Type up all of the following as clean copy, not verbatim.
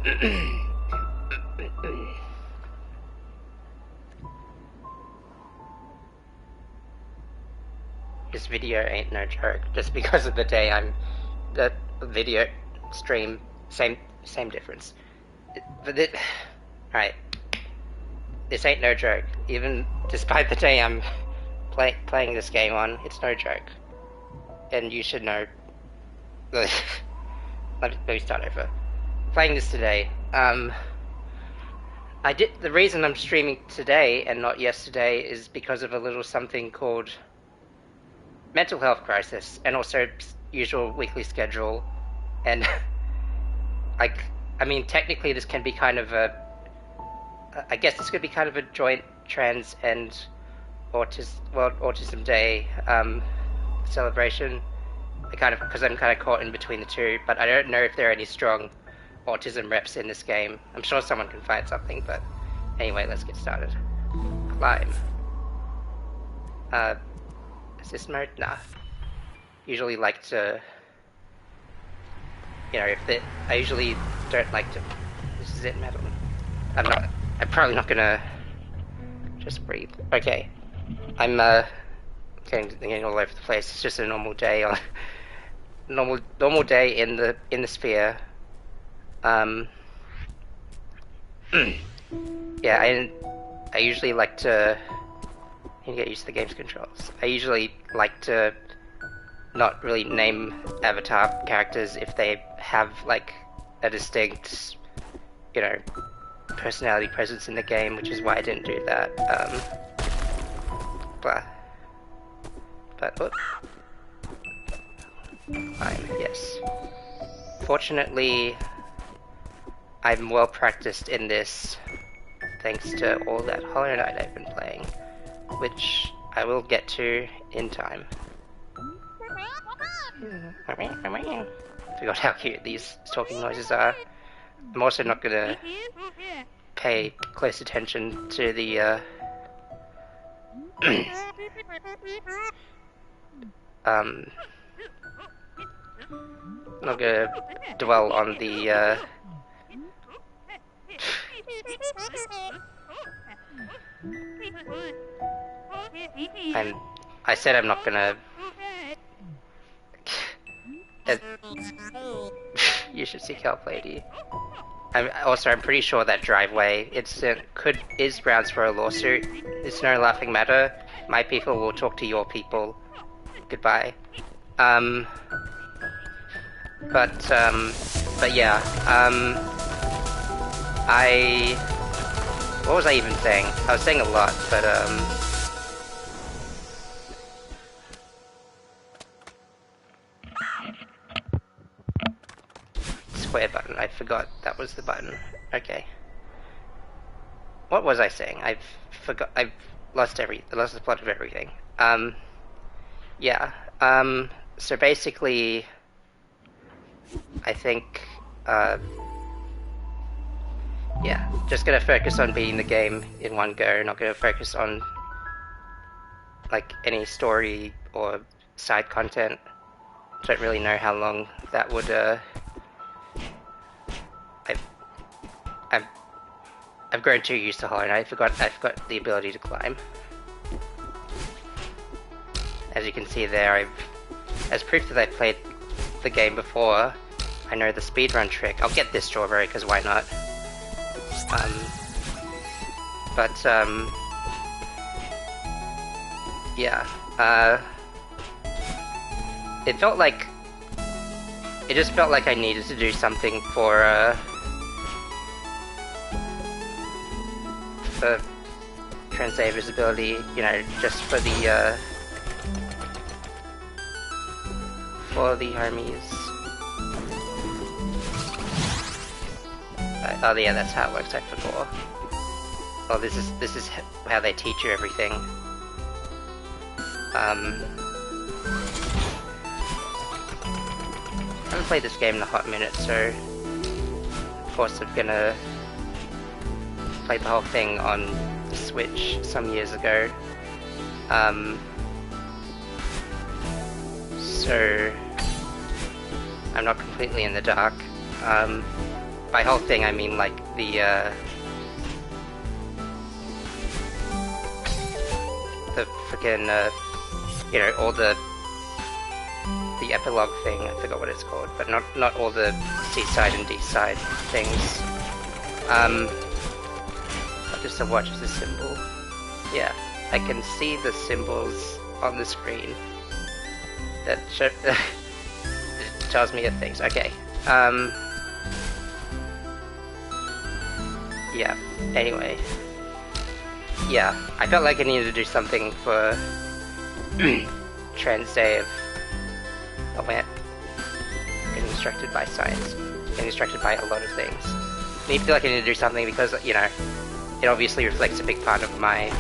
This video ain't no joke. Just because of the day the video stream, same difference. But alright. This ain't no joke. Even despite the day I'm playing this game on, it's no joke. And you should know. Let me start over. Playing this today. The reason I'm streaming today and not yesterday is because of a little something called mental health crisis, and also usual weekly schedule, and I mean, technically this can be kind of I guess this could be kind of a joint trans and World Autism Day celebration. Because I'm kind of caught in between the two, but I don't know if there are any strong autism reps in this game. I'm sure someone can find something, but anyway, let's get started. Climb. Assist mode? Nah. Usually like to, I usually don't like to. This is it, madam. I'm probably not gonna just breathe. Okay. I'm getting all over the place. It's just a normal day on normal day in the sphere. Yeah, I usually like to. You get used to the game's controls. I usually like to not really name avatar characters if they have like a distinct, personality presence in the game, which is why I didn't do that. But yes. Fortunately, I'm well practiced in this, thanks to all that Hollow Knight I've been playing, which I will get to in time. Forgot how cute these talking noises are. I'm also not gonna pay close attention to the not gonna dwell on the I said I'm not gonna. You should seek help, lady. I'm pretty sure that driveway incident is grounds for a lawsuit. It's no laughing matter. My people will talk to your people. Goodbye. But yeah. What was I even saying? I was saying a lot, but square button. I forgot that was the button. Okay. What was I saying? I've lost the plot of everything. Yeah. So basically, I think, yeah, just gonna focus on beating the game in one go, not gonna focus on, like, any story or side content. Don't really know how long that would, I've grown too used to Hollow Knight. I forgot the ability to climb. As you can see there, as proof that I played the game before, I know the speedrun trick. I'll get this strawberry, because why not? Yeah, it just felt like I needed to do something for Transday visibility, just for the homies. Oh yeah, that's how it works, I forgot. Oh, this is how they teach you everything. I haven't played this game in a hot minute, so of course I'm gonna play the whole thing on the Switch some years ago. So I'm not completely in the dark. by whole thing I mean like the freaking you know, all the epilogue thing. I forgot what it's called, but not all the C-side and D-side things. Just a watch the symbol. Yeah, I can see the symbols on the screen that show it tells me of things. Okay. Yeah. Anyway. Yeah, I felt like I needed to do something for Trans Day of... Oh man. Getting distracted by science. Getting distracted by a lot of things. I feel like I need to do something because, you know, it obviously reflects a big part of my,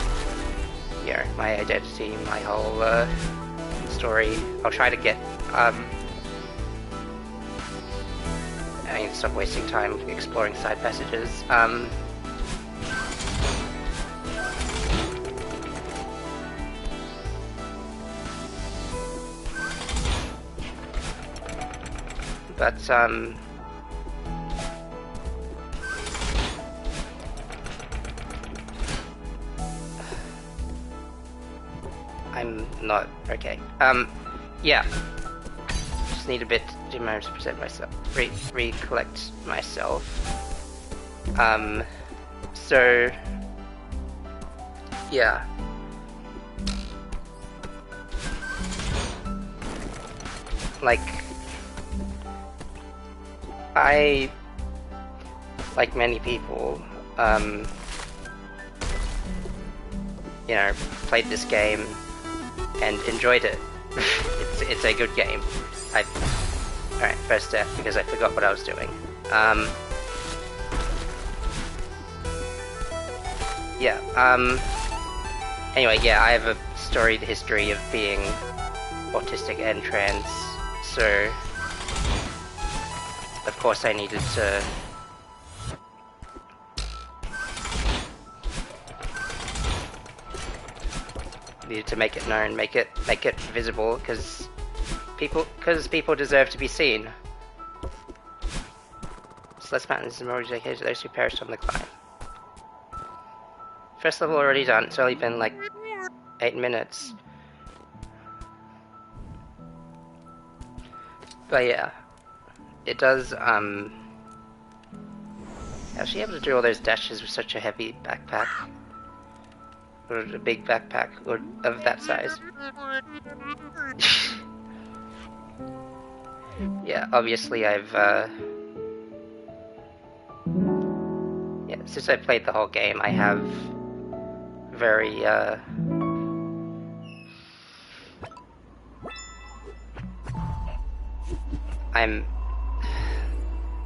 you know, my identity, my whole story. I'll try to get, I need to stop wasting time exploring side passages. But, I'm not okay. Yeah. Just need a bit to manage to present myself, recollect myself. So yeah. Like, I, like many people, you know, played this game and enjoyed it. It's a good game. Alright, first step, because I forgot what I was doing. Yeah, anyway, yeah, I have a storied history of being autistic and trans, so of course I needed to make it known, make it visible, because people deserve to be seen. Celeste Mountain is a memorial dedicated to those who perished on the climb. First level already done. It's only been like 8 minutes. But yeah, it does. Actually, able to do all those dashes with such a heavy backpack. Or a big backpack, or of that size. Yeah, obviously I've, yeah, since I played the whole game, I have very, the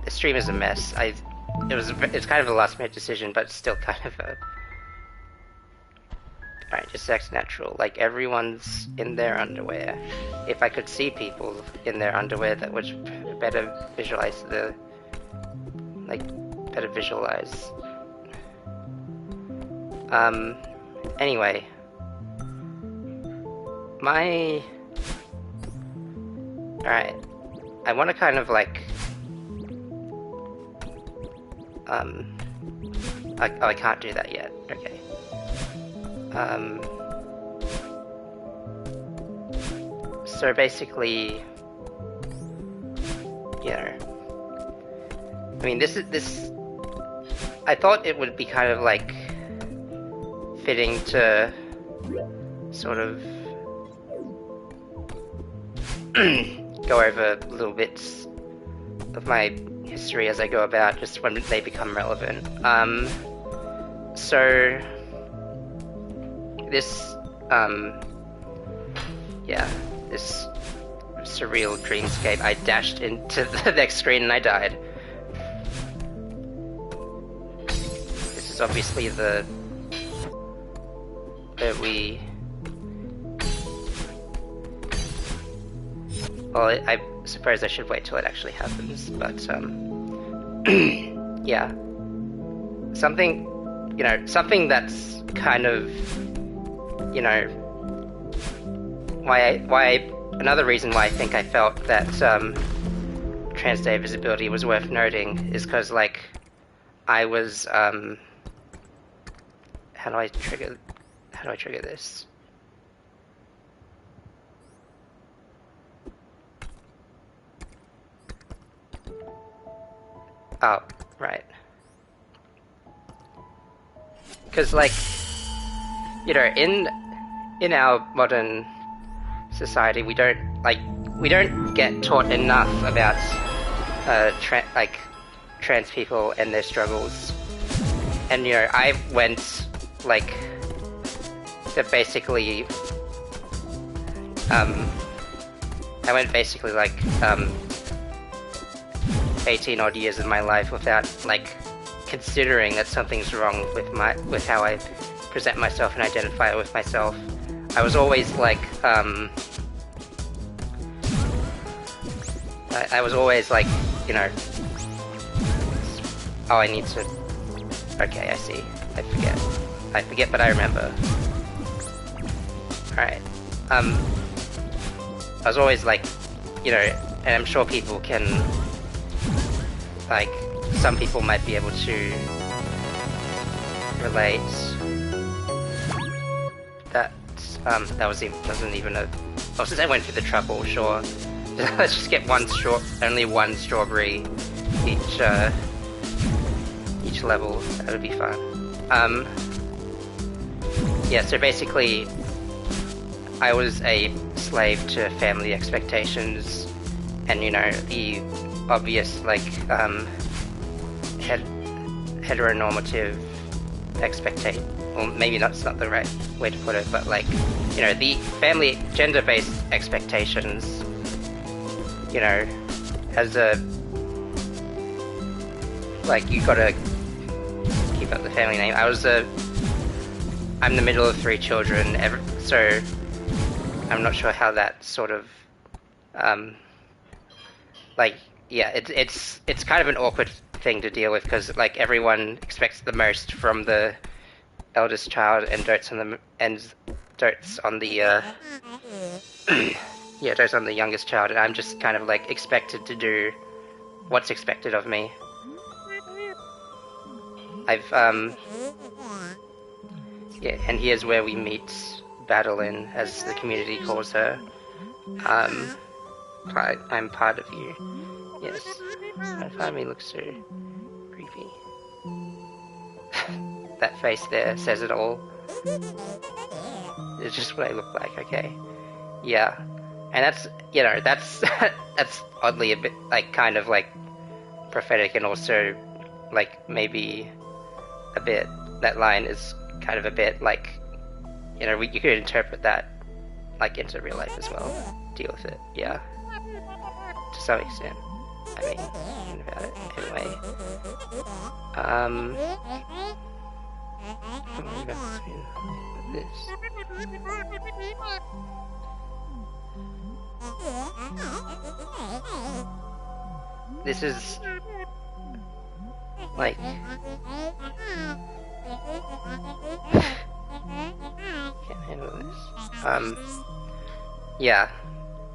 stream is a mess. It's kind of a last minute decision, but it's still kind of a... Alright, just act natural. Like, everyone's in their underwear. If I could see people in their underwear, that would better visualize the... Like, better visualize. Anyway. Alright. I want to kind of, like... I can't do that yet. Okay. So basically, you know, I mean, this, I thought it would be kind of like fitting to sort of go over little bits of my history as I go about, just when they become relevant. So this, yeah, this surreal dreamscape, I dashed into the next screen and I died. This is obviously where we... Well, I suppose I should wait till it actually happens, but, yeah. Something, you know, something that's kind of, you know, another reason why I think I felt that, Trans Day visibility was worth noting is because, like, I was, how do I trigger this? Oh, right. Because, like, you know, in our modern society, we don't get taught enough about trans people and their struggles. And you know, I went like to basically 18 odd years of my life without like considering that something's wrong with how I present myself and identify with myself. I was always like I was always like, you know, oh, I need to, okay, I see, I forget, but I remember. Alright, I was always like, you know, and I'm sure people can, like, some people might be able to relate. That wasn't even a, oh, since I went through the trouble, sure. Let's just get only one strawberry each level. That would be fun. Yeah, so basically, I was a slave to family expectations, and you know, the obvious, like, heteronormative expectation, or maybe that's not the right way to put it, but like, you know, the family gender-based expectations, you know, as a, like, you gotta keep up the family name. I'm the middle of 3 children, so I'm not sure how that sort of, like, yeah, it's kind of an awkward thing to deal with, because like everyone expects the most from the eldest child and dotes on the yeah, dotes on the youngest child, and I'm just kind of like expected to do what's expected of me. Yeah, and here's where we meet Badeline, as the community calls her. I'm part of you. Yes. My family looks so creepy. That face there says it all. It's just what I look like, okay. Yeah. And that's, you know, that's that's oddly a bit, like, kind of, like, prophetic, and also, like, maybe a bit, that line is kind of a bit, like, you know, you could interpret that, like, into real life as well. Deal with it, yeah. To some extent. I mean, thinking about it, anyway. This is like can't handle this. Yeah,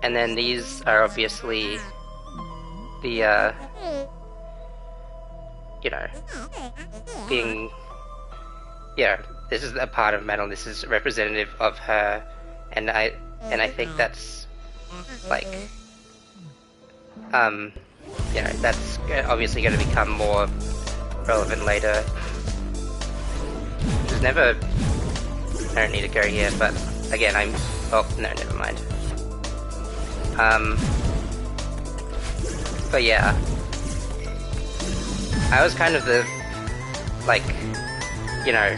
and then these are obviously the you know, being, yeah, this is a part of Madeline. This is representative of her, and I think that's like, you know, that's obviously going to become more relevant later. There's never, I don't need to go here, but again, oh, no, never mind. But yeah, I was kind of the, like, you know,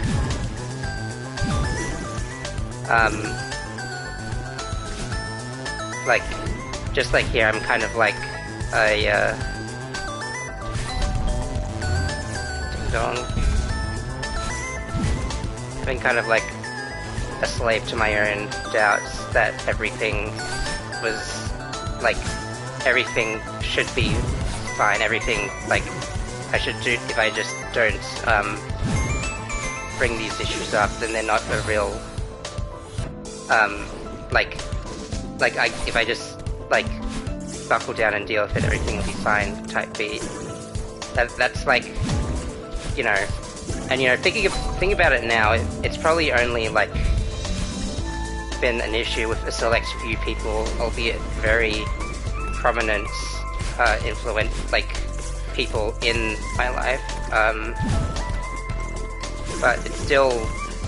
like, just like here, I'm kind of like a, ding dong. I've been kind of like a slave to my own doubts that everything was, like, everything should be fine, everything, like, I should do, if I just don't, bring these issues up, then they're not a real, if I just, like, buckle down and deal with it, everything will be fine type beat. That's like, you know, and you know, thinking about it now, it's probably only like been an issue with a select few people, albeit very prominent, influent like people in my life. But it still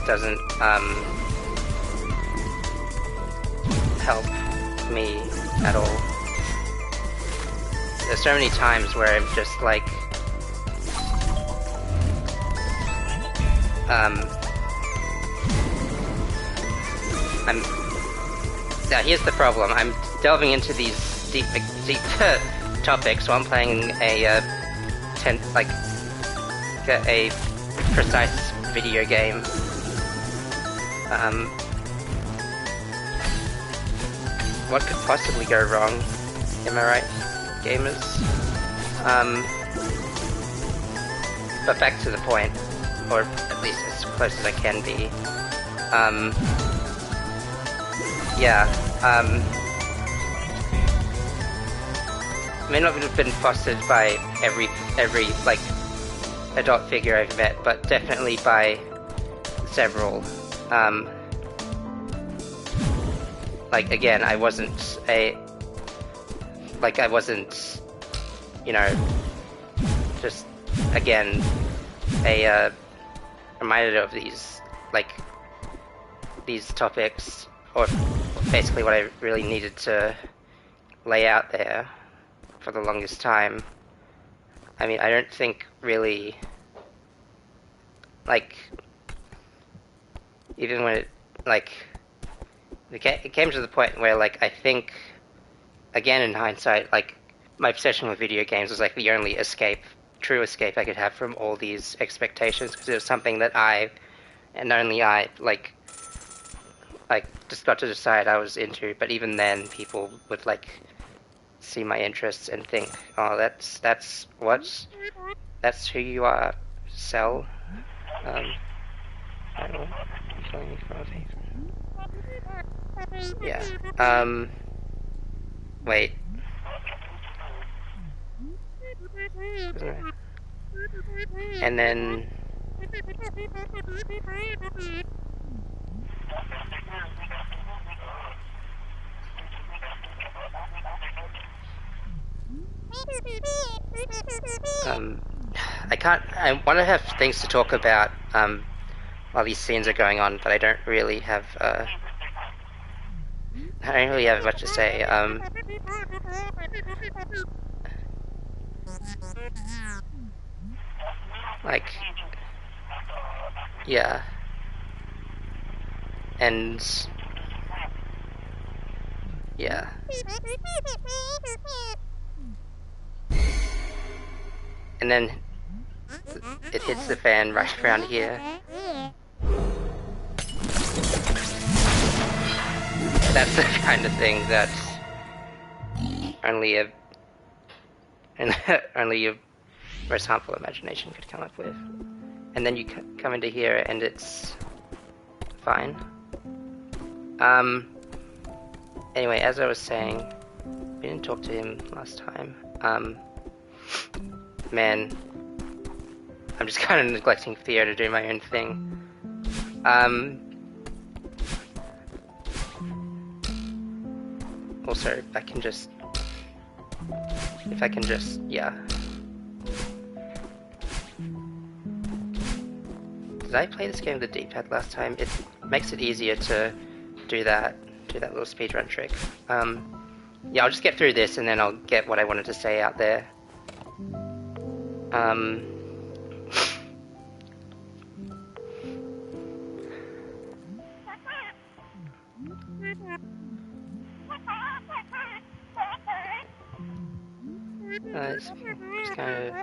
doesn't help me at all. There's so many times where I'm just like, now here's the problem. I'm delving into these deep topics while I'm playing a a precise video game. What could possibly go wrong? Am I right, gamers? But back to the point, or at least as close as I can be. May not have been fostered by every like adult figure I've met, but definitely by several. Like again, I wasn't, you know, just again reminded of these topics, or basically what I really needed to lay out there for the longest time. I mean, I don't think really, like, even when it came to the point where, like, I think, again in hindsight, like, my obsession with video games was like the only true escape I could have from all these expectations, because it was something that I, and only I, like just got to decide I was into. But even then, people would like see my interests and think, oh, that's who you are, Cell. I don't know. Yeah. Wait. And then I want to have things to talk about while these scenes are going on, but I don't really have much to say. Like, yeah, and yeah. And then it hits the fan right around here. That's the kind of thing that only your most harmful imagination could come up with. And then you come into here and it's fine. Anyway, as I was saying, we didn't talk to him last time. Man, I'm just kind of neglecting Theo to do my own thing. Also, if I can just, yeah. Did I play this game with the D-pad last time? It makes it easier to do that little speedrun trick. Yeah, I'll just get through this and then I'll get what I wanted to say out there. It's just kind of,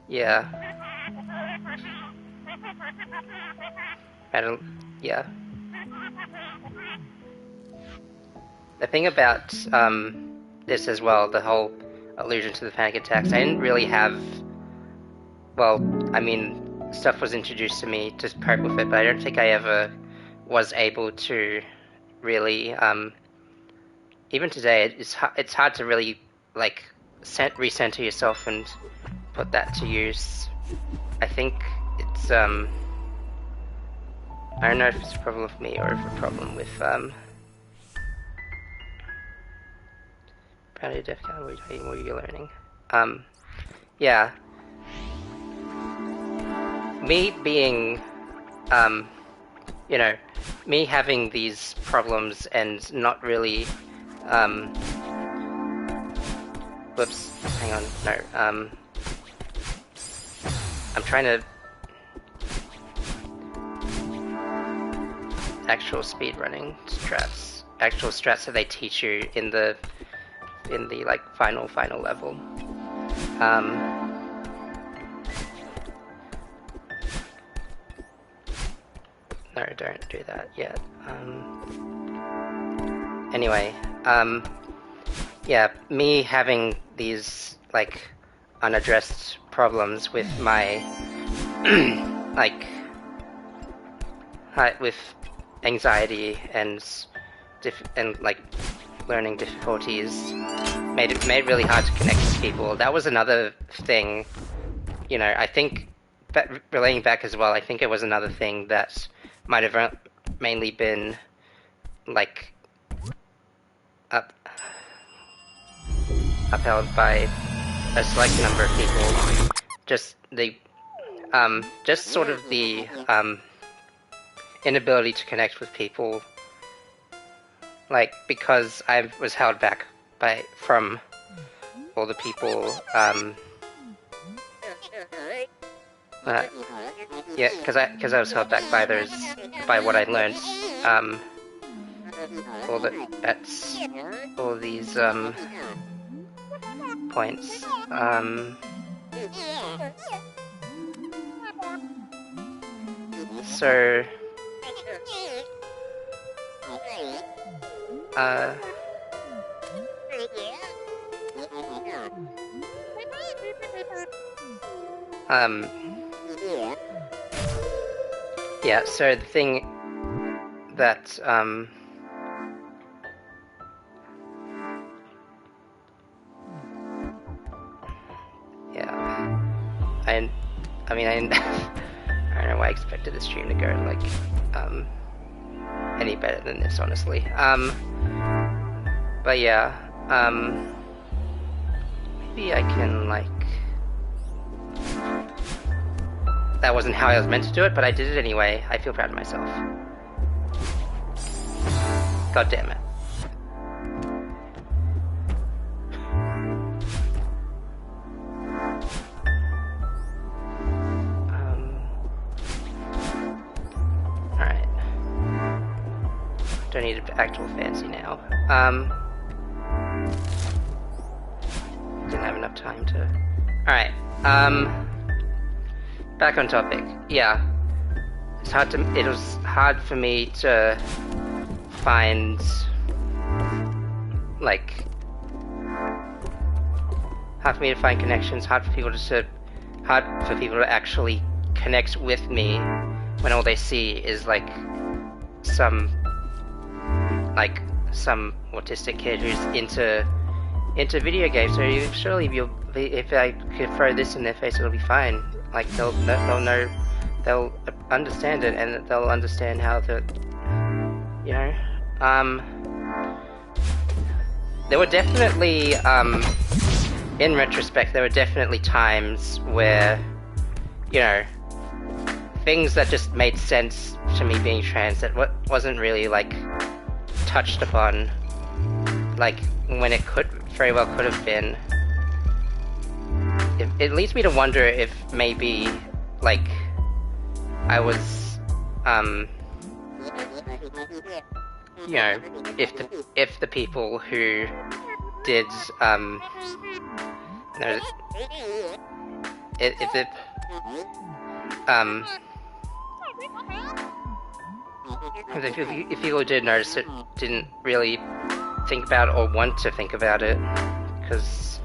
yeah. Yeah. The thing about this as well, the whole allusion to the panic attacks, I didn't really have, well, I mean, stuff was introduced to me to cope with it, but I don't think I ever was able to really even today, it's hard to really like recenter yourself and put that to use. I think it's I don't know if it's a problem with me or if it's a problem with Apparently deaf cat, what are you learning? Yeah. Me being, you know, me having these problems and not really, whoops, hang on, no, I'm trying to, actual speedrunning strats, actual strats that they teach you in the like final level. No, don't do that yet. Anyway, yeah, me having these like unaddressed problems with my like with anxiety and like learning difficulties made it really hard to connect with people. That was another thing, you know, I think, relating back as well, I think it was another thing that might have mainly been like upheld by a select number of people. Just the just sort of the inability to connect with people, like, because I was held back from all the people, yeah, because I was held back by what I learned, all these points, so yeah, so the thing that, yeah, I mean, I don't know why I expected the stream to go, like, any better than this, honestly. But yeah, maybe I can, like, that wasn't how I was meant to do it, but I did it anyway. I feel proud of myself. God damn it. Alright. Don't need to act all fancy now. Didn't have enough time to... Alright, back on topic. Yeah, it was hard for me to find, like, hard for me to find connections, hard for people to actually connect with me when all they see is like some autistic kid who's into video games. So surely if I could throw this in their face, it'll be fine. Like, they'll know, they'll understand it, and they'll understand how to, you know, there were definitely, in retrospect, there were definitely times where, you know, things that just made sense to me being trans that wasn't really, like, touched upon, like, when it very well could have been. It leads me to wonder if maybe, like, I was, you know, if the people who did, if people did notice it, didn't really think about it or want to think about it, because,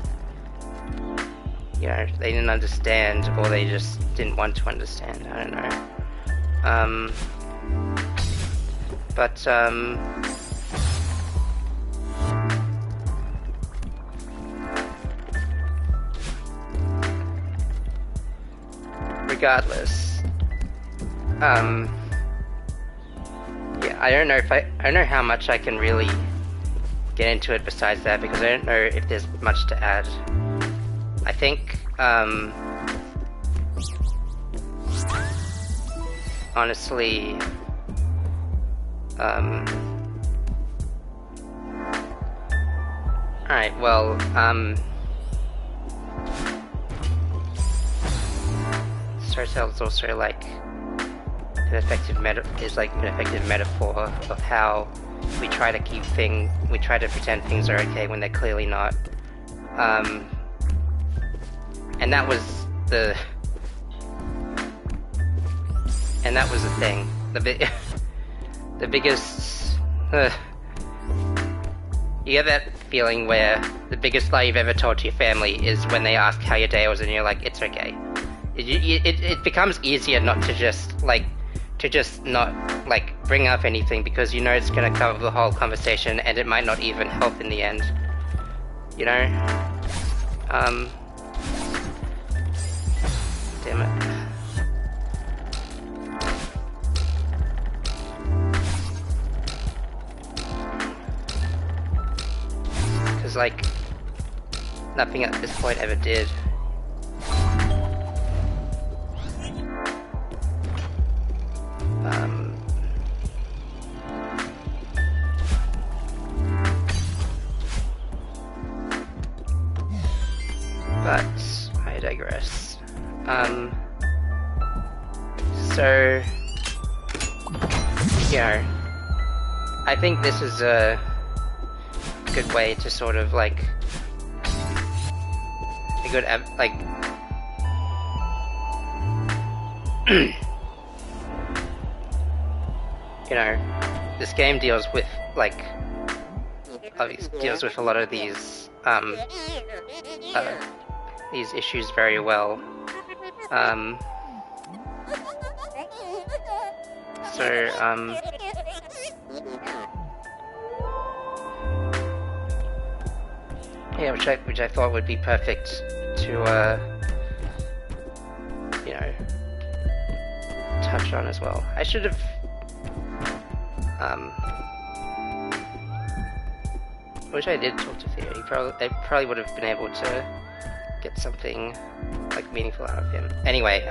you know, they didn't understand, or they just didn't want to understand, I don't know. regardless, yeah, I don't know how much I can really get into it besides that, because I don't know if there's much to add. I think, honestly, alright, well, Storytell is also like an effective metaphor of how we try to pretend things are okay when they're clearly not. And that was the thing. The biggest. You get that feeling where the biggest lie you've ever told to your family is when they ask how your day was, and you're like, it's okay. It becomes easier not to just not bring up anything, because you know it's gonna cover the whole conversation and it might not even help in the end. You know? Damn it. Because nothing at this point ever did. But I digress. So, you know, I think this is a good way to sort of a good you know, this game deals with deals with a lot of these issues very well. Yeah, which I thought would be perfect to you know, touch on as well. I should have I wish I did talk to Theo. I probably would have been able to get something meaningful out of him. Anyway,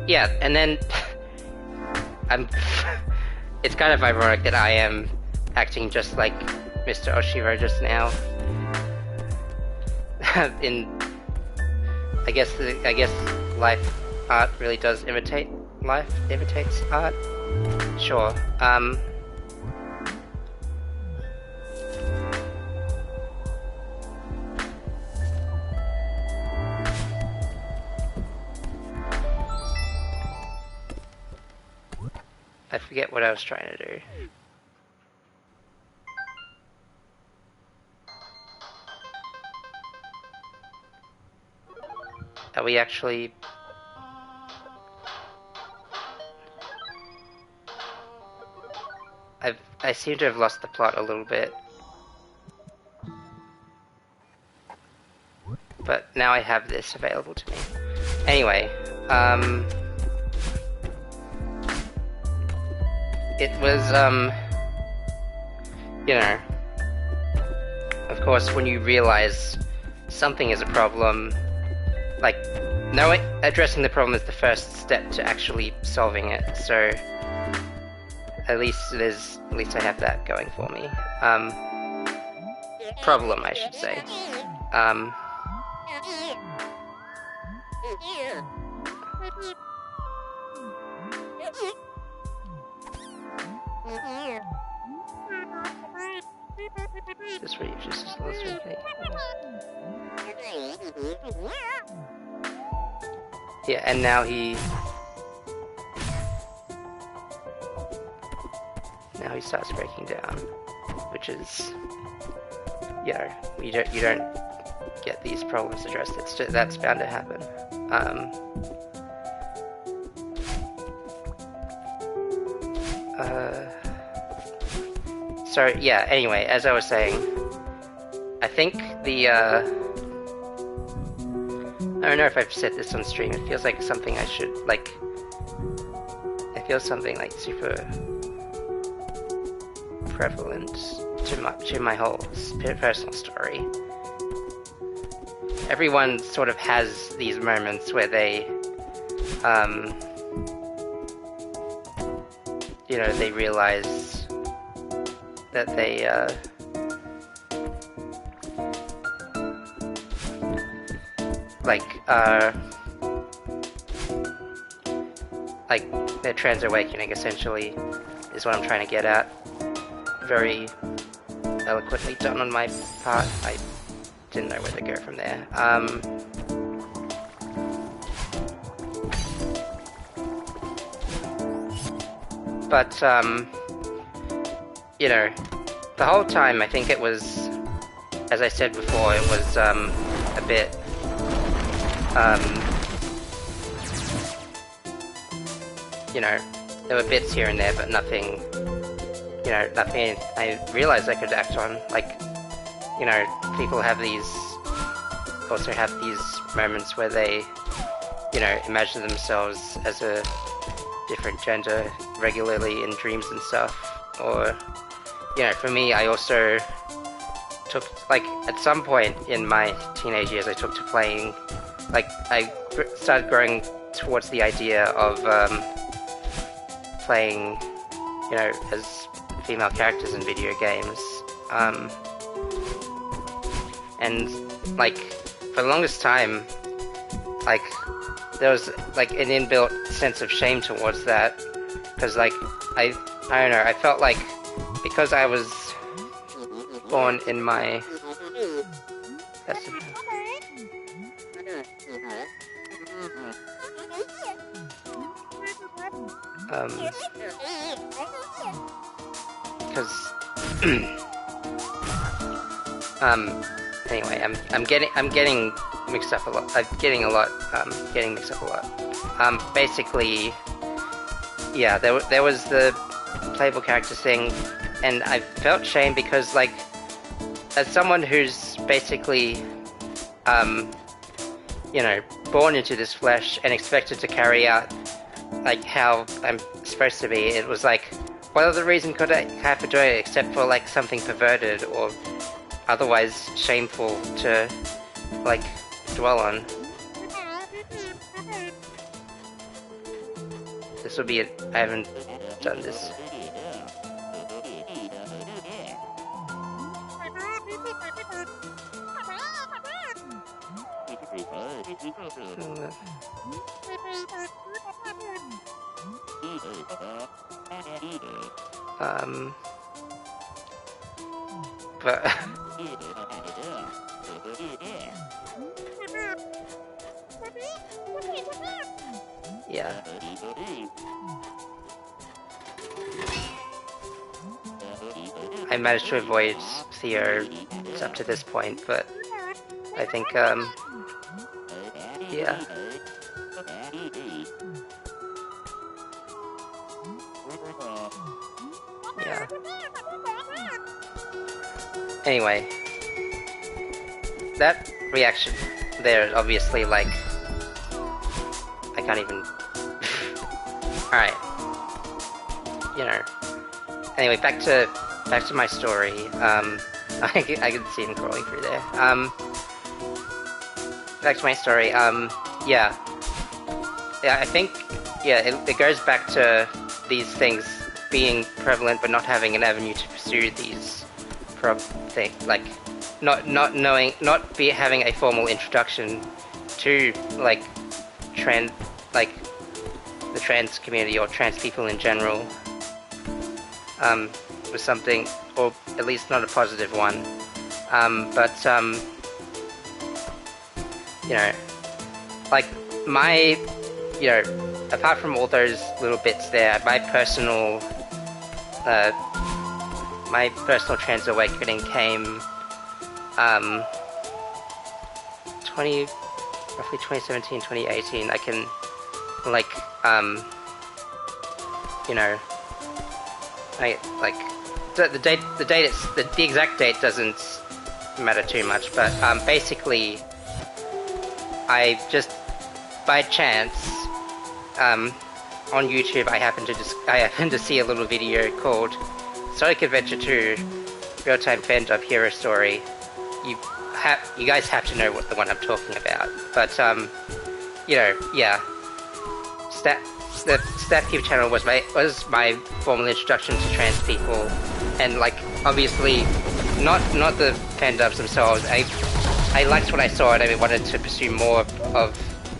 yeah, and then it's kind of ironic that I am acting just like Mr. Oshiro just now. I guess life art really does imitate life. Imitates art. Sure. I forget what I was trying to do. Are we actually... I seem to have lost the plot a little bit. But now I have this available to me. Anyway, it was, you know, of course, when you realize something is a problem, knowing, addressing the problem is the first step to actually solving it, so at least I have that going for me. Problem, I should say. Just for you, just as listening. Yeah, and now he starts breaking down, which is, you know, you don't get these problems addressed. That's bound to happen. So yeah, anyway, as I was saying, I think the I don't know if I've said this on stream. It feels like something I should, like... It feels something, like, super... prevalent to my whole personal story. Everyone sort of has these moments where they... you know, they realize that they, like their trans awakening, essentially, is what I'm trying to get at. Very eloquently done on my part. I didn't know where to go from there. But, you know, the whole time I think it was, as I said before, it was a bit, you know, there were bits here and there, but nothing, you know, nothing I realized I could act on. Like, you know, people have these, also have these moments where they, you know, imagine themselves as a different gender regularly in dreams and stuff. Or, you know, for me, I also took, like, at some point in my teenage years, I took to playing, like, I started growing towards the idea of playing, you know, as female characters in video games. And, like, for the longest time, like, there was, like, an inbuilt sense of shame towards that, because, like, I don't know, I felt like, because I was born in my... because... anyway, I'm getting mixed up a lot. Getting mixed up a lot. Basically, yeah, there was the playable character thing, and I felt shame because, like, as someone who's basically, you know, born into this flesh and expected to carry out, like, how I'm supposed to be, it was like, what other reason could I have for doing it except for, like, something perverted or otherwise shameful to, like, dwell on. This will be it. I haven't done this. But yeah. I managed to avoid Theo up to this point, but I think, yeah. Yeah. Anyway, that reaction there, obviously, like, I can't even... Alright. You know. Anyway, back to my story. I can see him crawling through there. Back to my story. Yeah. Yeah, I think, yeah, it goes back to these things being prevalent but not having an avenue to pursue these like, having a formal introduction to, like, the trans community or trans people in general, was something, or at least not a positive one. But you know, like, my, you know, apart from all those little bits there, my personal trans awakening came roughly 2017, 2018. I can, like, you know, the exact date doesn't matter too much, but basically, I just by chance on YouTube I happened to see a little video called Sonic Adventure 2 Real-Time Fan Dub Hero Story. You guys have to know what the one I'm talking about, but you know, yeah. The StatCube channel was my formal introduction to trans people, and like obviously not the fan dubs themselves. I liked what I saw and I wanted to pursue more of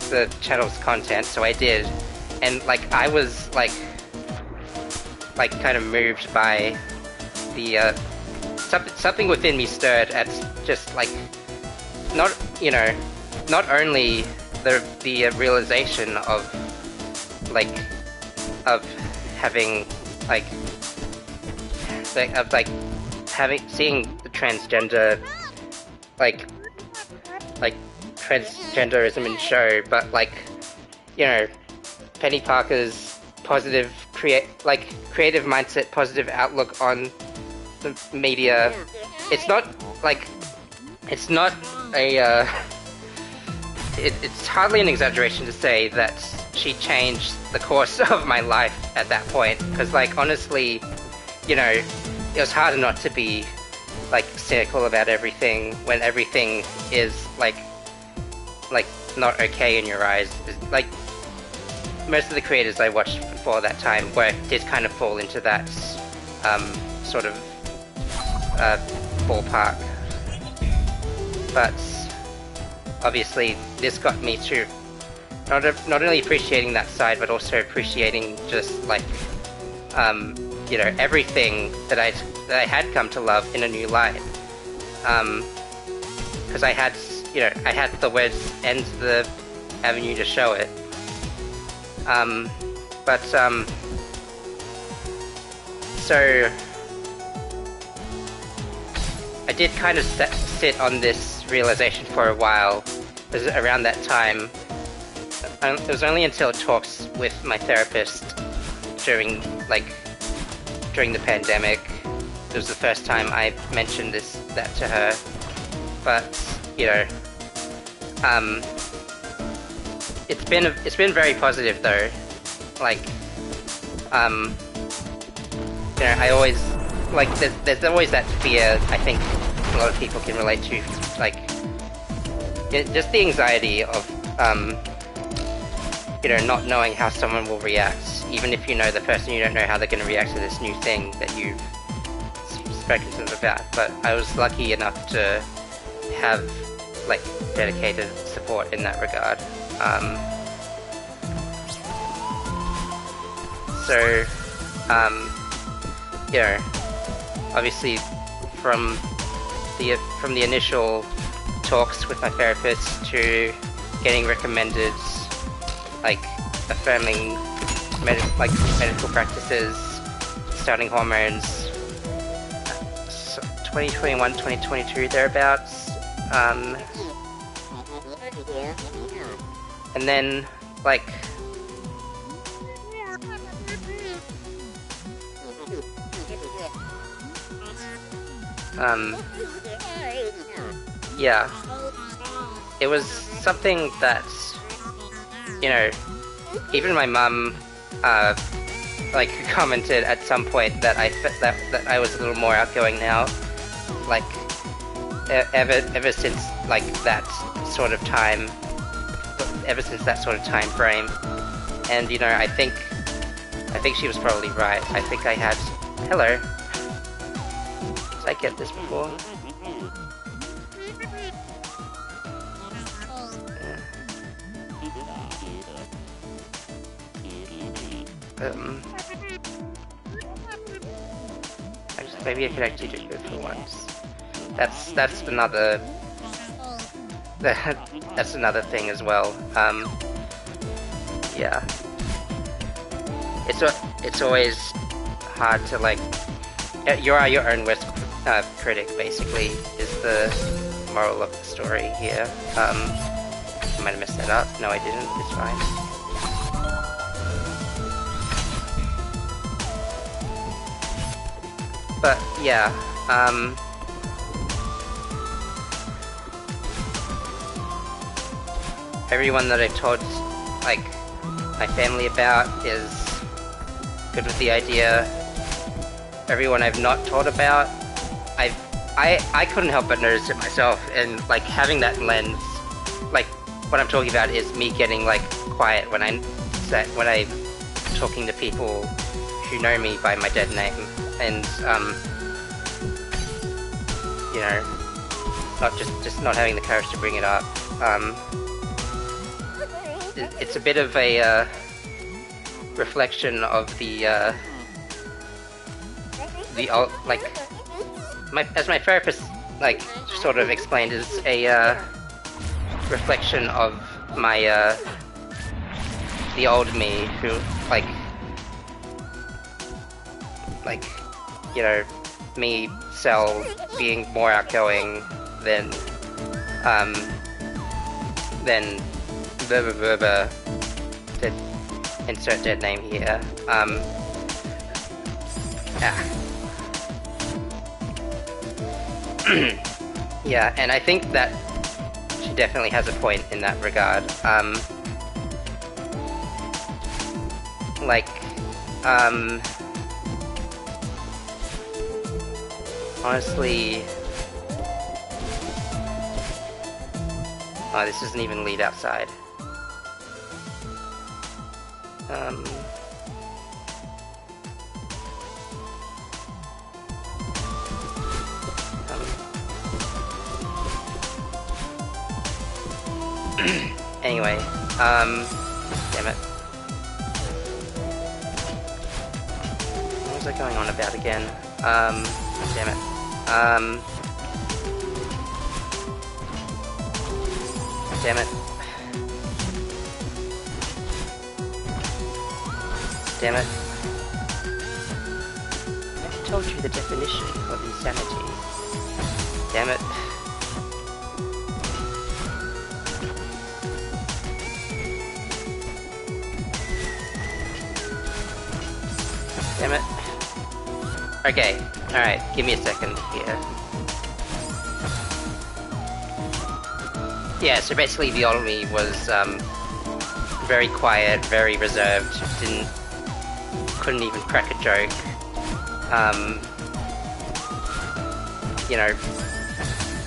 the channel's content, so I did. And like I was like kind of moved by the something within me stirred at just like not only the realization of having seeing the transgender transgenderism in show, but like, you know, Penny Parker's positive creative mindset, positive outlook on the media. It's not a it's hardly an exaggeration to say that she changed the course of my life at that point, because like honestly, you know, it was hard not to be like cynical about everything when everything is like not okay in your eyes. Like most of the creators I watched before that time did kind of fall into that sort of ballpark, but obviously this got me to not only appreciating that side, but also appreciating just like you know, everything that I had come to love in a new light, because I had the words and the avenue to show it, but so I did kind of sit on this realization for a while. It was around that time. It was only until talks with my therapist during the pandemic. It was the first time I mentioned that to her. But you know, it's been very positive though. Like, you know, I always like there's always that fear. I think a lot of people can relate to, like just the anxiety of you know, not knowing how someone will react. Even if you know the person, you don't know how they're going to react to this new thing that you've spoken to them about. But I was lucky enough to have like dedicated support in that regard. So you know, obviously from the initial talks with my therapist to getting recommended like affirming medical practices, starting hormones, 2021, 2022 thereabouts, and then like yeah, it was something that, you know, even my mum like commented at some point that I was a little more outgoing now, like ever since like that sort of time, frame. And you know, I think she was probably right. I think I had hello. Did I get this before? Maybe I could actually just go for once. That's another that's another thing as well. Yeah, it's always hard to like. You are your own worst critic, basically, is the moral of the story here. I might have messed that up. No, I didn't. It's fine. But yeah, everyone that I've told, like, my family about is good with the idea. Everyone I've not told about, I couldn't help but notice it myself, and like having that lens, like what I'm talking about is me getting like quiet when I'm talking to people who know me by my dead name, and you know, not just not having the courage to bring it up. It's a bit of a reflection of the like as my therapist like sort of explained, is a reflection of my the old me who like you know, me Cell being more outgoing than dead, insert dead name here. Yeah, and I think that she definitely has a point in that regard. Honestly, oh, this doesn't even lead outside. Anyway, damn it. What was I going on about again? Damn it. Damn it. Damn it. I told you the definition of insanity. Damn it. Damn it. Okay, alright, give me a second here. Yeah, so basically the old me was very quiet, very reserved, couldn't even crack a joke. You know,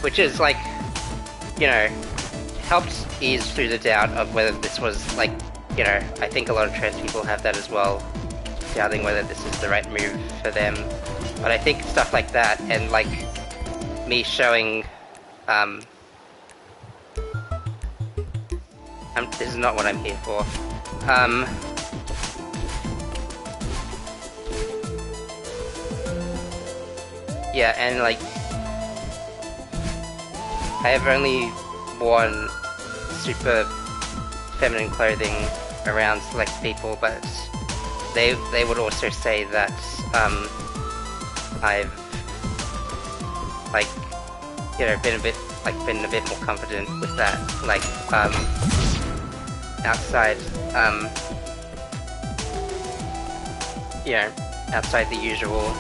which is like, you know, helped ease through the doubt of whether this was like, you know, I think a lot of trans people have that as well, doubting whether this is the right move for them. But I think stuff like that, and like me showing, this is not what I'm here for. Yeah, and like, I have only worn super feminine clothing around select people, but they would also say that I've like, you know, been a bit more confident with that, like outside you know, outside the usual.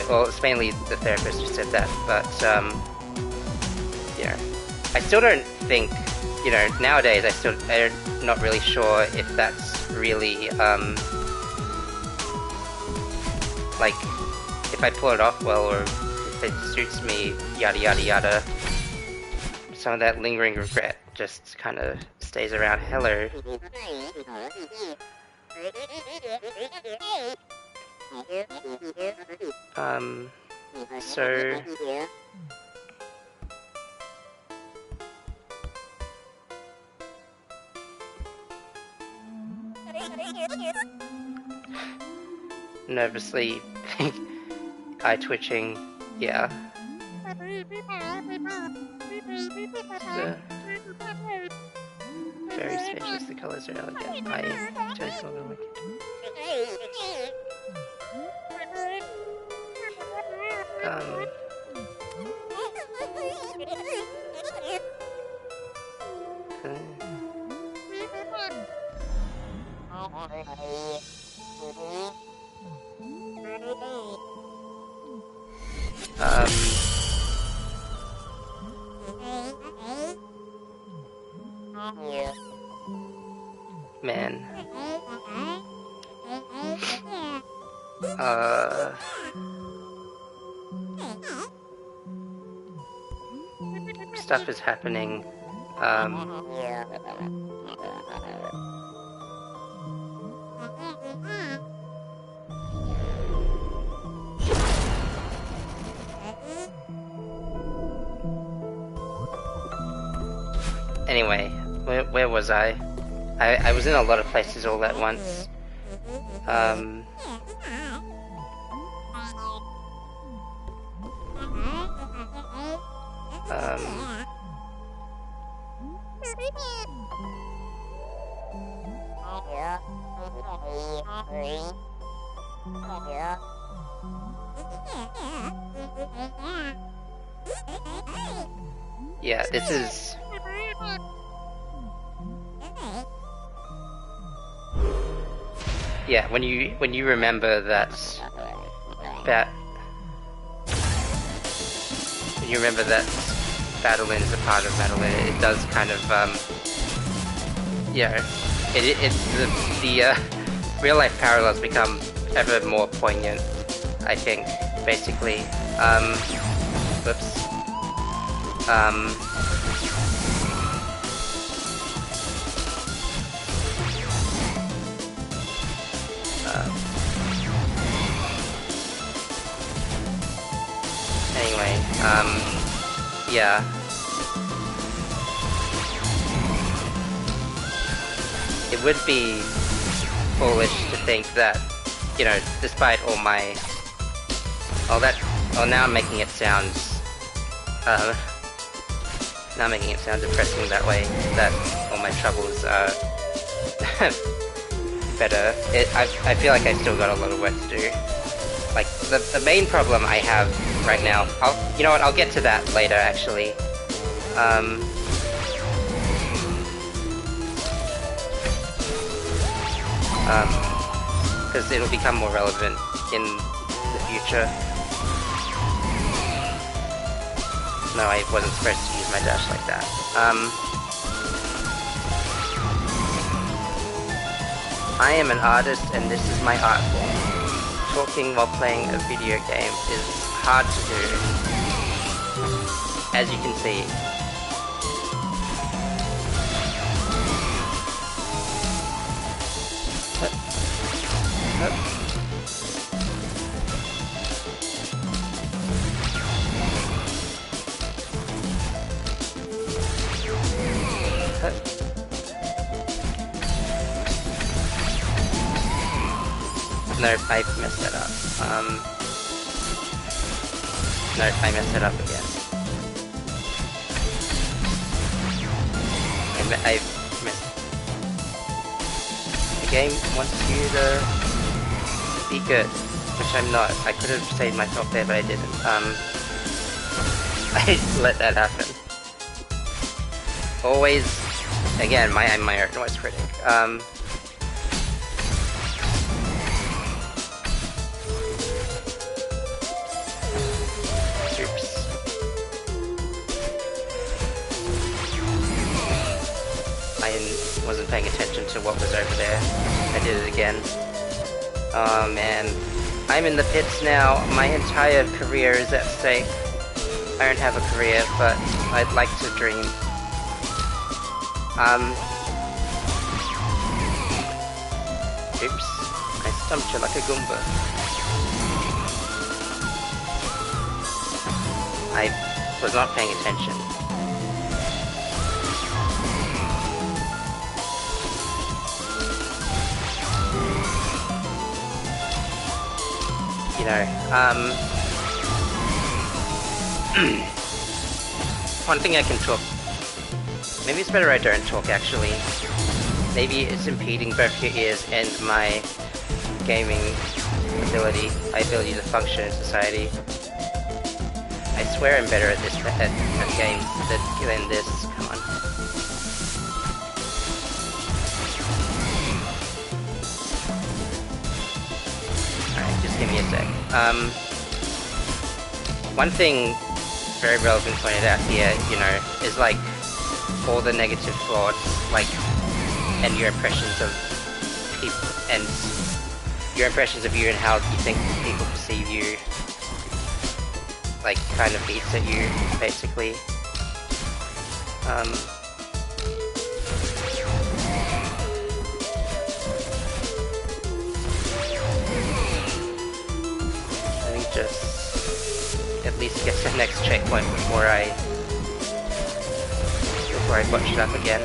Well, it's mainly the therapist who said that, but you know, I still don't think, you know, nowadays I'm not really sure if that's really like, if I pull it off well, or if it suits me, yada yada yada. Some of that lingering regret just kind of stays around. Hello. So nervously eye twitching, yeah. Very spacious, the colors are elegant. I just love it. stuff is happening. Anyway, where was I? I was in a lot of places all at once. Yeah, this is... Yeah, when you remember that when you remember that Battleland is a part of Battleland, it does kind of yeah, the real life parallels become ever more poignant, I think, basically. Whoops. Anyway, yeah. It would be foolish to think that, you know, despite all my... now I'm making it sound... now I'm making it sound depressing that way, that all my troubles are... better. I feel like I still got a lot of work to do. Like, the main problem I have right now... you know what, I'll get to that later, actually. Because it'll become more relevant in the future. No, I wasn't supposed to use my dash like that. I am an artist and this is my art form. Talking while playing a video game is hard to do, as you can see. No, I messed that up. No, I messed it up again. I missed. The game wants you to be good, which I'm not. I could have saved myself there, but I didn't. I let that happen. Always, again, I'm my worst critic. Wasn't paying attention to what was over there. I did it again. Oh man. I'm in the pits now. My entire career is at stake. I don't have a career, but I'd like to dream. Oops. I stumped you like a Goomba. I was not paying attention. You know, one thing I can talk... Maybe it's better I don't talk, actually. Maybe it's impeding both your ears and my gaming ability, my ability to function in society. I swear I'm better at this, at games than this. Come on. Give me a sec. One thing very relevant pointed out here, you know, is like all the negative thoughts, like, and your impressions of people, and your impressions of you and how you think people perceive you, like, kind of eats at you, basically. I think just at least get to the next checkpoint before I botch it up again.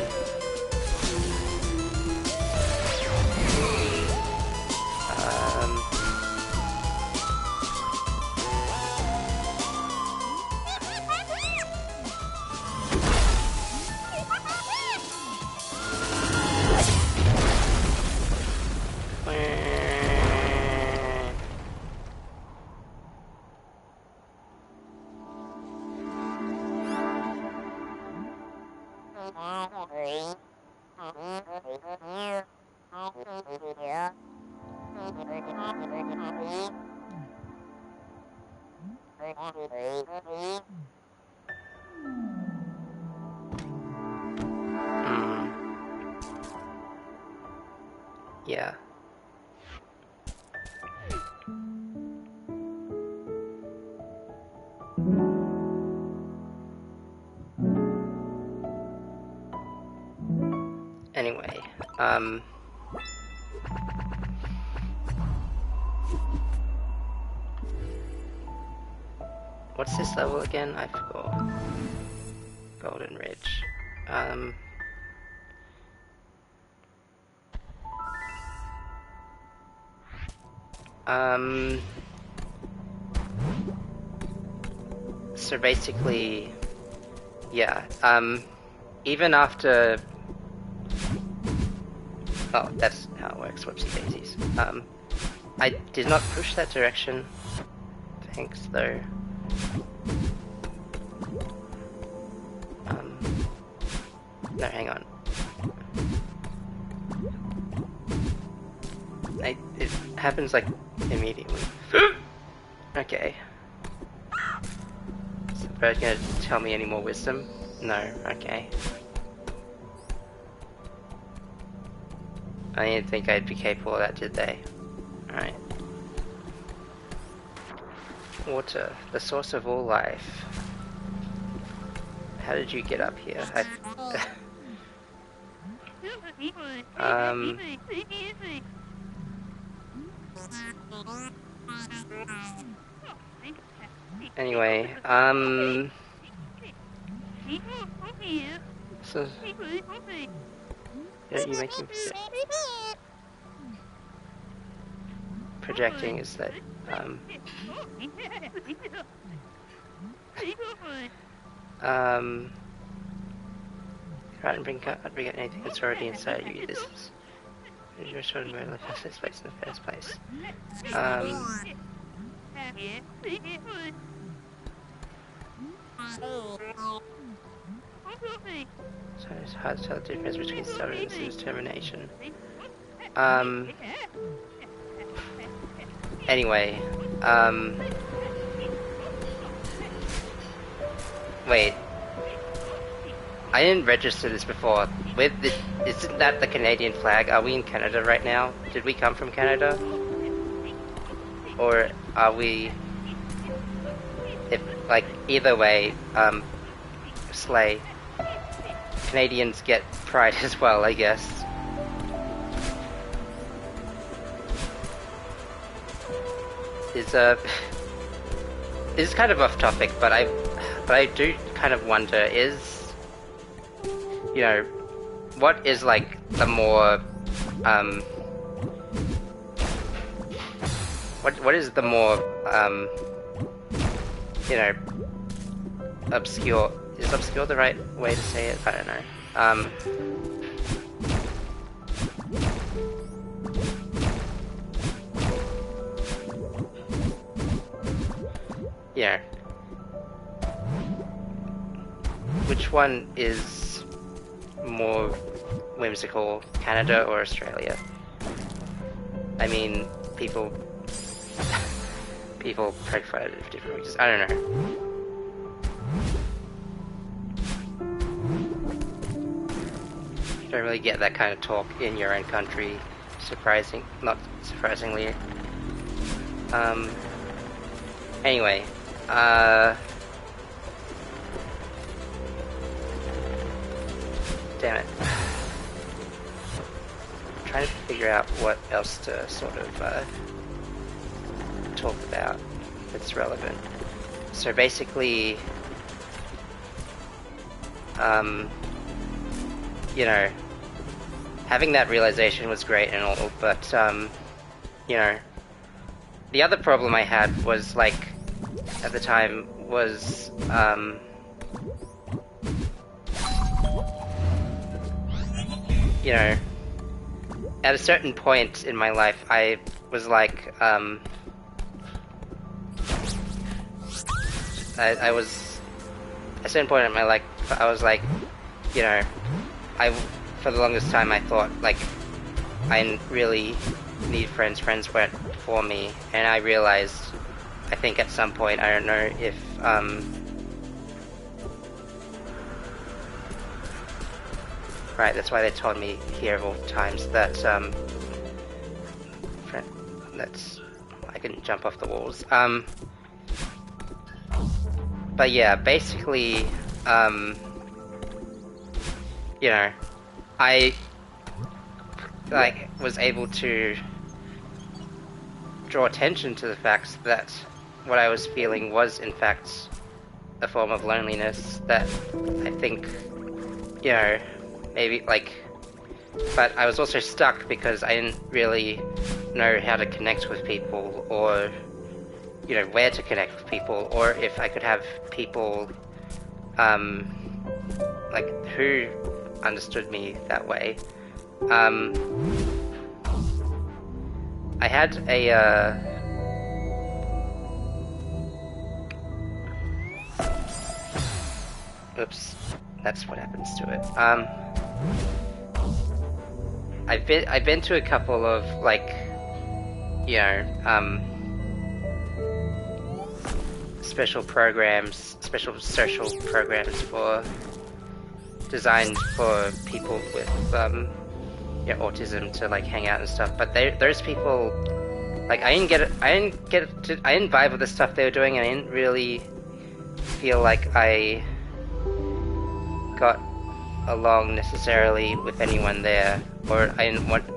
Yeah. Anyway, what's this level again? I forgot. Golden Ridge. So basically, yeah, even after... Oh, that's how it works, whoopsie daisies. I did not push that direction. Thanks, though. No, hang on. It happens, like, immediately. Okay. Is the bird gonna tell me any more wisdom? No, okay. I didn't think I'd be capable of that, did they? Alright. Water, the source of all life. How did you get up here? Anyway, so... Yeah, you making... Projecting is that, try and bring anything that's already inside you. This is... You're sort of in the first place in the first place. So it's hard to tell the difference between stubbornness and determination. Anyway, wait. I didn't register this before. Isn't that the Canadian flag? Are we in Canada right now? Did we come from Canada? Or are we... Like, either way, slay. Canadians get pride as well, I guess. This is kind of off topic, but I do kind of wonder, you know, what is like the more, what is the more, you know, obscure, is obscure the right way to say it? I don't know. Yeah. Which one is more whimsical, Canada or Australia? I mean, people pray for it for different reasons. I don't know. You don't really get that kind of talk in your own country, not surprisingly. Anyway, Damn it. I'm trying to figure out what else to sort of talk about that's relevant. So basically, you know, having that realization was great and all, but, you know, the other problem I had was, like, at the time was, you know, at a certain point in my life, I was like, I was, at a certain point in my life, I was like, you know, for the longest time I thought, like, I didn't really need friends, friends weren't for me, and I realized, I think at some point, I don't know if, right, that's why they told me here of all times that, I can jump off the walls, but yeah, basically, you know, I, like, was able to draw attention to the fact that what I was feeling was, in fact, a form of loneliness that I think, you know, maybe, like, but I was also stuck because I didn't really know how to connect with people, or, you know, where to connect with people, or if I could have people, like, who understood me that way. I had a, oops, that's what happens to it. I've been to a couple of, like, you know, special programs, special social programs designed for people with, you know, autism to, like, hang out and stuff. But those people, like, I didn't vibe with the stuff they were doing, and I didn't really feel like I got along necessarily with anyone there, or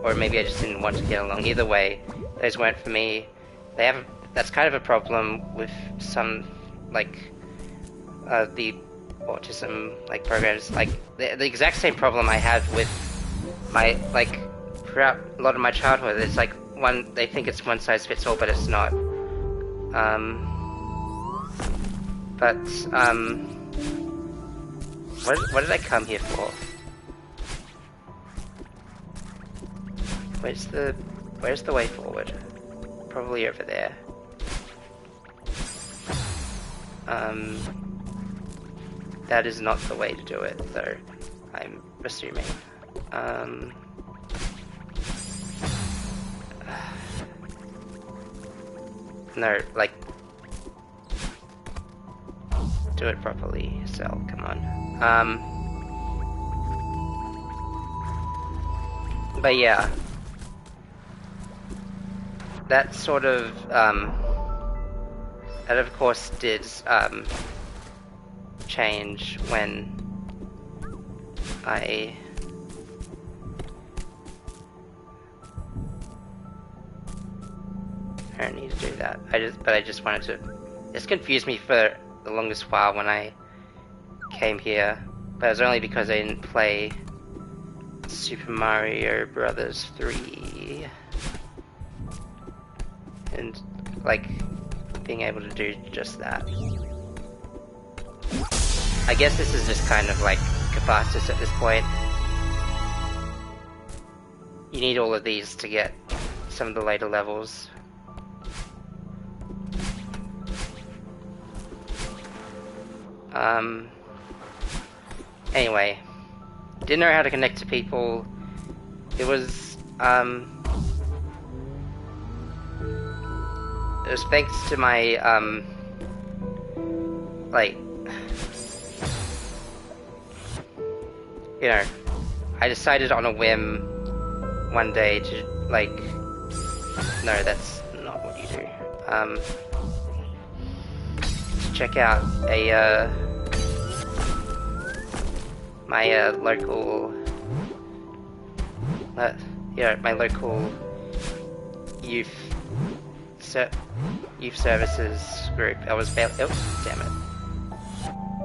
or maybe I just didn't want to get along. Either way, those weren't for me. That's kind of a problem with some, like, the autism, like, programs, like, the exact same problem I had with my, like, throughout a lot of my childhood. It's like, they think it's one size fits all, but it's not. What did I come here for? Where's the way forward? Probably over there. That is not the way to do it, though, I'm assuming. No, like, do it properly, Cell, come on. But yeah, that sort of, that of course did, change when I don't need to do that. I just wanted to, it's confused me for the longest while when I came here, but it was only because I didn't play Super Mario Brothers 3 and, like, being able to do just that. I guess this is just kind of like catharsis at this point. You need all of these to get some of the later levels. Anyway, didn't know how to connect to people. It was thanks to my, like, you know, I decided on a whim one day to, like, no, that's not what you do, to check out a, my local, my local youth youth services group. I was oh, damn it!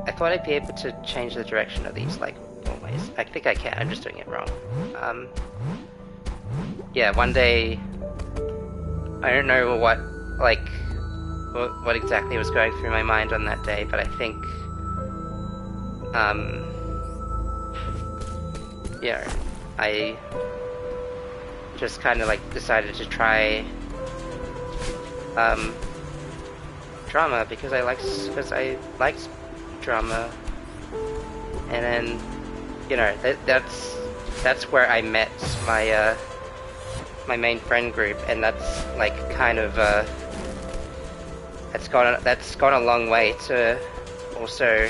I thought I'd be able to change the direction of these, like, always. I think I can. I'm just doing it wrong. Yeah, one day, I don't know what exactly was going through my mind on that day, but I think, yeah, I just kind of like decided to try drama because I liked drama, and then, you know, that's where I met my my main friend group, and that's like kind of that's gone a long way to also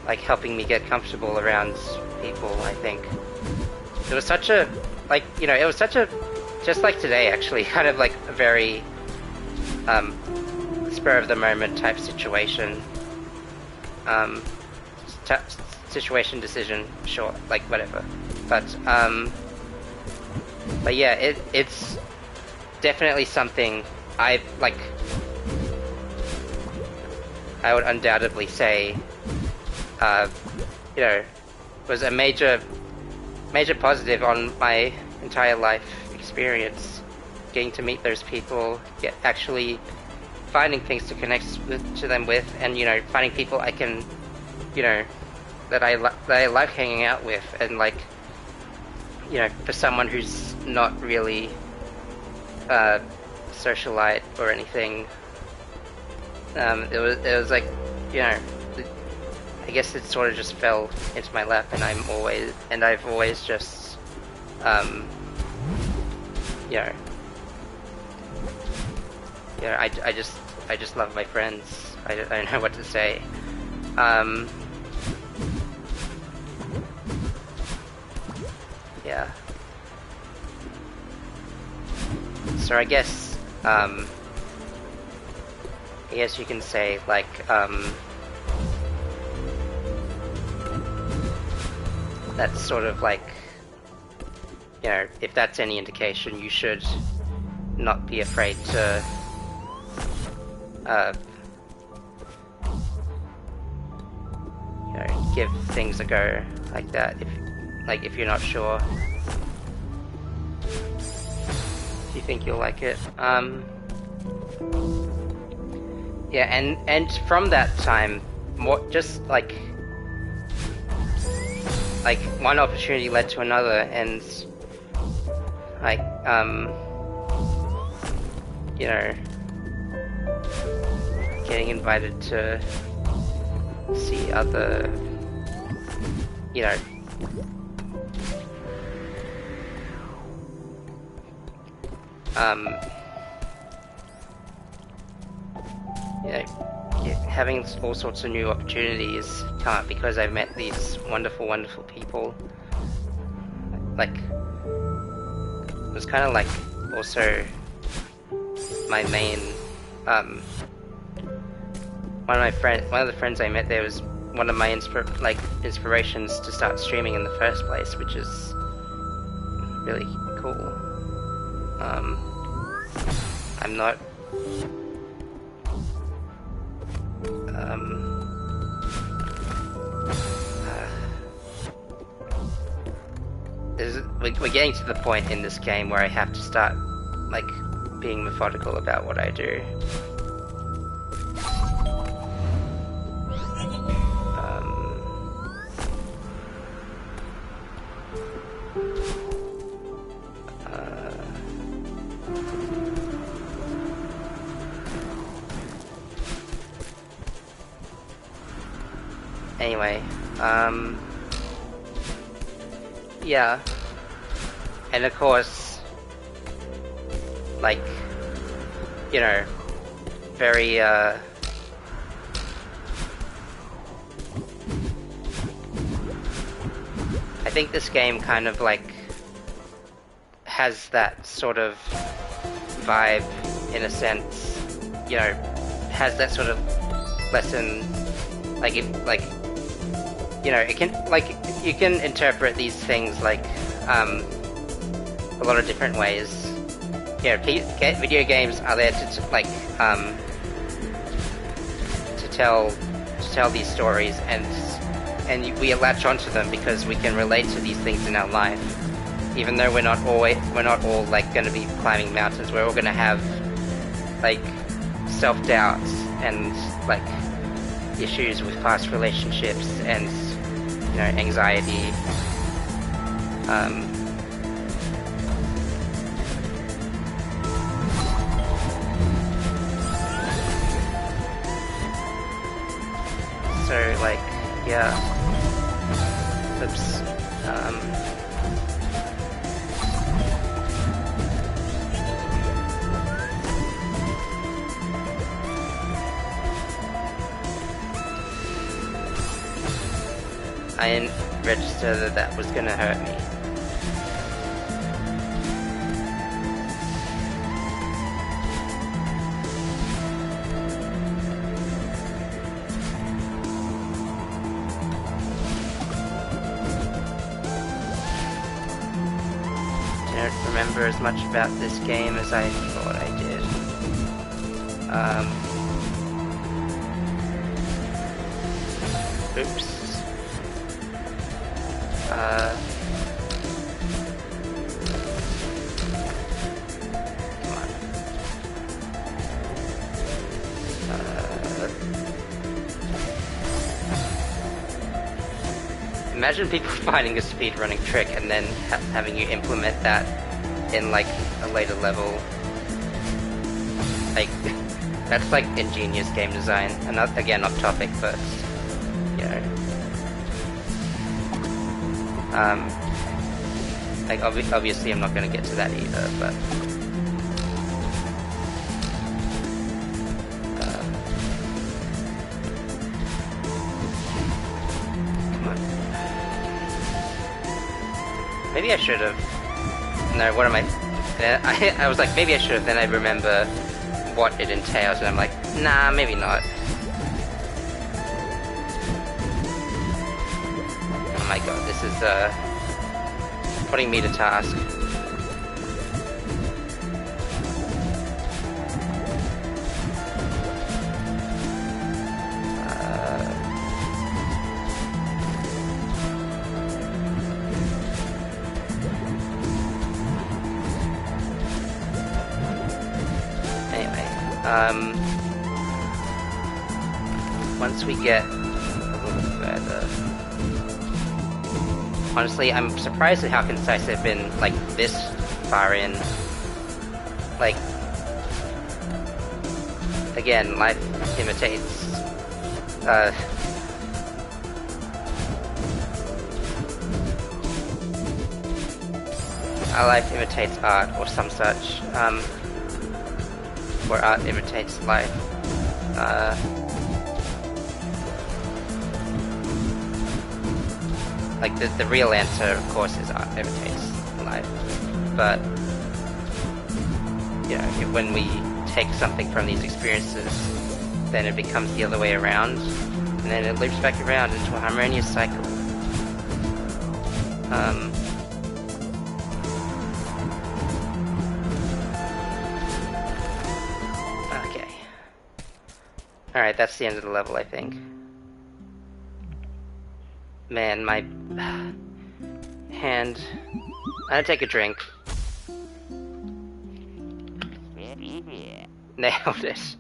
like helping me get comfortable around people. I think it was such a, like, you know, it was such a, just like today actually, kind of like a very spur of the moment type situation, situation, decision, sure, like whatever, but yeah, it's definitely something I would undoubtedly say, you know, was a major positive on my entire life experience. Getting to meet those people, actually finding things to connect to them with, and, you know, finding people I can, you know, that I like hanging out with, and, like, you know, for someone who's not really socialite or anything, it was like, you know, I guess it sort of just fell into my lap, and I've always just, you know, I just love my friends. I don't know what to say. Yeah. So I guess you can say, like, that's sort of like, you know, if that's any indication, you should not be afraid to you know, give things a go like that, if you're not sure, if you think you'll like it. Yeah, and from that time, more just like one opportunity led to another, and like, you know, getting invited to see other, you know, you know, having all sorts of new opportunities come up because I've met these wonderful, wonderful people. Like, it was kind of like also my main, one of the friends I met there was one of my inspirations to start streaming in the first place, which is really cool. I'm not, we're getting to the point in this game where I have to start, like, being methodical about what I do. Anyway, yeah, and of course, like, you know, very, I think this game kind of, like, has that sort of vibe, in a sense, you know, has that sort of lesson, like, you know, it can, like, you can interpret these things like a lot of different ways. You know, video games are there to tell these stories, and we latch onto them because we can relate to these things in our life. Even though we're not all like going to be climbing mountains, we're all going to have like self-doubts and like issues with past relationships and, you know, anxiety. So like, yeah. Oops. I didn't register that that was gonna hurt me. Don't remember as much about this game as I thought I did. Oops. Come on. Imagine people finding a speedrunning trick and then having you implement that in like a later level. Like, that's like ingenious game design. And again, off topic, but you know. Like obviously I'm not going to get to that either, but come on. Maybe I should have. No, what am I? I was like, maybe I should have. Then I remember what it entails, and I'm like, nah, maybe not. Oh my god, this is putting me to task. Anyway, once we get a little further. Honestly, I'm surprised at how concise they've been, like, this far in. Like, again, life imitates, our life imitates art, or some such, where art imitates life. Like, the real answer, of course, is art imitates life. But, you know, when we take something from these experiences, then it becomes the other way around, and then it loops back around into a harmonious cycle. Okay. Alright, that's the end of the level, I think. Man, my hand. I'm gonna take a drink. Nailed it.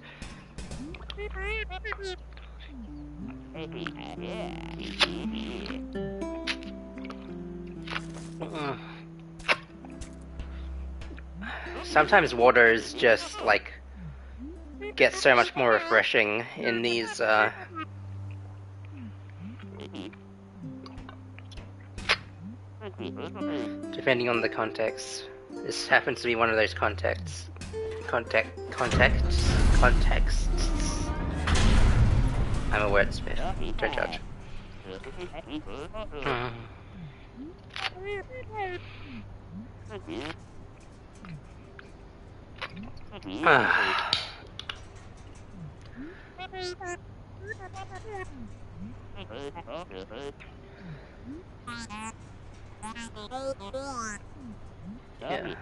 Sometimes water is just like gets so much more refreshing in these depending on the context. This happens to be one of those contexts. Contexts. I'm a wordsmith. Don't judge. Yeah.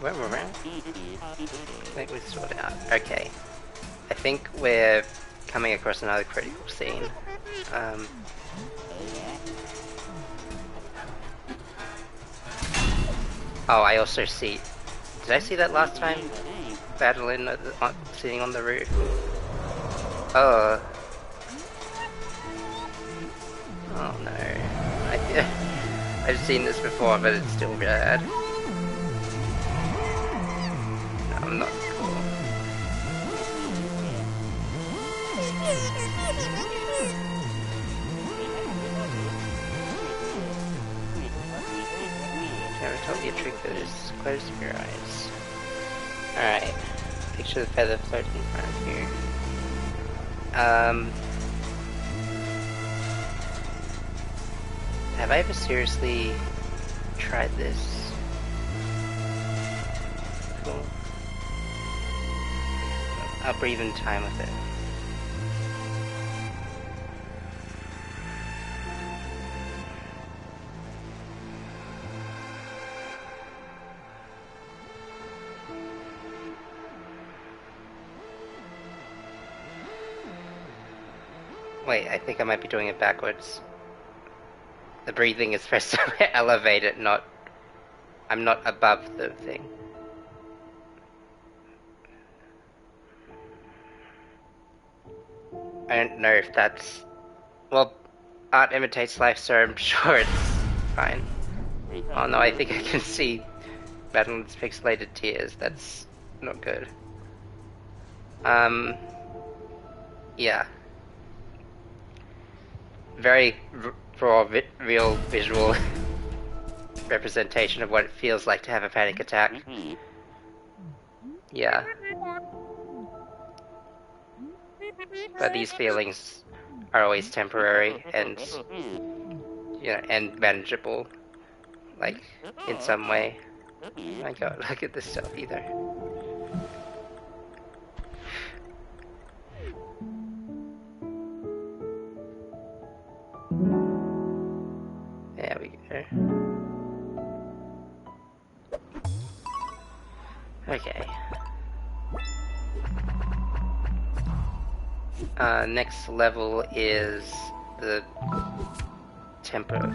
Where we're at? I think we sorted out. Okay. I think we're coming across another critical scene. Oh, I also see... Did I see that last time? Battling, sitting on the roof. Oh. Oh no. I've seen this before, but it's still bad. No, I'm not cool. Never told you a trick that is close to your eyes. Alright. Picture the feather floating in front of you. Have I ever seriously tried this? Cool. I'll breathe in time with it. Wait, I think I might be doing it backwards. The breathing is supposed to elevate it, not... I'm not above the thing. I don't know if that's... Well, art imitates life, so I'm sure it's fine. Oh no, I think I can see Madeline's pixelated tears. That's not good. Yeah. Very raw, real visual representation of what it feels like to have a panic attack. Yeah. But these feelings are always temporary and, you know, and manageable, like, in some way. Oh my god, look at this stuff either. There we go. Okay. Next level is the temple.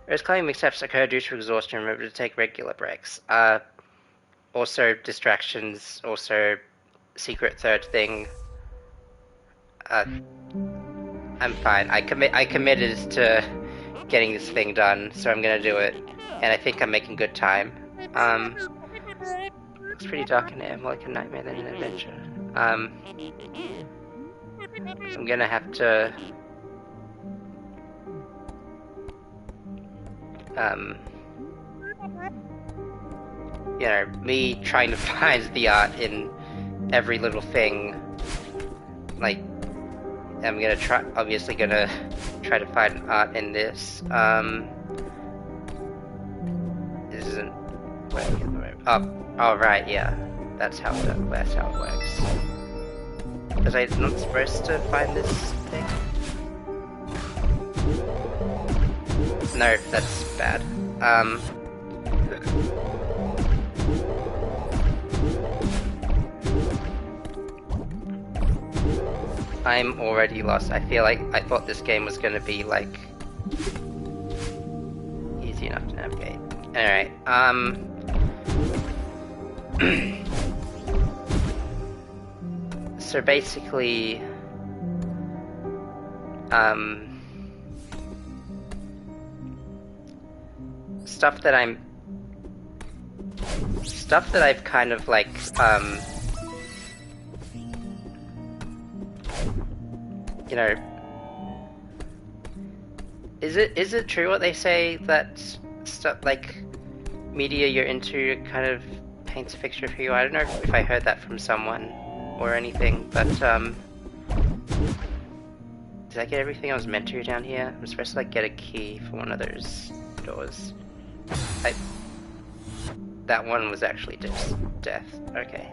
As climbing mishaps occur due to exhaustion, remember to take regular breaks. Also distractions, also secret third thing. I'm fine. I committed to getting this thing done, so I'm gonna do it. And I think I'm making good time. It's pretty dark in here, more like a nightmare than an adventure. I'm gonna have to... you know, me trying to find the art in every little thing, like, I'm gonna try, obviously gonna try to find art in this. This isn't working. Oh, right, yeah. That's how it works. Was I not supposed to find this thing? No, that's bad. I'm already lost. I feel like I thought this game was gonna be like easy enough to navigate. Alright, so basically, stuff that I've kind of like, you know, is it true what they say that stuff like media you're into kind of paints a picture for you? I don't know if I heard that from someone or anything, but did I get everything I was meant to down here? I'm supposed to like get a key for one of those doors. That one was actually just death. Okay.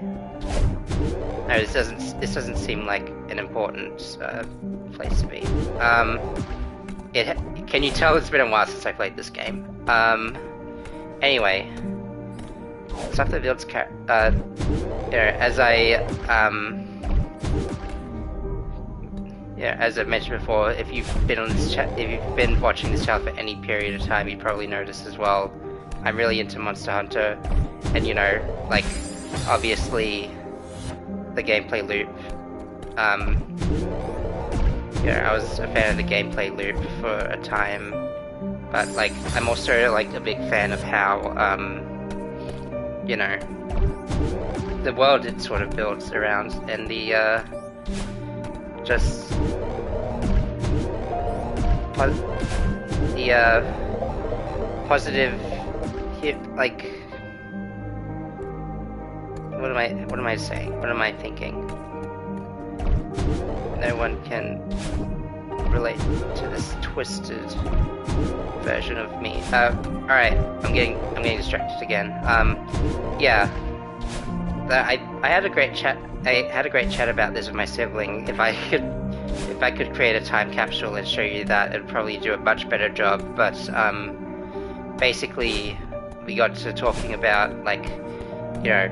No, this doesn't seem like an important place to be. Can you tell it's been a while since I played this game? Anyway, stuff that builds as I mentioned before, if you've been on this if you've been watching this channel for any period of time, you probably noticed as well. I'm really into Monster Hunter, and you know, like, obviously, the gameplay loop. Yeah, I was a fan of the gameplay loop for a time, but like, I'm also like a big fan of how, you know, the world it sort of builds around, and the just the positive. Like, what am I saying? What am I thinking? No one can relate to this twisted version of me. Alright, I'm getting distracted again. Yeah. I had a great chat. I had a great chat about this with my sibling. If I could create a time capsule and show you that, it'd probably do a much better job. But basically, we got to talking about, like, you know,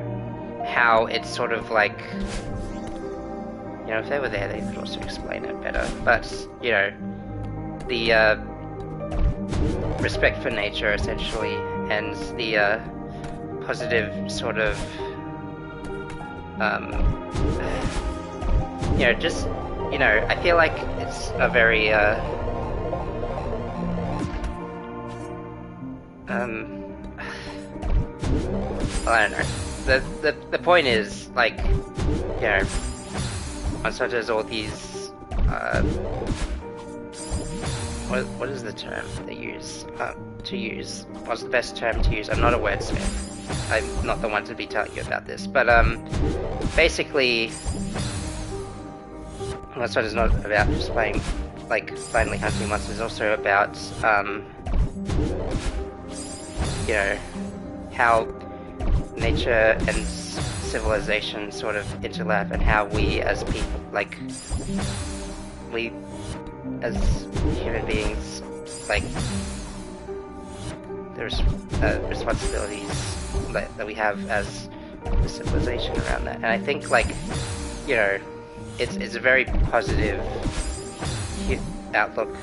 how it's sort of like, you know, if they were there, they could also explain it better. But, you know, the respect for nature, essentially, and the positive sort of, you know, just, you know, I feel like it's a very, well, I don't know. The point is, like, you know, Monster Hunter has all these, what is the term they use, to use? What's the best term to use? I'm not a wordsmith. I'm not the one to be telling you about this, but, basically, Monster Hunter is not about just playing, like, blindly hunting monsters. It's also about, you know, how nature and civilization sort of interlap, and how we as people, like, we as human beings, like, there's responsibilities that we have as a civilization around that. And I think, like, you know, it's a very positive outlook,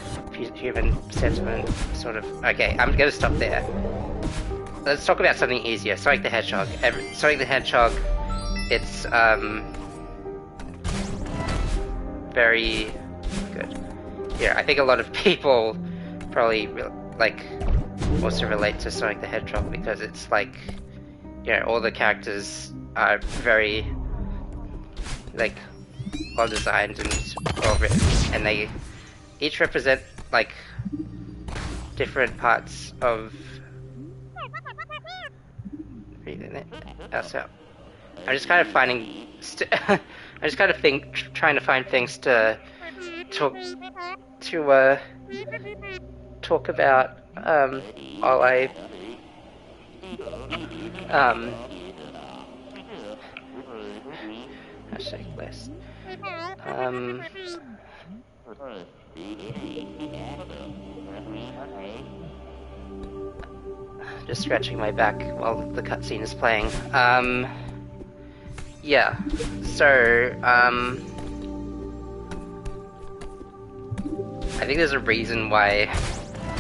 human sentiment, sort of. Okay, I'm gonna stop there. Let's talk about something easier. Sonic the Hedgehog. Sonic the Hedgehog, it's very good. Yeah, I think a lot of people probably like also relate to Sonic the Hedgehog because it's like, you know, all the characters are very, like, well designed and well written, and they each represent, like, different parts of so I'm just kind of finding I'm just kind of trying to find things to talk about while I Celeste. Just scratching my back while the cutscene is playing. Yeah. So, I think there's a reason why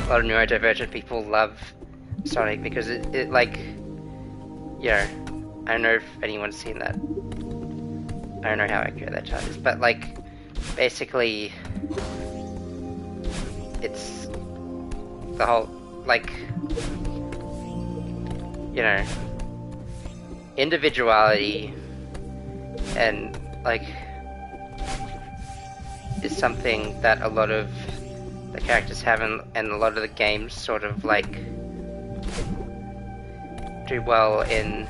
a lot of neurodivergent people love Sonic, because it like, yeah, I don't know if anyone's seen that. I don't know how accurate that chart is, but like, basically, it's the whole, like, you know, individuality and, like, is something that a lot of the characters have, and a lot of the games sort of like do well in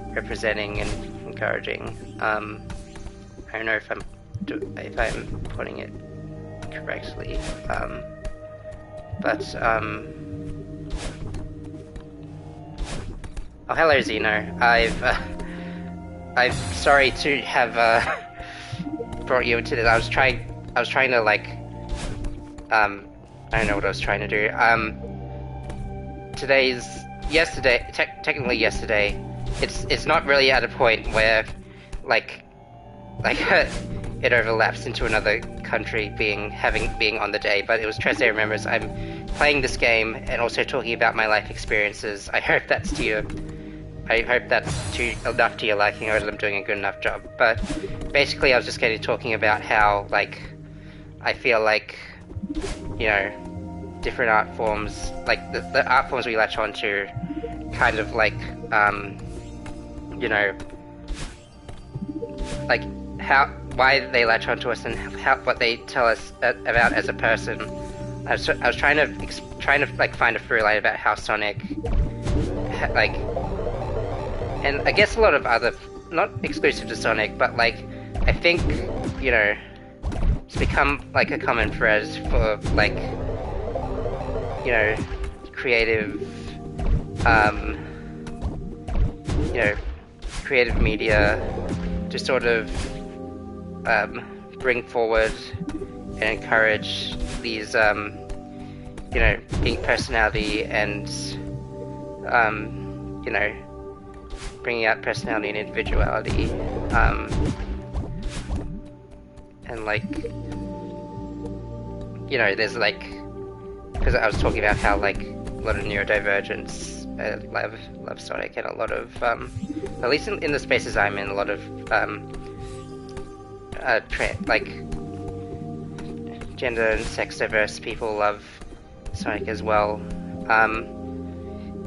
representing and encouraging. I don't know if I'm putting it correctly, but oh, hello Zeno. I'm sorry to have brought you into this. I was trying to like I don't know what I was trying to do. Technically yesterday. It's not really at a point where like it overlaps into another country being on the day, but it was Trece Remembers. I'm playing this game and also talking about my life experiences. I hope that's enough to your liking, or that I'm doing a good enough job. But basically I was just talking about how like I feel like, you know, different art forms, like the art forms we latch onto, kind of like you know, like why they latch onto us and what they tell us about as a person. I was trying to like find a through line about how Sonic, like, and I guess a lot of other, not exclusive to Sonic, but like I think, you know, it's become like a common thread for like, you know, creative, you know, creative media to sort of bring forward and encourage these, you know, being personality and, you know, bringing out personality and individuality, and like, you know, there's like, because I was talking about how like a lot of neurodivergence love Sonic, and a lot of, at least in the spaces I'm in, a lot of like gender and sex diverse people love Sonic as well.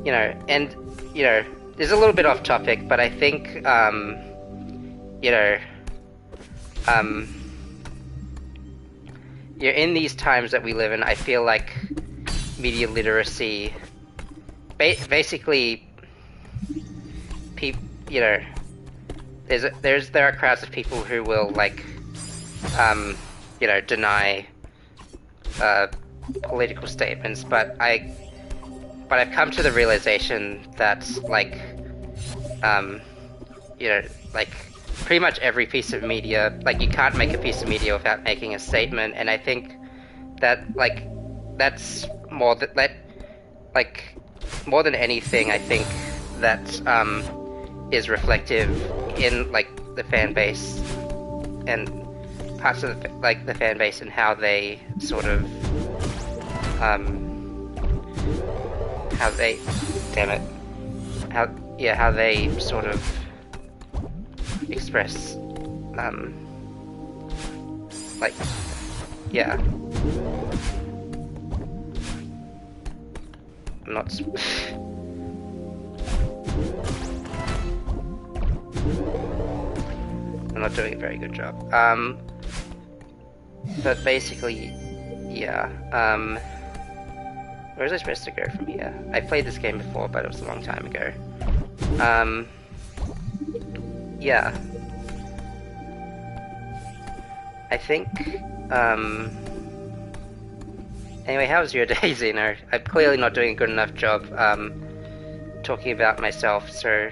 You know, and you know, there's a little bit off topic, but I think you know, you're in these times that we live in. I feel like media literacy, basically, you know, there are crowds of people who will like, you know, deny political statements, but I've come to the realization that like, you know, like pretty much every piece of media, like you can't make a piece of media without making a statement, and I think that like that's more than anything, I think that is reflective in like the fan base and parts of the fan base and how they sort of how they sort of express like, yeah, I'm not doing a very good job. But basically, yeah. Where was I supposed to go from here? I played this game before, but it was a long time ago. Yeah. I think, anyway, how was your day, Zeno? I'm clearly not doing a good enough job, talking about myself, so,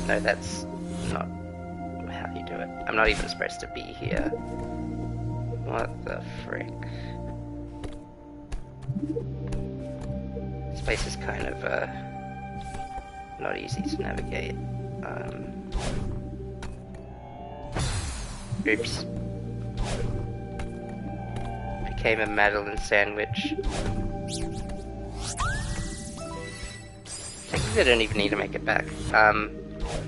no, that's not how you do it. I'm not even supposed to be here. What the frick? This place is kind of, not easy to navigate. Oops. Became a Madeleine sandwich. Technically I don't even need to make it back.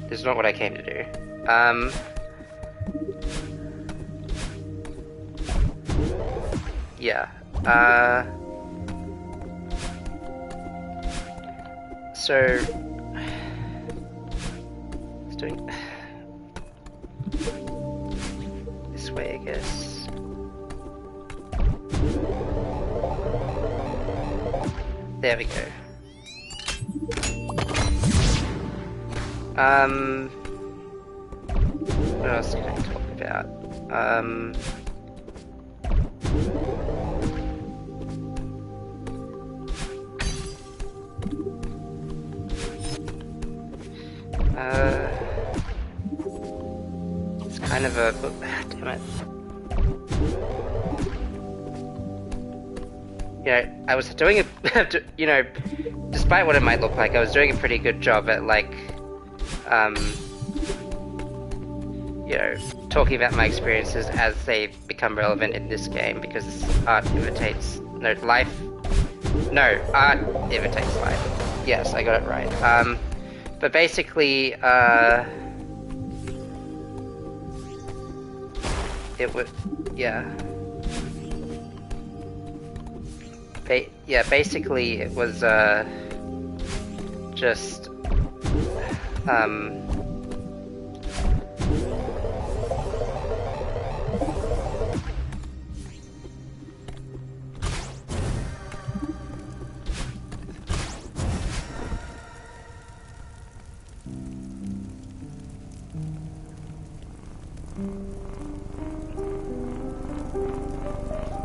This is not what I came to do. Yeah. So it's doing. this way, I guess. There we go. What else can I talk about? It's kind of a... damn it. You know, I was doing a... you know, despite what it might look like, I was doing a pretty good job at, like, you know, talking about my experiences as they become relevant in this game, because art imitates... no, life... no, art imitates life. Yes, I got it right. But basically, it would... yeah. Yeah, basically it was, just,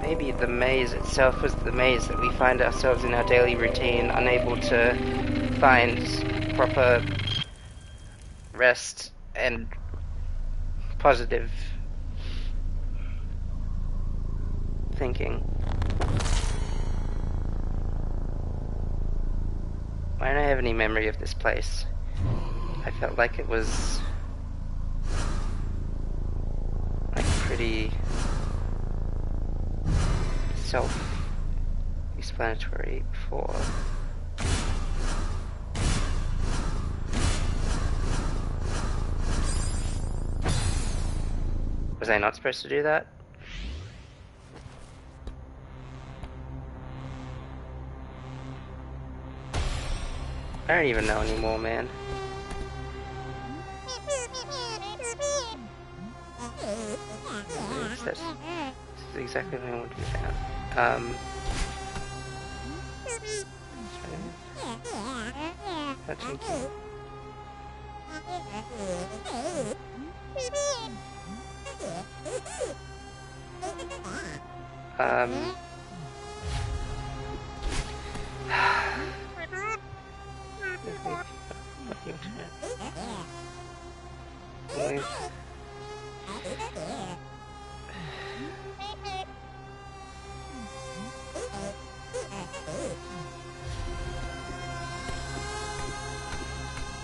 maybe the maze itself was the maze that we find ourselves in our daily routine, unable to find proper rest and positive thinking. Why don't I have any memory of this place? I felt like it was like pretty self-explanatory before. Was I not supposed to do that? I don't even know anymore, man. This is exactly what I want to be found.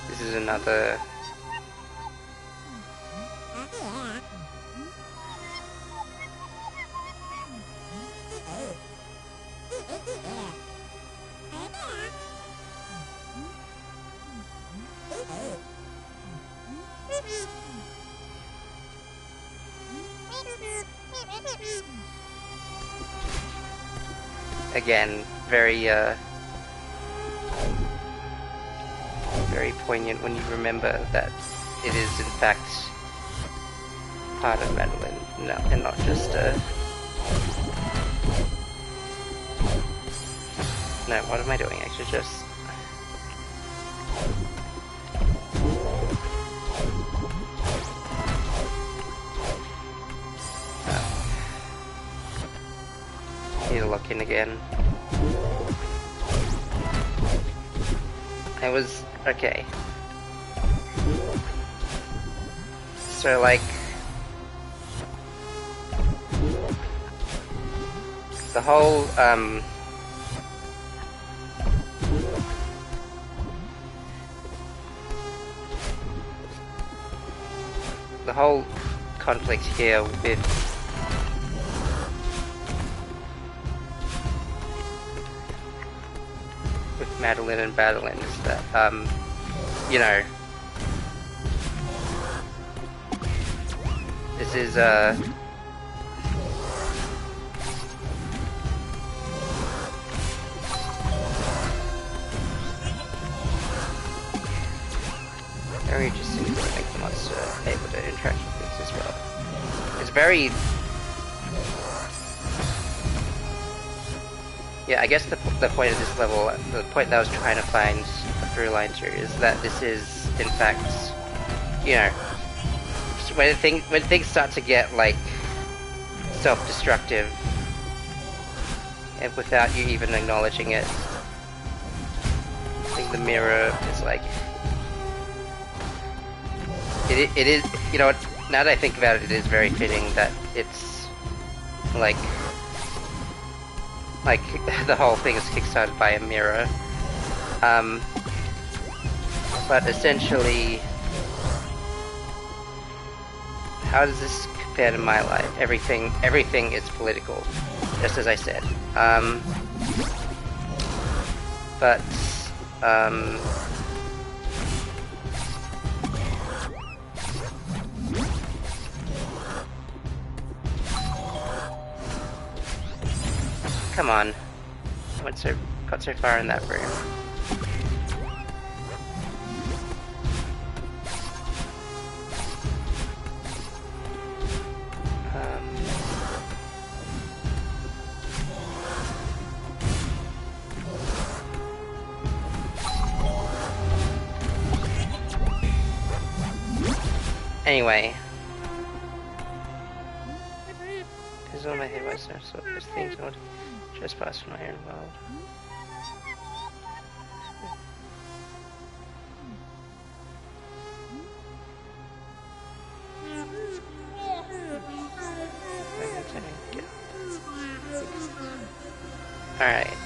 This is another... Again, very very poignant when you remember that it is in fact part of Madeline, no, and not just no, what am I doing? I should just... need to lock in again. I was... okay. So, like... the whole, the whole conflict here with Madeline and Badeline is that, you know, this is, very interesting to make the monster able to interact with things as well. It's it's very... Yeah, I guess the point of this level, the point that I was trying to find a through line to, is that this is, in fact, you know, when things start to get, like, self-destructive, and without you even acknowledging it, I think the mirror is like... It is, you know, now that I think about it, it is very fitting that it's, like the whole thing is kickstarted by a mirror. But essentially, how does this compare to my life? Everything is political, just as I said. Come on. Got so far in that room. Anyway. This is all my head was so those things I would trespass from my own world. Alright.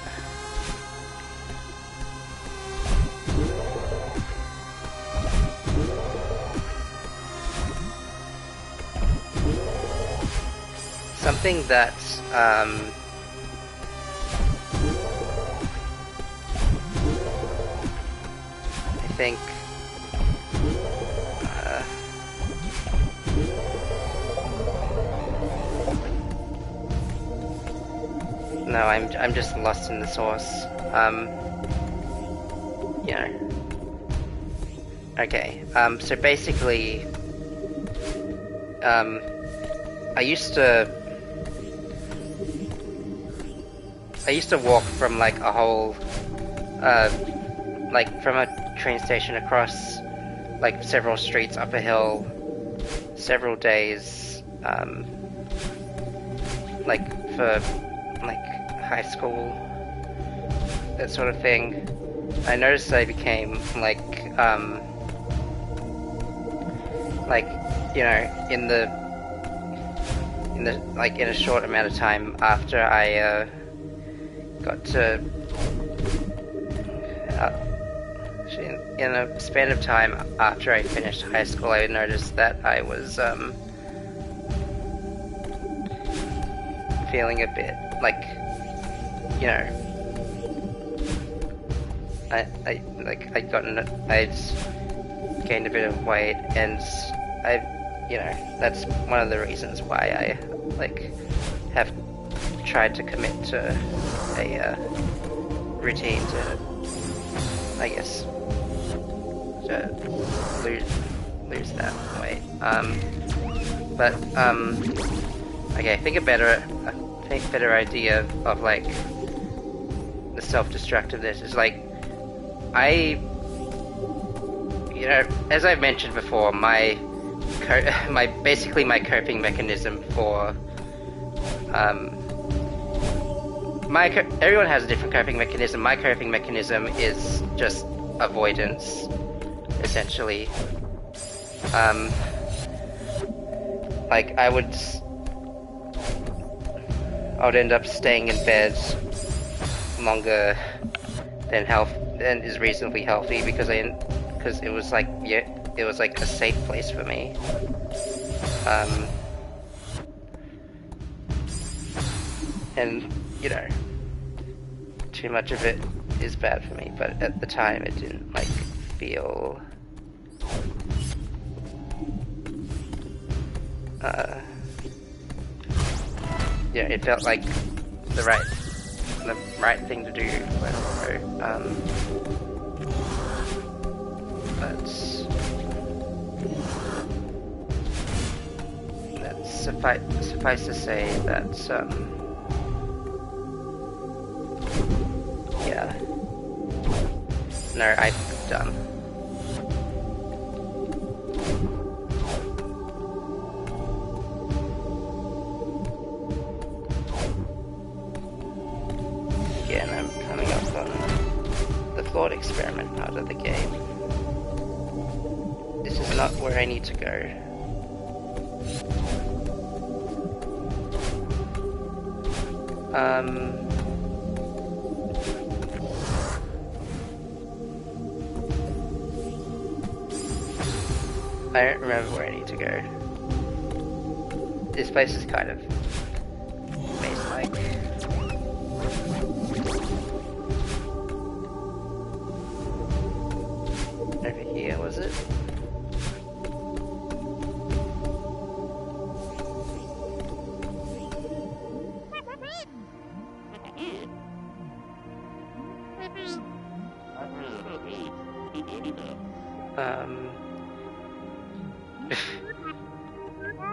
Something that, I think, no, I'm just lost in the source. You know. Okay. So basically, I used to walk from like a whole, like from a train station across like several streets up a hill, several days, like for like high school, that sort of thing. I noticed I became like, you know, in a short amount of time after I got to, in a span of time after I finished high school, I noticed that I was feeling a bit like, you know, I gained a bit of weight, and you know, that's one of the reasons why I like have tried to commit to a routine to, I guess, to lose that weight. Okay, I think a better idea of like the self-destructiveness is like, you know, as I've mentioned before, basically my coping mechanism for everyone has a different coping mechanism. My coping mechanism is just avoidance, essentially. Like I would end up staying in bed longer than is reasonably healthy because it was like, yeah, it was like a safe place for me. And you know, too much of it is bad for me, but at the time it didn't like feel yeah, it felt like the right thing to do. But suffice to say that, yeah. No, I'm done. Again, I'm coming up on the thought experiment part of the game. This is not where I need to go. I don't remember where I need to go. This place is kind of maze-like. Over here, was it?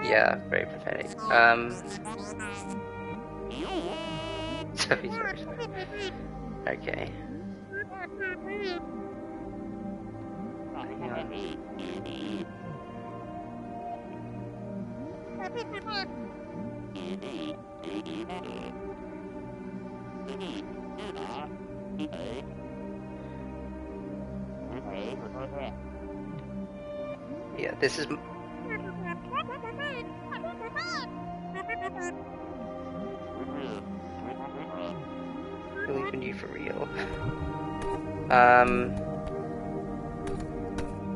Yeah, very pathetic. Sorry. Okay. Hang on. Yeah, this is... believe in you for real.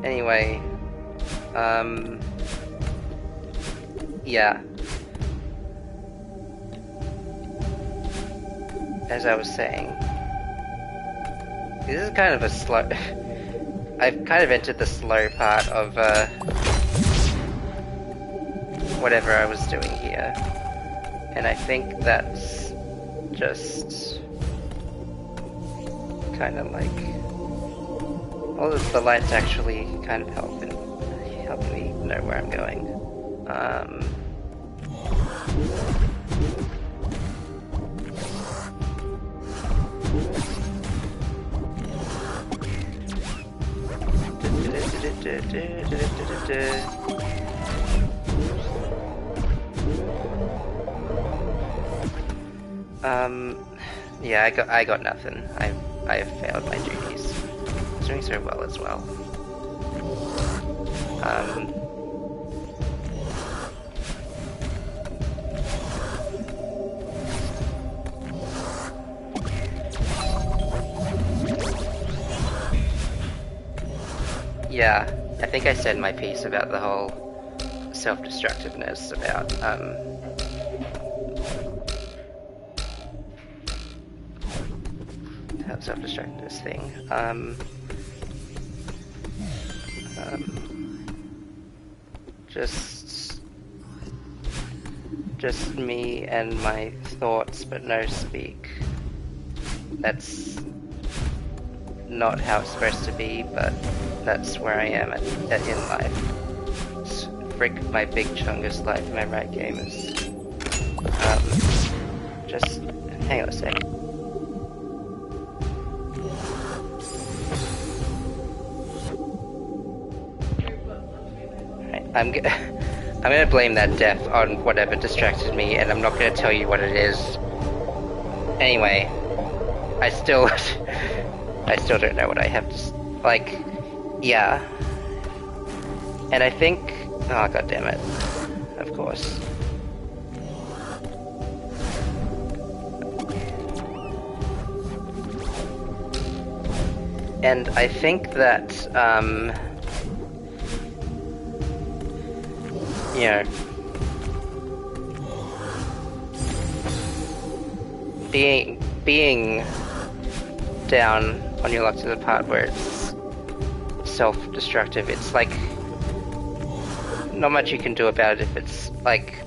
Anyway, yeah. As I was saying, this is kind of a slow... I've kind of entered the slow part of, whatever I was doing here. And I think that's just kind of like all of the lights actually kind of help me know where I'm going. Yeah, I got nothing. I have failed my duties. I was doing so well as well. Yeah, I think I said my piece about the whole self-destructiveness, about, self-destructiveness thing. Just me and my thoughts, but no speak. That's not how it's supposed to be, but that's where I am in life. Frick my big chungus life, am I right, gamers? Just hang on a sec. Right, I'm gonna blame that death on whatever distracted me, and I'm not gonna tell you what it is. Anyway, I still don't know what I have to, like, yeah. And I think, oh god damn it, of course. And I think that, you know, being down on your luck to the part where it's self-destructive, it's like not much you can do about it if it's like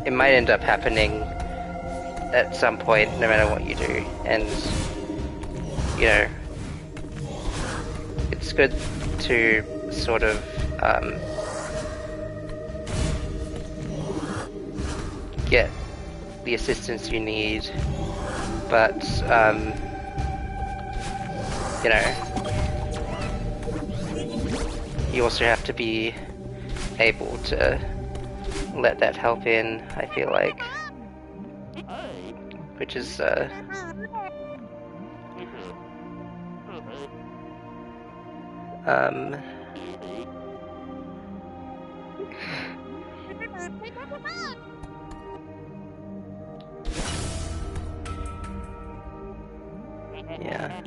it might end up happening at some point no matter what you do, and you know, it's good to sort of get the assistance you need, but you know, you also have to be able to let that help in, I feel like, which is yeah.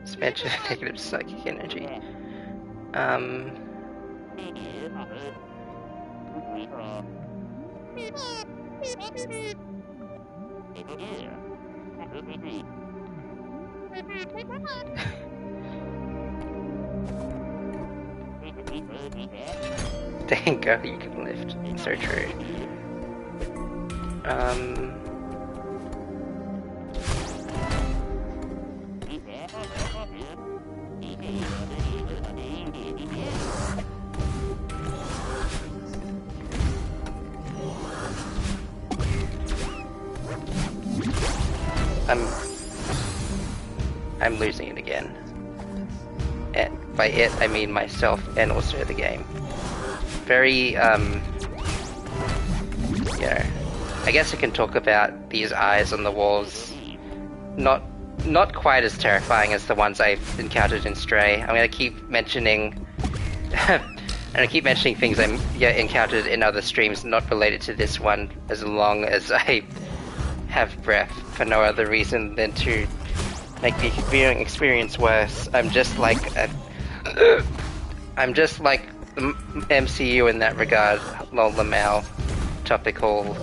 Suspension of negative psychic energy. Dang girl, you can lift. So true. I'm losing it again. And by it, I mean myself and also the game. Very, you know, I guess I can talk about these eyes on the walls. Not quite as terrifying as the ones I've encountered in Stray. I'm gonna keep mentioning, things I encountered in other streams not related to this one, as long as I have breath for no other reason than to make the viewing experience worse. I'm just like the MCU in that regard. Lol, Lamau, topical.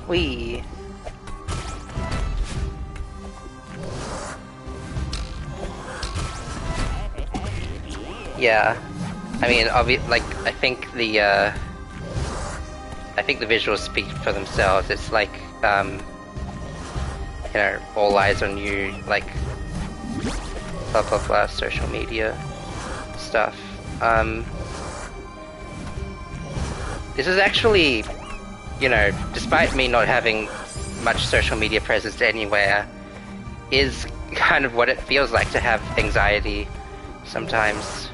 Wee. Yeah, I mean, I think the visuals speak for themselves. It's like, you know, all eyes on you, like, blah blah blah, social media stuff. This is actually, you know, despite me not having much social media presence anywhere, is kind of what it feels like to have anxiety sometimes.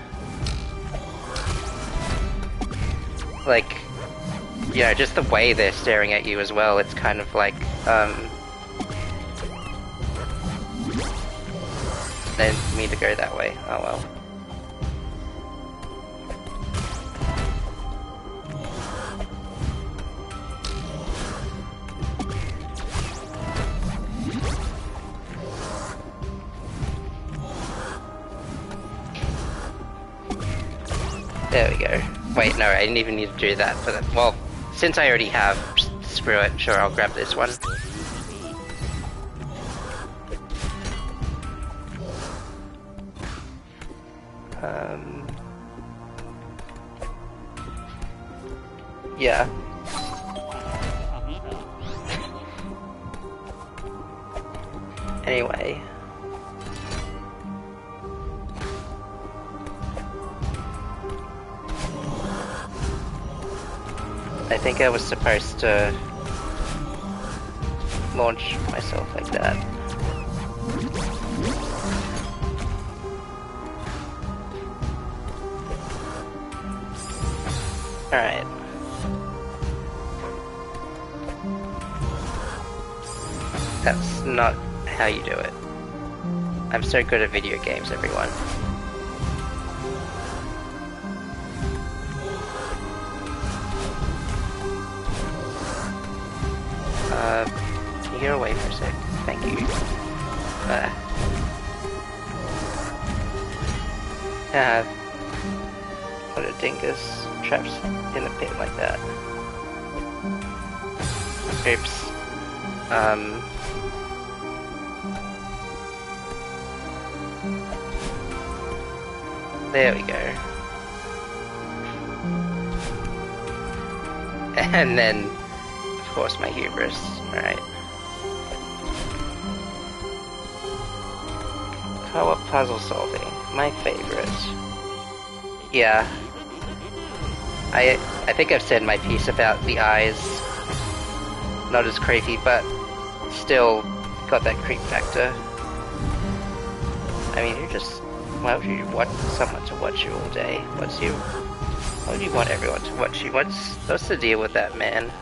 Like, you know, just the way they're staring at you as well, it's kind of like, they didn't mean to go that way. Oh well. There we go. Wait, no, I didn't even need to do that for that. Well, since I already have, screw it, sure, I'll grab this one. Yeah. Anyway. I think I was supposed to launch myself like that. Alright. That's not how you do it. I'm so good at video games, everyone. Can you get away for a sec? Thank you. What a dingus. Traps in a pit like that. Oops. There we go. And then, of course, my hubris. Alright. Co-op puzzle solving. My favorite. Yeah. I think I've said my piece about the eyes. Not as creepy, but still got that creep factor. I mean, why would you want someone to watch you all day? Why would you want everyone to watch you? What's the deal with that, man?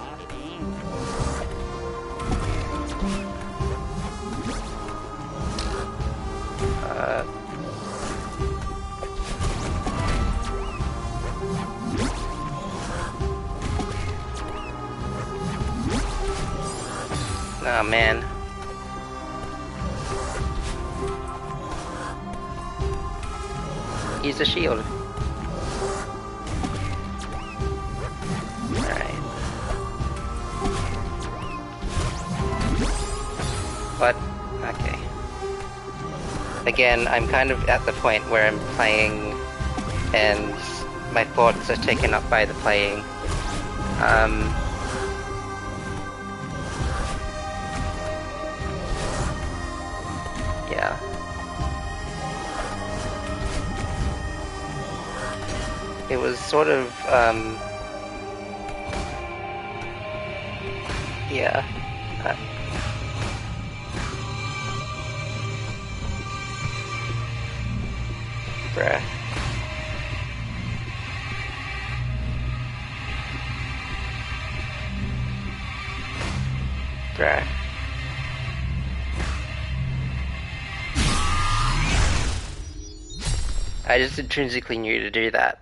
Oh man. Use a shield. Alright. What? Okay. Again, I'm kind of at the point where I'm playing and my thoughts are taken up by the playing. Yeah. It was sort of, yeah. Bruh. Bruh. I just intrinsically knew to do that.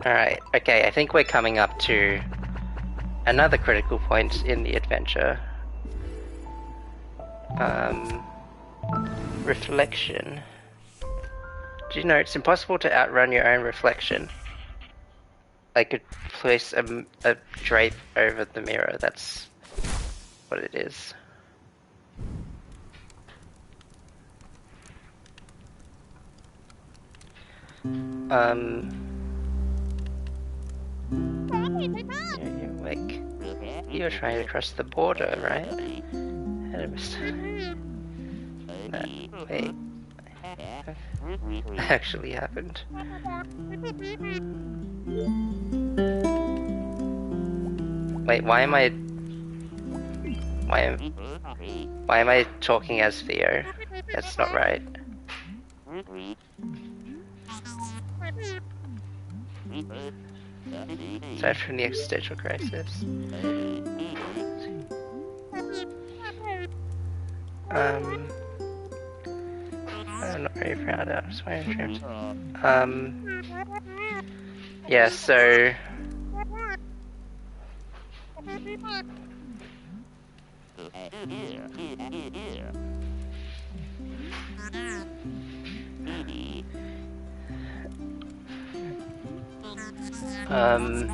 Alright, okay, I think we're coming up to another critical point in the adventure. Reflection. Do you know it's impossible to outrun your own reflection? I could place a drape over the mirror, that's what it is. You're awake. You're trying to cross the border, right? Wait. That actually happened. Wait, why am I talking as Theo? That's not right. Aside from the existential crisis. I'm not very proud of my dreams. Yeah, so I'm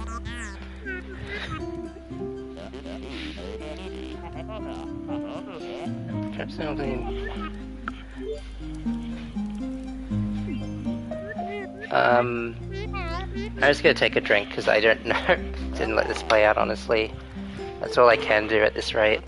just gonna take a drink because I don't know. Didn't let this play out, honestly. That's all I can do at this rate.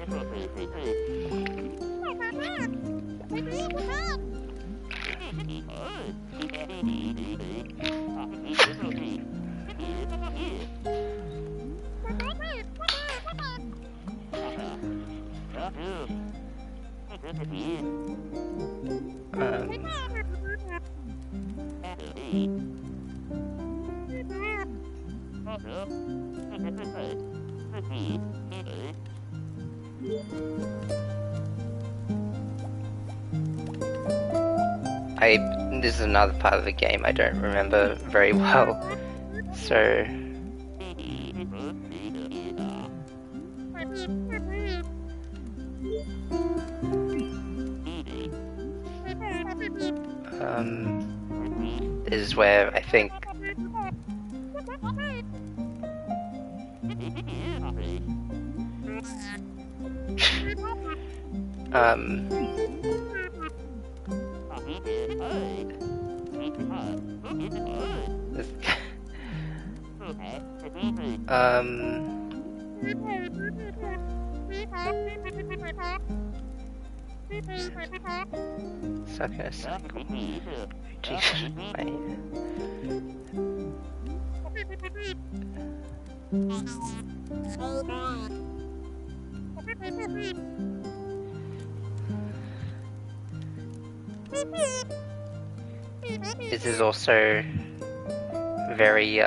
This is another part of the game I don't remember very well, so this is where I think Um, this, suck a cycle. Jesus, this is also very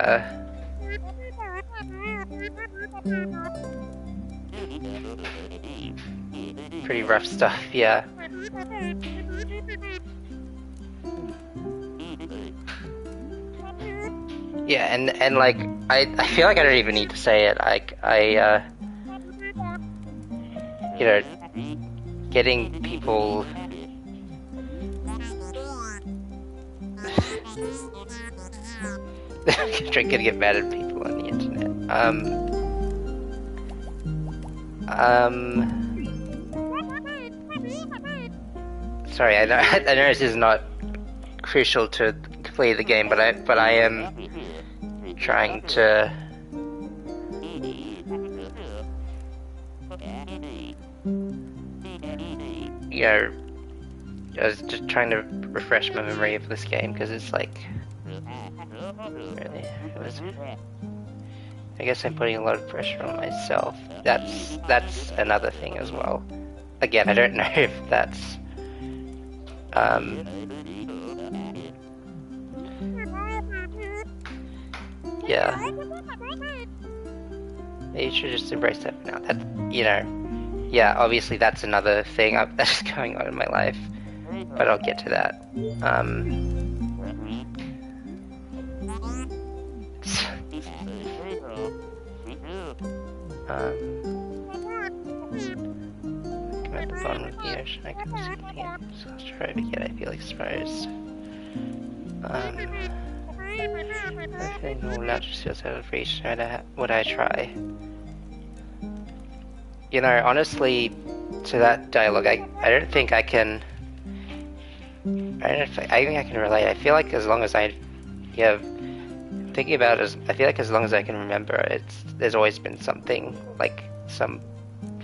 pretty rough stuff, yeah. Yeah, and like I feel like I don't even need to say it. Like you know, getting people gonna get mad at people on the internet. Sorry, I know this is not crucial to play the game, but I am trying to I was just trying to refresh my memory of this game because it's like really I guess I'm putting a lot of pressure on myself. That's another thing as well. Again, I don't know if that's yeah. You should just embrace that for now. That yeah, obviously that's another thing that's going on in my life, but I'll get to that. I'm at the bottom of the ocean. I couldn't see the end. So I was trying to get. I feel exposed. I think no one just feels out of reach. No matter what I try. Honestly, to that dialogue, I don't think I can. I think I can relate. I feel like as long as thinking about it, I feel like as long as I can remember, there's always been something like some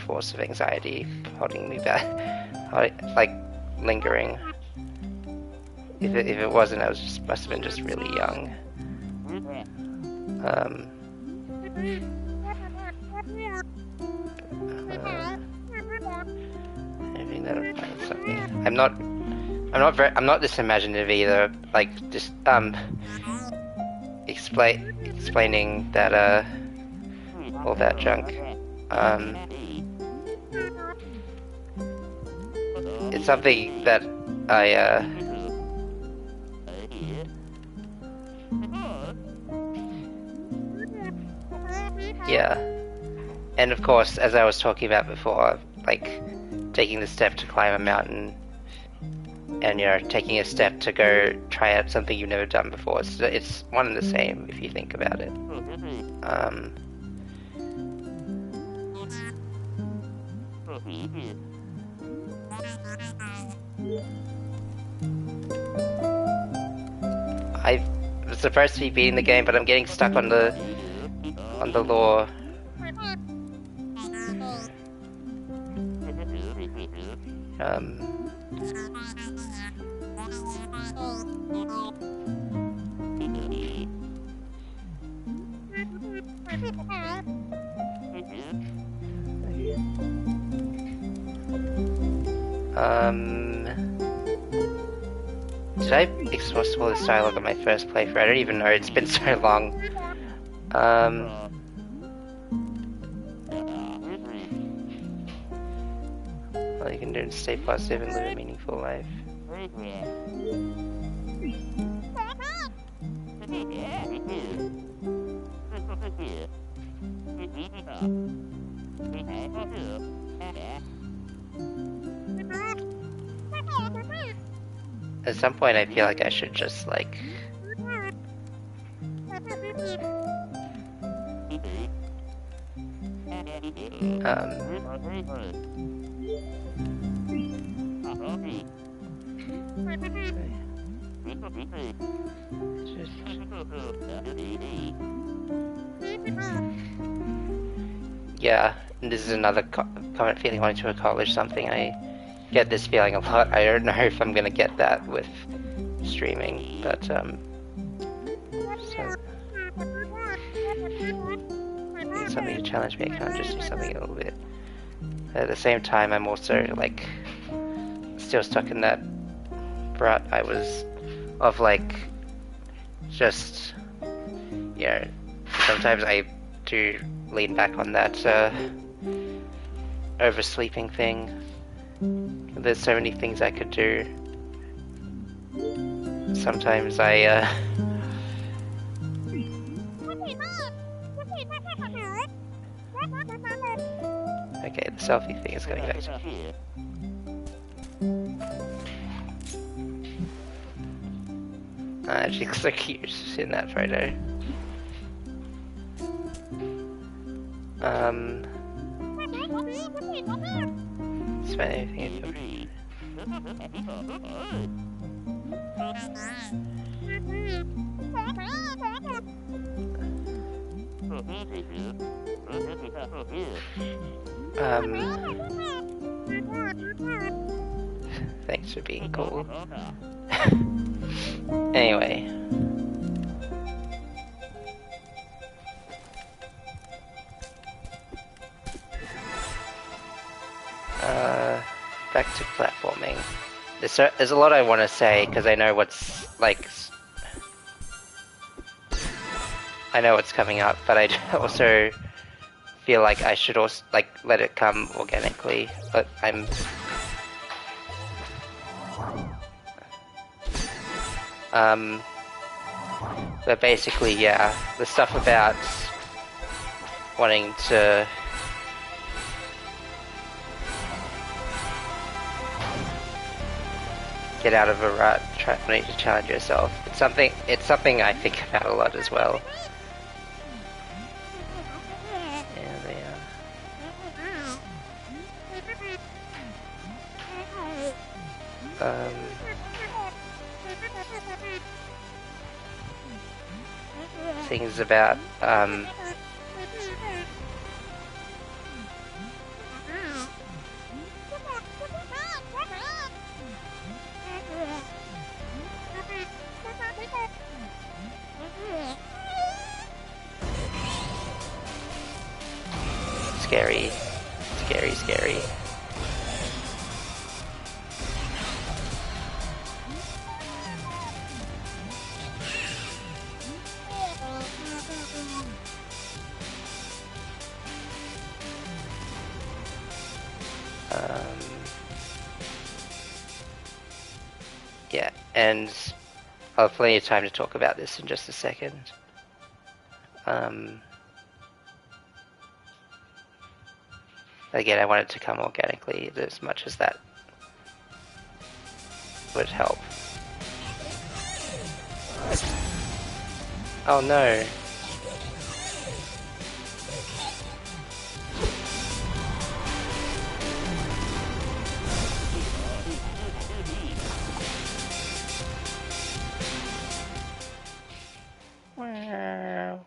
force of anxiety holding me back, like lingering. If it wasn't, must have been just really young. Maybe that'll find something. I'm not this imaginative either. Like just explaining that all that junk. It's something that I yeah. And of course, as I was talking about before, like taking the step to climb a mountain and taking a step to go try out something you've never done before, it's one and the same if you think about it. I was supposed to be beating the game, but I'm getting stuck on the lore. Did I exhaust all this dialogue on my first playthrough? I don't even know, it's been so long. All you can do is stay positive and live a meaningful life. At some point I feel like I should just like Yeah, and this is another comment feeling wanting to accomplish something. I get this feeling a lot. I don't know if I'm gonna get that with streaming, but so need something to challenge me. I can't just do something a little bit. At the same time, I'm also like still stuck in that rut I was of like just, you know, sometimes I do lean back on that oversleeping thing. There's so many things I could do. Sometimes I okay, the selfie thing is going back to she looks so cute in that photo. Spend anything in thanks for being cool. Anyway. Back to platforming. There's a lot I want to say because I know what's like. I know what's coming up, but I also feel like I should also like let it come organically. But I'm. But basically, yeah, the stuff about wanting to get out of a rut, wanting to challenge yourself. It's something I think about a lot as well. Yeah, they are. Things about scary. Yeah, and I'll have plenty of time to talk about this in just a second. Again, I want it to come organically as much as that would help. Oh no. Wow.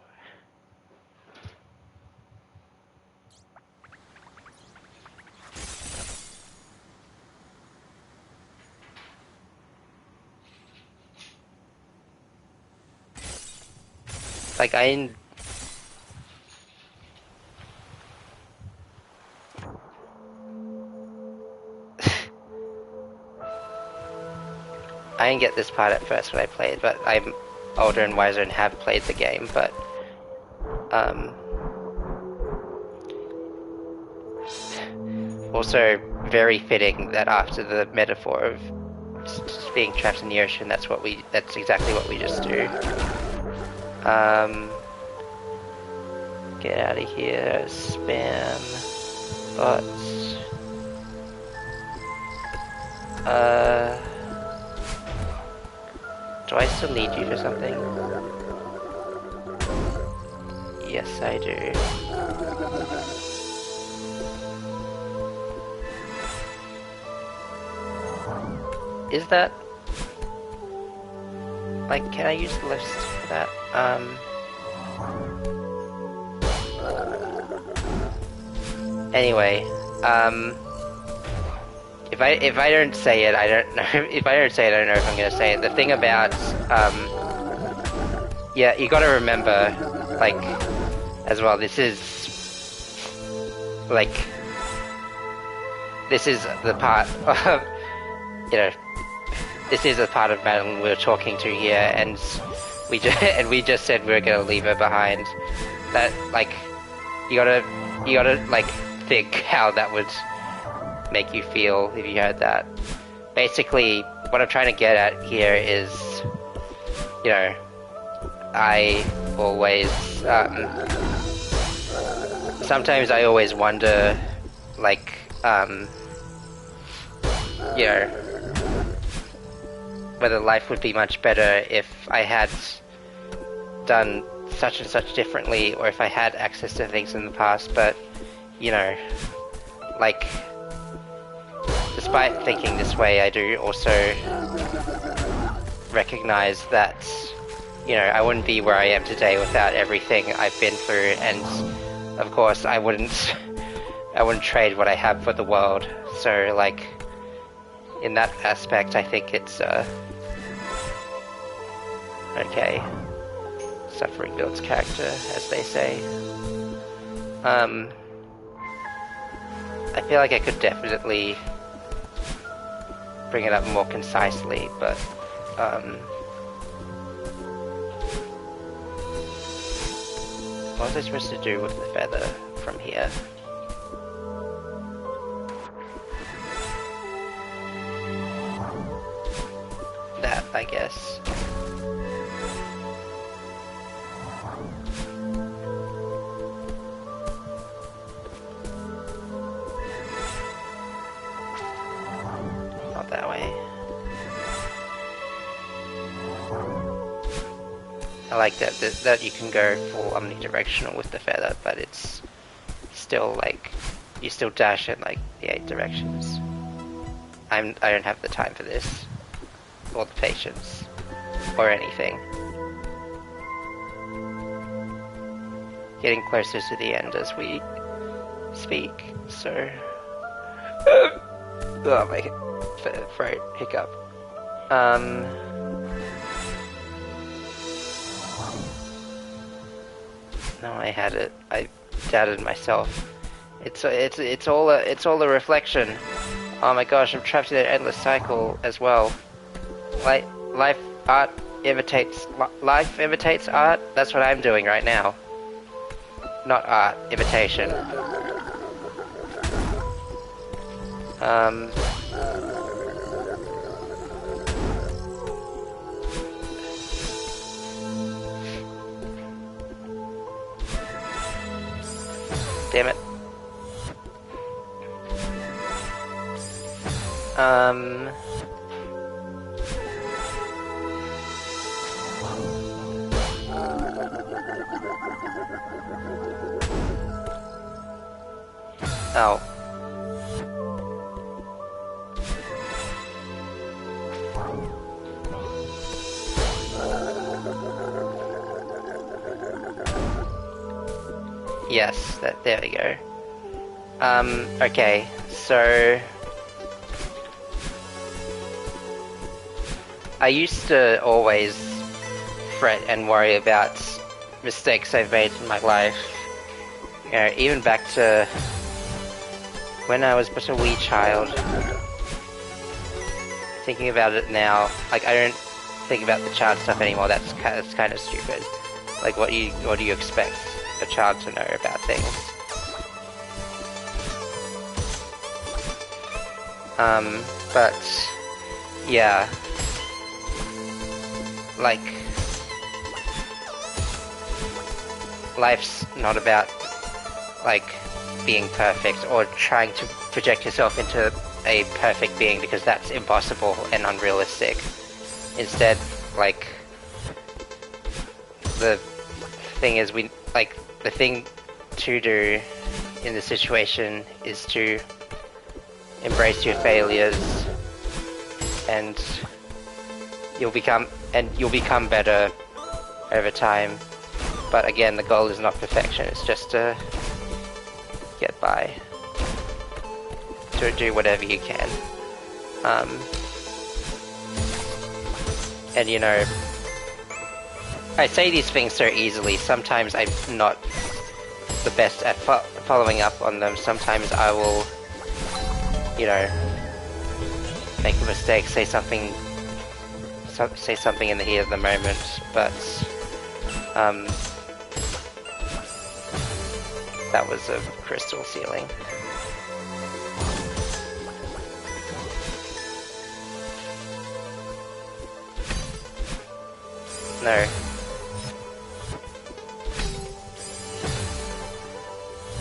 Like I didn't get this part at first when I played, but I'm older and wiser and have played the game, but also very fitting that after the metaphor of just being trapped in the ocean, that's exactly what we just do. Get out of here, spam bots. Do I still need you for something? Yes, I do. Is that? like, can I use the list for that? Anyway, if I don't say it, I don't know. If I don't say it, I don't know if I'm gonna say it. The thing about, yeah, you gotta remember, like, as well, this is the part of, you know, this is a part of Madeline we were talking to here, and we just said we were gonna leave her behind. That, like, you gotta like think how that would make you feel if you heard that. Basically, what I'm trying to get at here is, you know, I always, sometimes I always wonder, like, you know, whether life would be much better if I had done such and such differently, or if I had access to things in the past. But, you know, like, despite thinking this way, I do also recognize that, you know, I wouldn't be where I am today without everything I've been through, and of course I wouldn't trade what I have for the world. So, like, in that aspect, I think it's okay. Suffering builds character, as they say. I feel like I could definitely bring it up more concisely, but what was I supposed to do with the feather from here? That, I guess. Not that way. I like that you can go full omnidirectional with the feather, but it's still like, you still dash in like the 8 directions. I don't have the time for this, or the patience, or anything. Getting closer to the end as we speak, so... oh my throat, hiccup. No, I had it. I doubted myself. It's all a reflection. Oh my gosh, I'm trapped in an endless cycle as well. Like, life imitates art. That's what I'm doing right now. Not art, imitation. Damn it. Oh. Yes, there we go. Okay, so... I used to always fret and worry about mistakes I've made in my life. You know, even back to when I was but a wee child. Thinking about it now, like, I don't think about the child stuff anymore. That's kind of stupid. Like, what do you expect a child to know about things? But yeah, like, life's not about, like, being perfect or trying to project yourself into a perfect being, because that's impossible and unrealistic. Instead, like, the thing is, the thing to do in this situation is to embrace your failures and you'll become better over time. But again, the goal is not perfection, it's just to get by. To do whatever you can. And you know, I say these things so easily, sometimes I'm not the best at following up on them. Sometimes I will, you know, make a mistake, say something in the heat of the moment, but that was a crystal ceiling. No.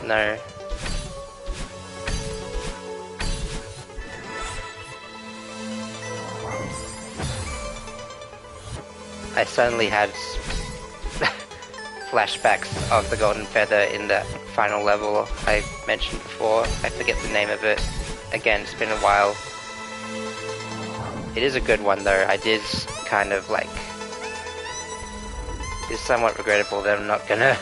No. I suddenly had flashbacks of the Golden Feather in that final level I mentioned before. I forget the name of it. Again, it's been a while. It is a good one though. I did kind of like... It's somewhat regrettable that I'm not gonna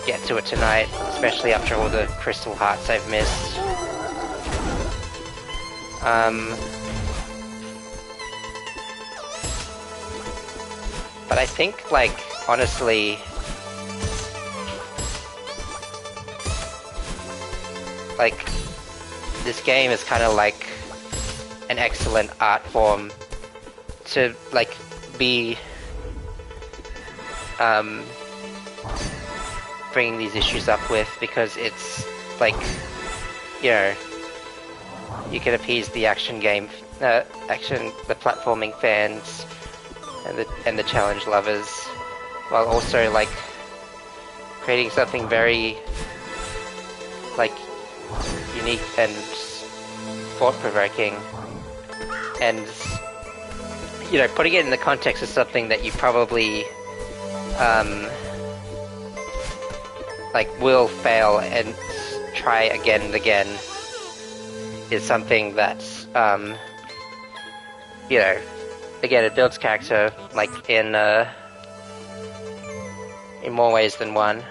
get to it tonight, especially after all the crystal hearts I've missed. But I think, like, honestly, like, this game is kind of like an excellent art form to, like, be bringing these issues up with, because it's like, you know, you can appease the the platforming fans and the challenge lovers, while also like creating something very like unique and thought-provoking, and you know, putting it in the context of something that you probably like will fail and try again and again is something that's you know, again, it builds character like in more ways than one.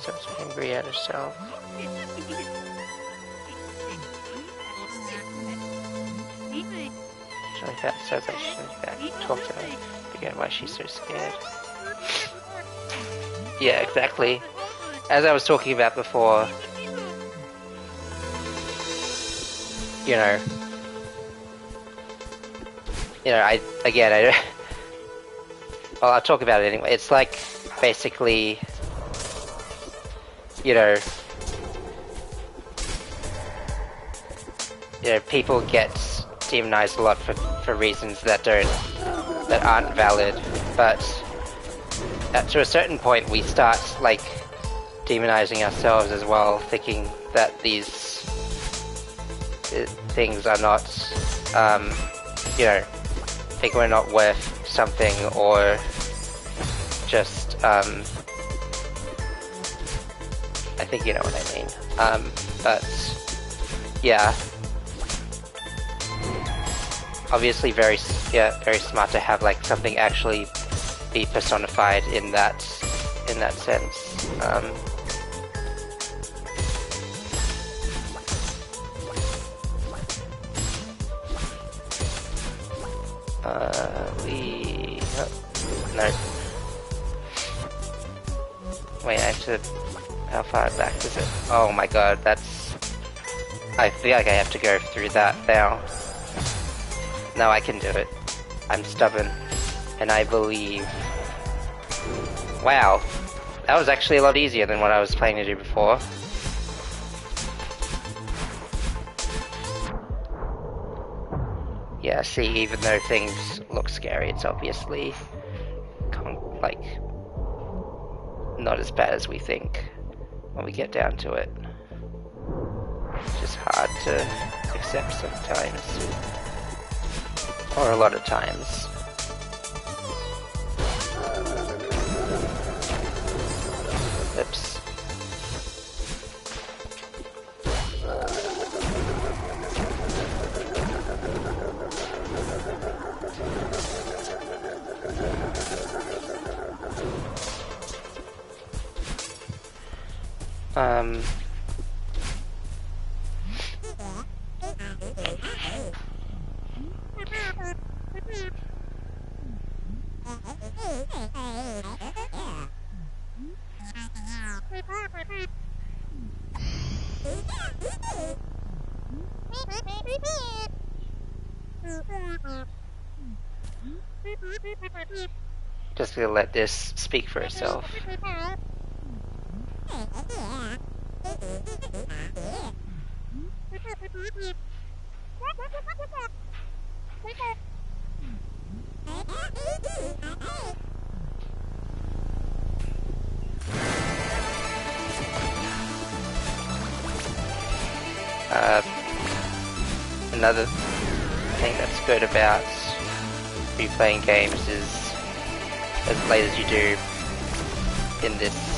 So it's angry at herself. So that says I shouldn't talk to her. Figure why she's so scared. Yeah, exactly. As I was talking about before, you know, well, I'll talk about it anyway. It's like, basically, you know, people get demonized a lot for reasons that aren't valid, but to a certain point we start like demonizing ourselves as well, thinking that these things are not, you know, think we're not worth something, or just, I think you know what I mean. But yeah, obviously very smart to have like something actually be personified in that sense. No. Wait, I have to... How far back is it? Oh my god, that's... I feel like I have to go through that now. No, I can do it. I'm stubborn. And I believe... Wow, that was actually a lot easier than what I was planning to do before. Yeah, see, even though things look scary, it's obviously like not as bad as we think when we get down to it. It's just hard to accept sometimes, or a lot of times. Oops. Just gonna let this speak for itself. Another thing that's good about replaying games is as late as you do in this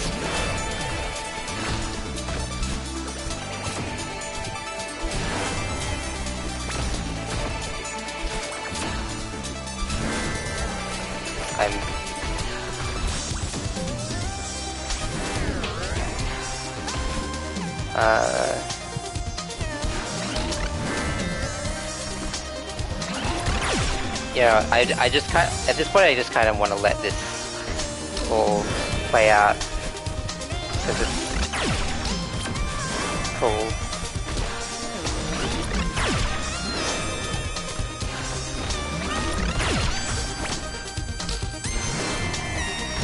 yeah, I just kind of, at this point I just kind of want to let this all play out because it's cool.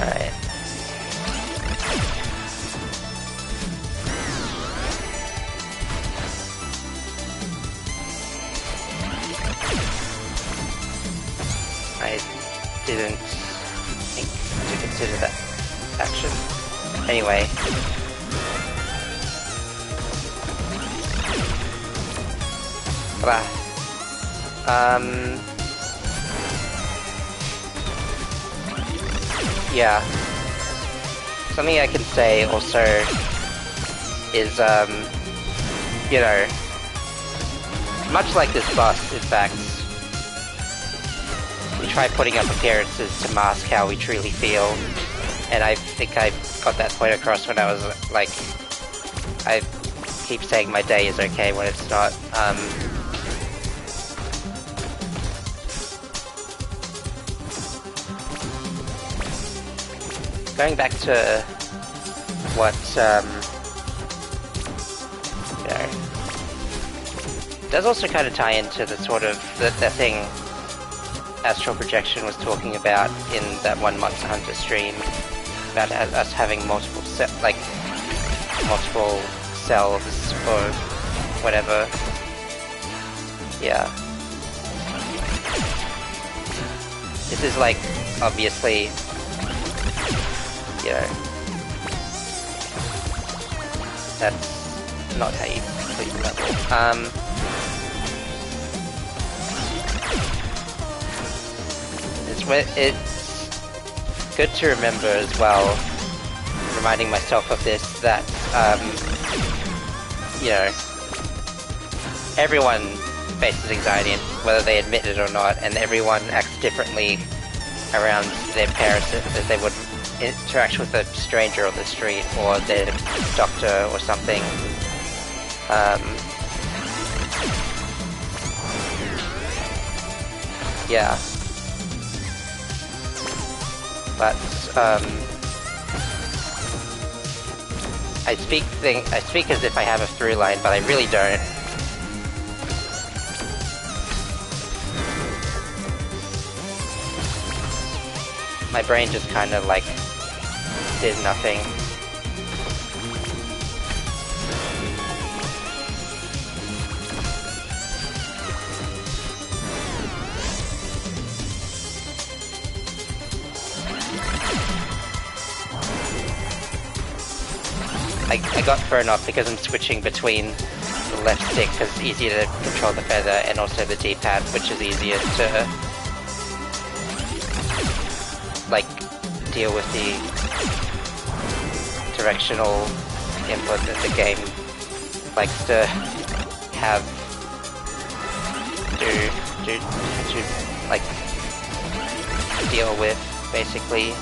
Alright. I didn't think to consider that action. Anyway. Yeah. Something I can say also is, you know, much like this boss, in fact, we try putting up appearances to mask how we truly feel, and I think I got that point across when I was, like, I keep saying my day is okay when it's not. Going back to what, you know, does also kind of tie into the sort of, the thing Astral Projection was talking about in that one Monster Hunter stream, about us having multiple multiple selves, or whatever. Yeah. This is like, obviously, you know, that's not how you complete the level. It's good to remember as well, reminding myself of this, that, you know, everyone faces anxiety, whether they admit it or not, and everyone acts differently around their parents as they would interact with a stranger on the street or their doctor or something. Yeah. But I speak as if I have a through line, but I really don't. My brain just kind of like did nothing. I got thrown off because I'm switching between the left stick because it's easier to control the feather, and also the D-pad, which is easier to like deal with the directional input that the game likes to have to like deal with, basically.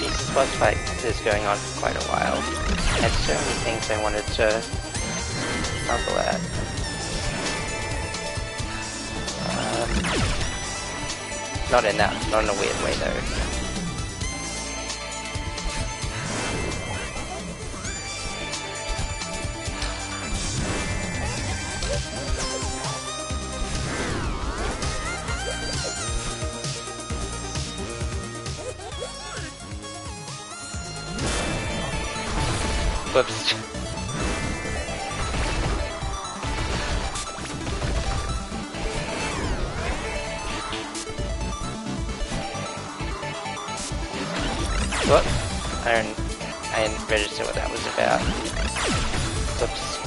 This boss fight is going on for quite a while. I had so many things I wanted to marvel at. Not in a weird way though. Whoops. What? I didn't register what that was about. Whoops.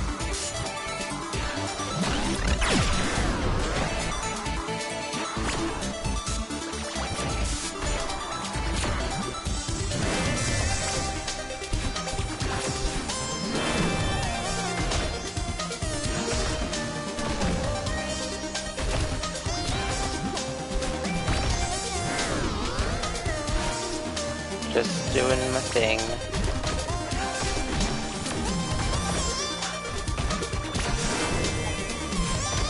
Just doing my thing.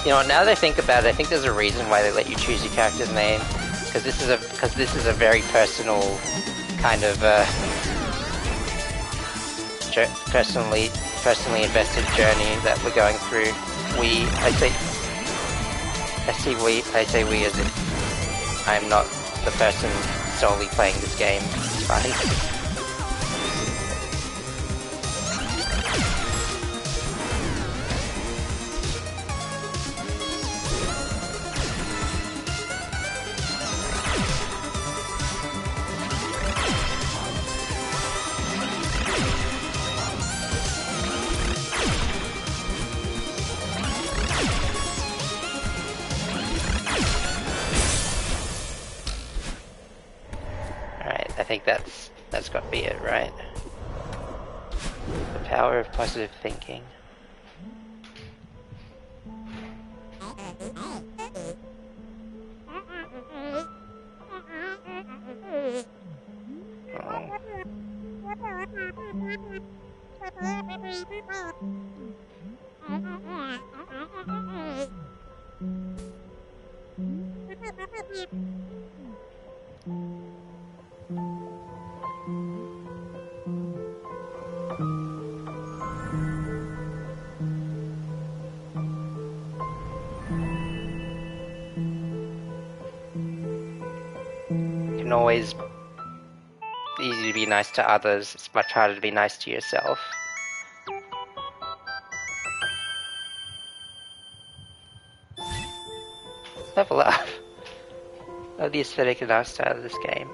You know, now that I think about it, I think there's a reason why they let you choose your character's name, because this is a very personal kind of personally invested journey that we're going through. I say we as if I'm not the person solely playing this game. It's fine. I think that's got to be it, right? The power of positive thinking. Can always easy to be nice to others, it's much harder to be nice to yourself. Level up. Oh, the aesthetic and art style of this game.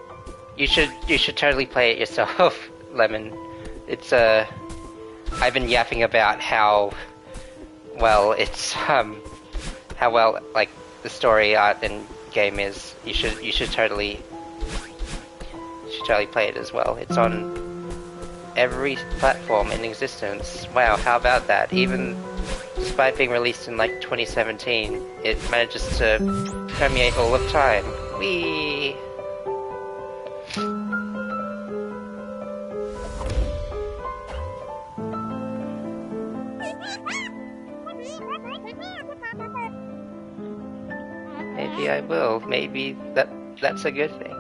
You should totally play it yourself, Lemon. It's I've been yapping about how well it's how well like the story, art, and game is. You should totally play it as well. It's on every platform in existence. Wow, how about that? Even despite being released in like 2017, it manages to permeate all of time. Whee! maybe I will. Maybe that's a good thing.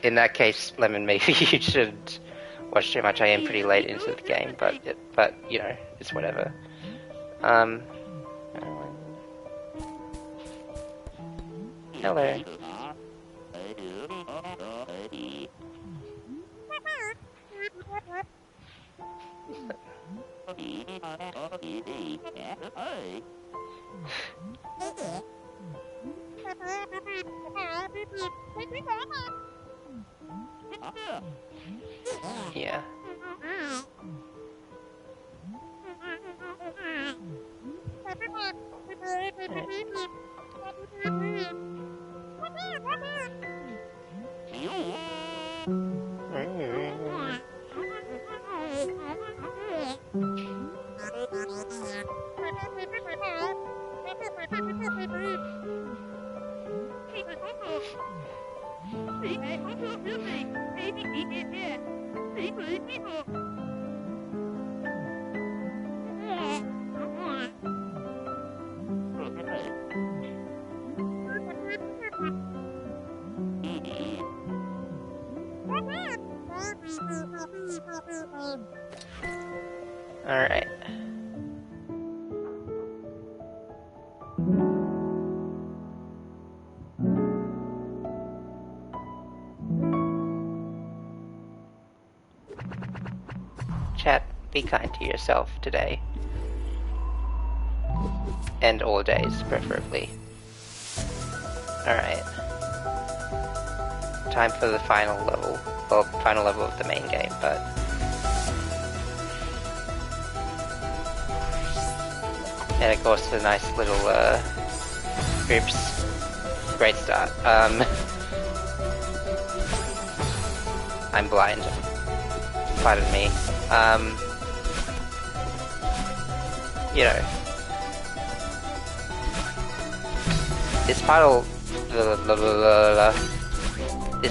In that case, Lemon, maybe you should watch too much. I am pretty late into the game, but you know, it's whatever. Hello. Yeah. Alright. Chat, be kind to yourself today. And all days, preferably. Alright. Time for the final level. Well, final level of the main game, but... And of course the nice little, oops. Great start. I'm blind. Pardon me. You know. This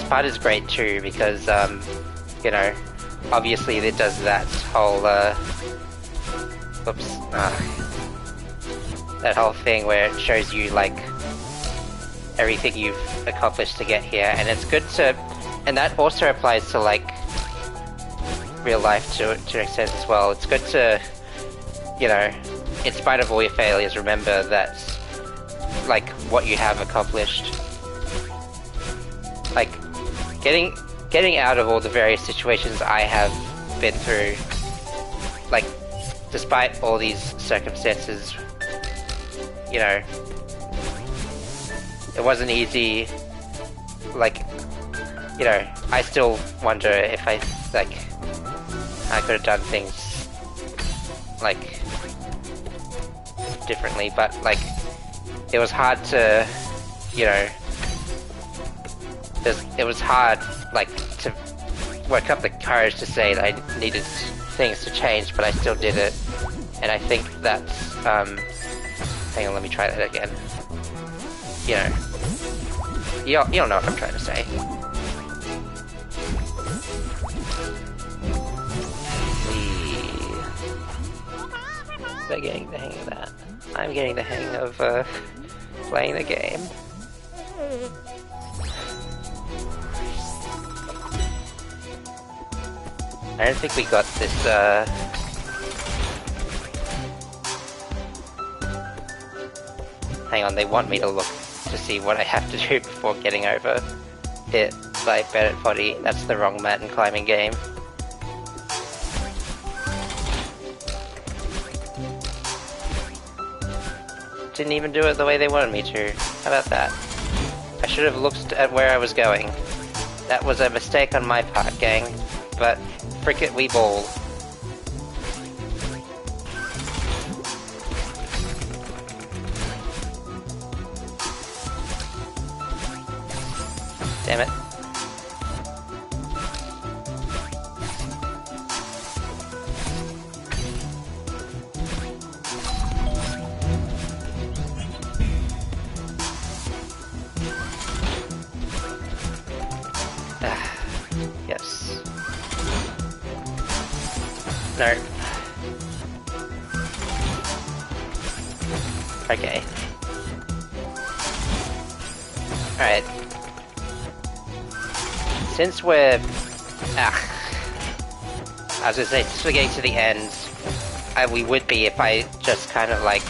part is great too, because, you know, obviously it does that whole, whoops, that whole thing where it shows you, like, everything you've accomplished to get here, and it's good to, and that also applies to, like, real life to an extent as well. It's good to, you know, in spite of all your failures, remember that, like, what you have accomplished. Like, getting out of all the various situations I have been through, like, despite all these circumstances, you know, it wasn't easy. Like, you know, I still wonder if I could have done things, like, differently, but, like, it was hard to, you know, it was hard, like, to work up the courage to say that I needed things to change, but I still did it, and I think that's, hang on, let me try that again. You know, you don't know what I'm trying to say. They're getting the hang of that. I'm getting the hang of, playing the game. I don't think we got this, hang on, they want me to look to see what I have to do before getting over hit by Bennett Potty. That's the wrong mountain climbing game. Didn't even do it the way they wanted me to. How about that? I should have looked at where I was going. That was a mistake on my part, gang. But frick it, we ball. Damn it. Yes. No. Okay. Alright. Since we're... I was gonna say, since we're getting to the end, we would be if I just kind of like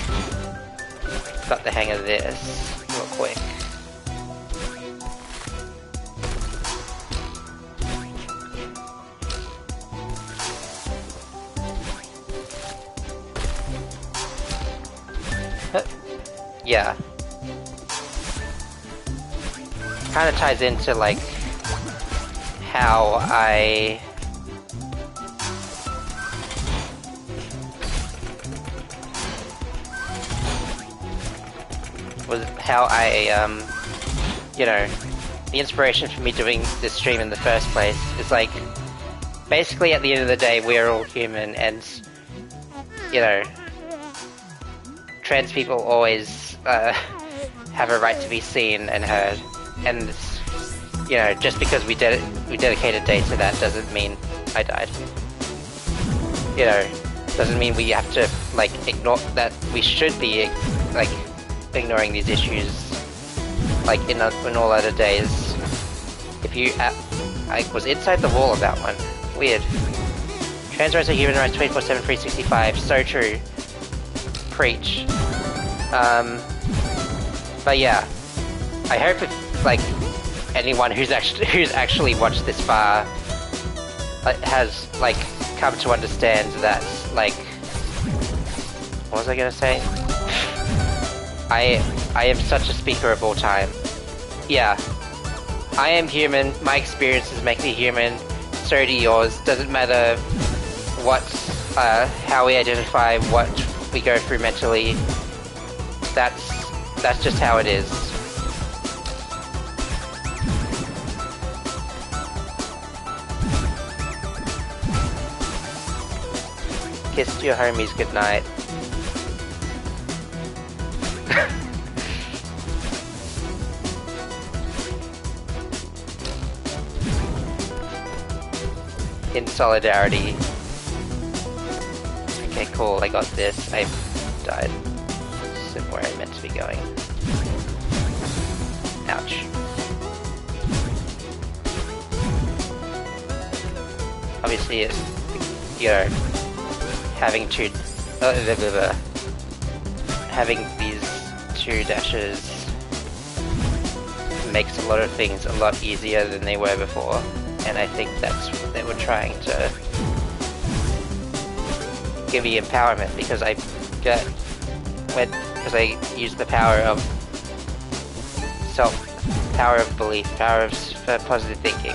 got the hang of this real quick. Yeah. Kind of ties into like how I you know, the inspiration for me doing this stream in the first place is like, basically at the end of the day, we're all human, and, you know, trans people always have a right to be seen and heard, and, you know, just because we dedicate a day to that doesn't mean I died. You know, doesn't mean we have to, like, ignore that. We should be, like, ignoring these issues, like, in all other days. If you... I was inside the wall of that one. Weird. Trans rights are human rights 24/7, 365. So true. Preach. But yeah. I hope if, like, anyone who's actually watched this far has, like, come to understand that, like... What was I gonna say? I am such a speaker of all time. Yeah. I am human, my experiences make me human, so do yours. Doesn't matter what, how we identify, what we go through mentally. That's just how it is. Kiss your homies goodnight. In solidarity. Okay, cool, I got this. I died. This isn't where I meant to be going. Ouch. Obviously, you know, having these two dashes makes a lot of things a lot easier than they were before, and I think that's what they were trying to give me empowerment, because I use the power of power of belief, power of positive thinking.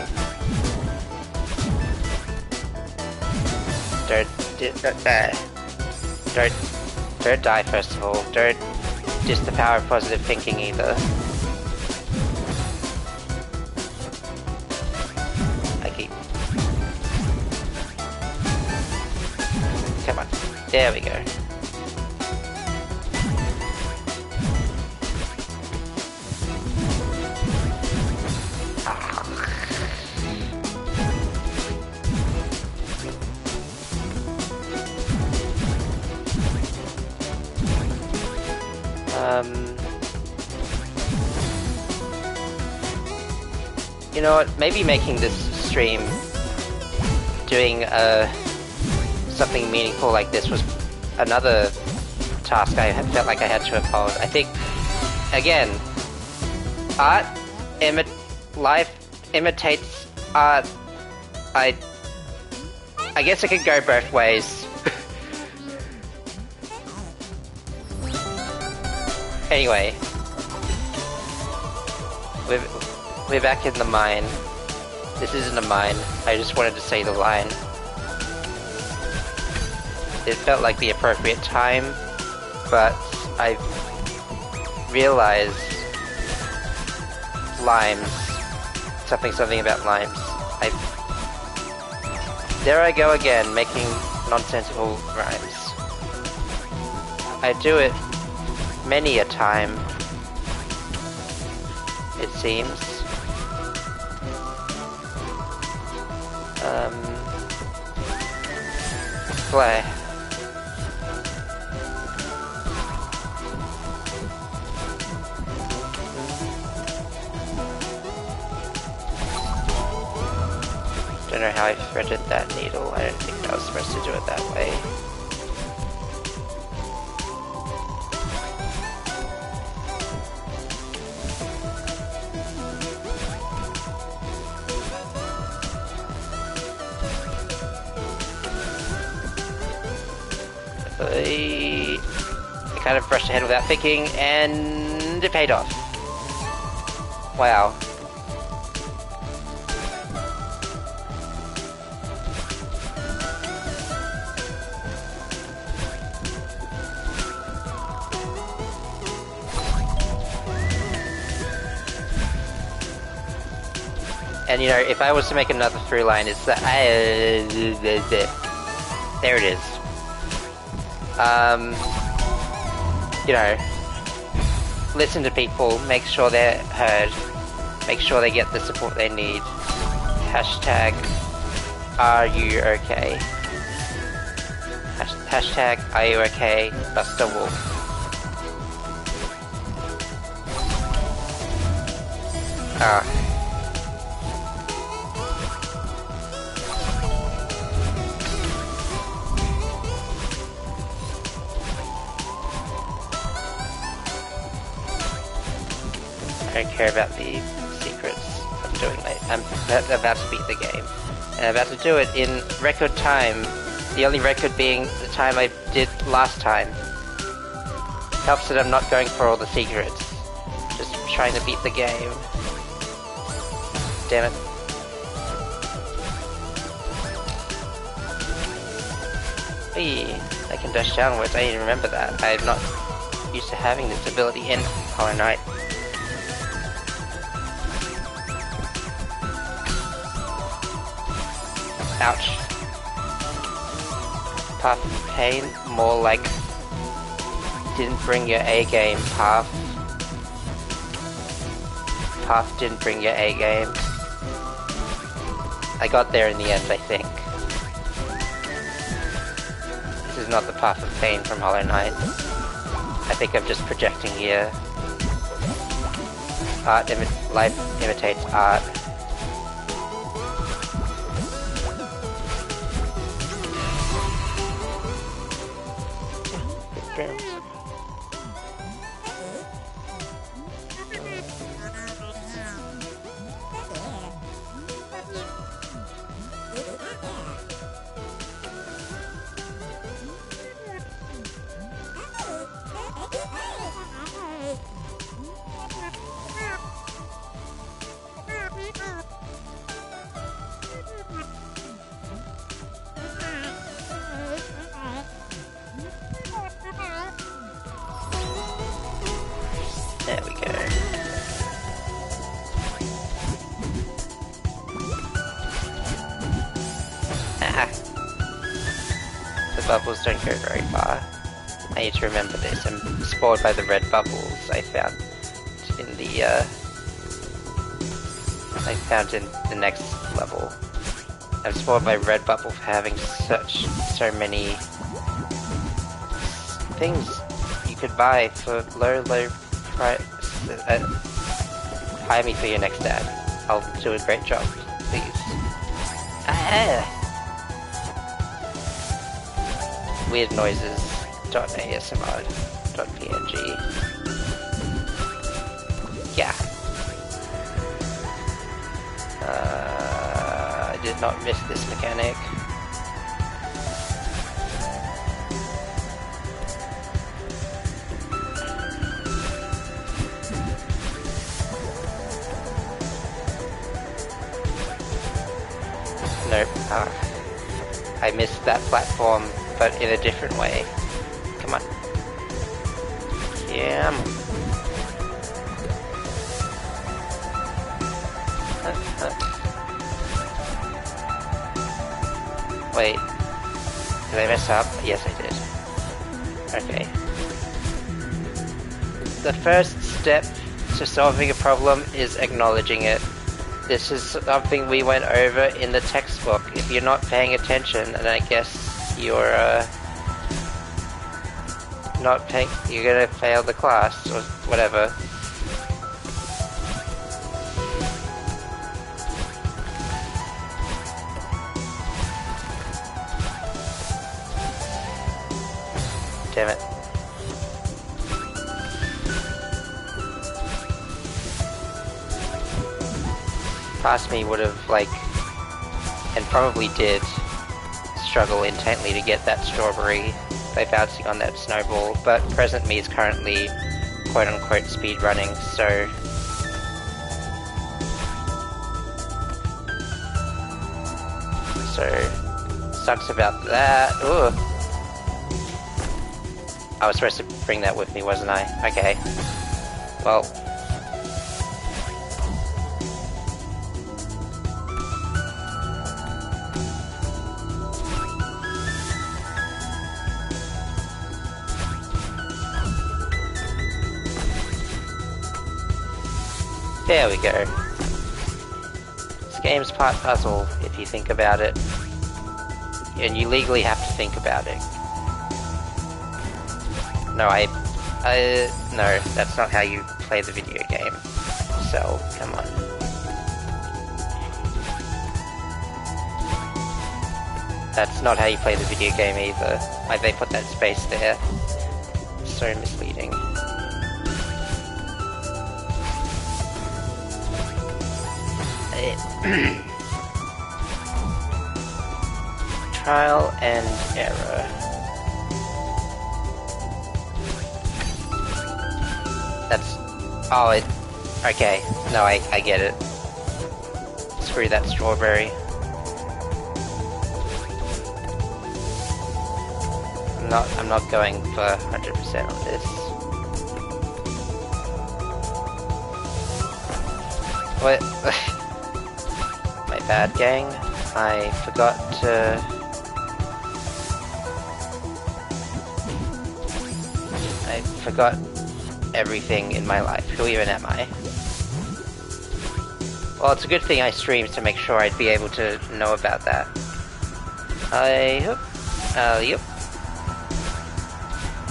Don't die, first of all. Don't diss the power of positive thinking either. Come on. There we go. You know what, maybe making this stream, doing something meaningful like this was another task I felt like I had to uphold. I think, again, life imitates art. I guess it could go both ways. Anyway, we're back in the mine. This isn't a mine. I just wanted to say the line. It felt like the appropriate time, but I realized limes. Something about limes. There I go again, making nonsensical rhymes. I do it many a time, it seems. Fly. Don't know how I threaded that needle. I don't think I was supposed to do it that way. I kind of brushed ahead without thinking, and it paid off. Wow. And you know, if I was to make another through line, it's that there it is. You know, listen to people, make sure they're heard, make sure they get the support they need. Hashtag, are you okay? Hashtag, are you okay? Buster Wolf. I don't care about the secrets I'm doing. I'm about to beat the game. And I'm about to do it in record time. The only record being the time I did last time. Helps that I'm not going for all the secrets. Just trying to beat the game. Damn it. Hey, I can dash downwards. I didn't remember that. I'm not used to having this ability in Hollow Knight. Ouch. Path of pain, more like didn't bring your A game, Path. Path didn't bring your A game. I got there in the end, I think. This is not the Path of Pain from Hollow Knight. I think I'm just projecting here. Life imitates art. There we go. Ah. The bubbles don't go very far. I need to remember this. I'm spoiled by the red bubbles I found in the next level. I'm spoiled by red bubble for having so many things you could buy for low price. Hire me for your next ad. I'll do a great job, please. Weird noises. .asmr.png. Yeah. I did not miss this mechanic. Nope. I missed that platform, but in a different way. Come on. Yeah. Wait. Did I mess up? Yes, I did. Okay. The first step to solving a problem is acknowledging it. This is something we went over in the textbook. If you're not paying attention, and I guess you're not paying. You're gonna fail the class or whatever. Damn it. Past me would have, like, and probably did, struggle intently to get that strawberry by bouncing on that snowball, but present me is currently quote-unquote speedrunning, so... sucks about that. Ooh. I was supposed to bring that with me, wasn't I? Okay. Well... there we go. This game's part puzzle, if you think about it. And you legally have to think about it. No, no, that's not how you play the video game. So, come on. That's not how you play the video game either. Like, they put that space there. So misleading. Trial and error. That's... oh, it... okay. No, I get it. Screw that strawberry. I'm not going for 100% on this. What? My bad, gang. I forgot to... I forgot everything in my life. Who even am I? Well, it's a good thing I streamed to make sure I'd be able to know about that. Yep.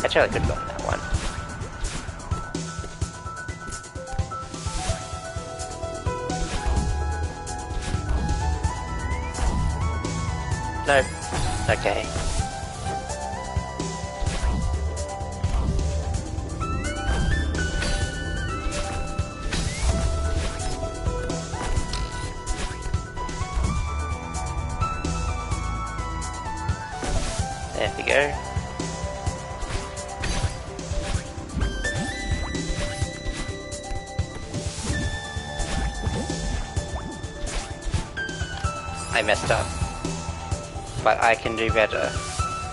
Actually, I could have gotten that one. Nope. Okay. There we go. I messed up. But I can do better.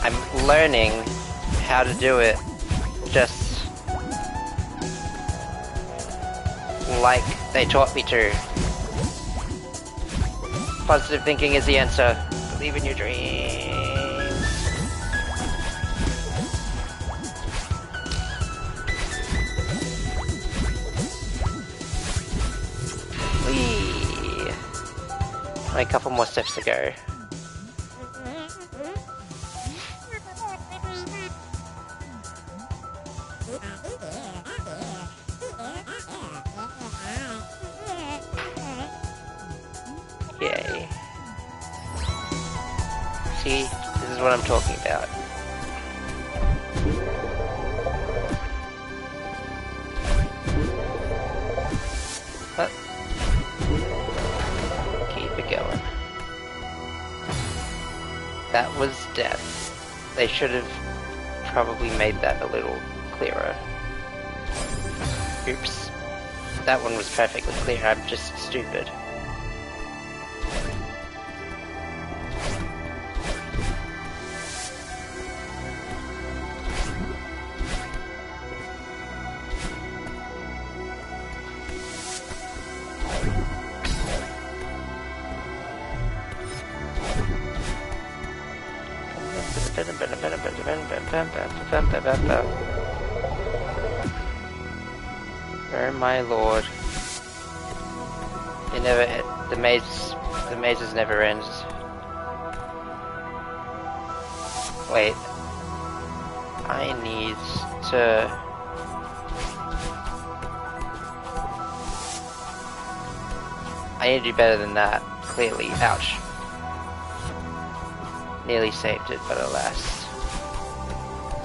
I'm learning how to do it just like they taught me to. Positive thinking is the answer. Believe in your dreams. Whee! A couple more steps to go. Yay. See, this is what I'm talking about. But keep it going. That was death. They should have probably made that a little clearer. Oops. That one was perfectly clear, I'm just stupid. Oh my lord. It never, the mazes never ends. Wait. I need to... I need to do better than that, clearly. Ouch. Nearly saved it, but alas.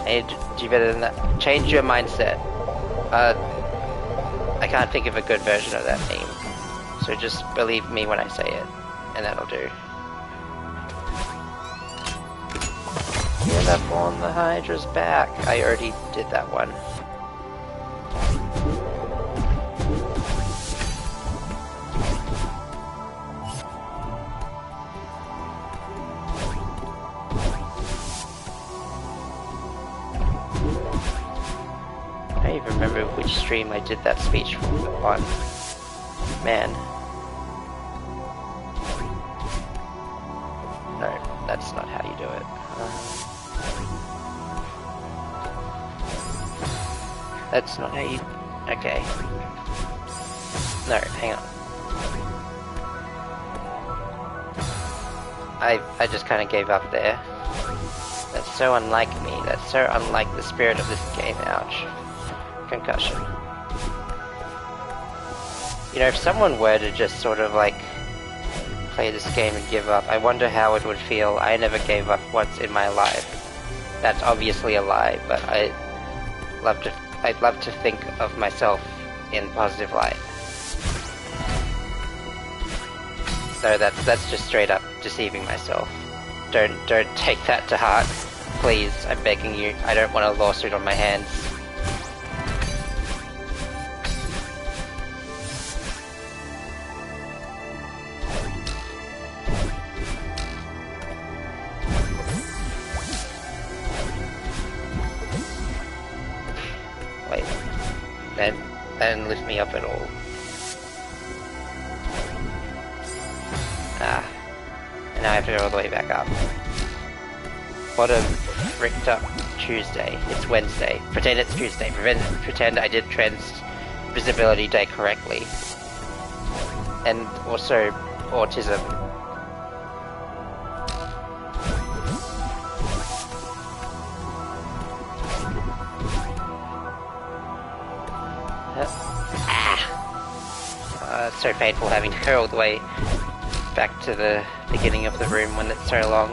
I need to do better than that. Change your mindset. I can't think of a good version of that meme. So just believe me when I say it, and that'll do. Get up on the Hydra's back. I already did that one. I don't even remember which stream I did that speech on. Man. No, that's not how you do it. That's not how you... Okay. No, hang on. I just kind of gave up there. That's so unlike me. That's so unlike the spirit of this game. Ouch. Concussion. You know, if someone were to just sort of like play this game and give up, I wonder how it would feel. I never gave up once in my life. That's obviously a lie, but I'd love to think of myself in positive light. So that's just straight up deceiving myself. Don't take that to heart. Please, I'm begging you. I don't want a lawsuit on my hands. Wait. That didn't lift me up at all. Ah. And now I have to go all the way back up. What a fricked up Tuesday. It's Wednesday. Pretend it's Tuesday. Pretend I did Trans-Visibility Day correctly. And also autism. It's so painful having to go all the way back to the beginning of the room when it's so long.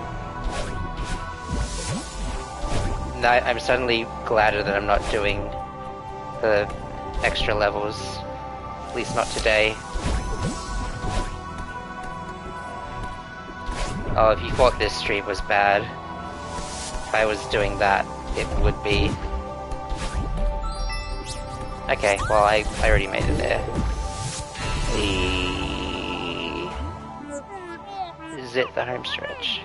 Now I'm suddenly gladder that I'm not doing the extra levels, at least not today. Oh, if you thought this stream was bad, if I was doing that, it would be. Okay, well I already made it there. Is it the home stretch?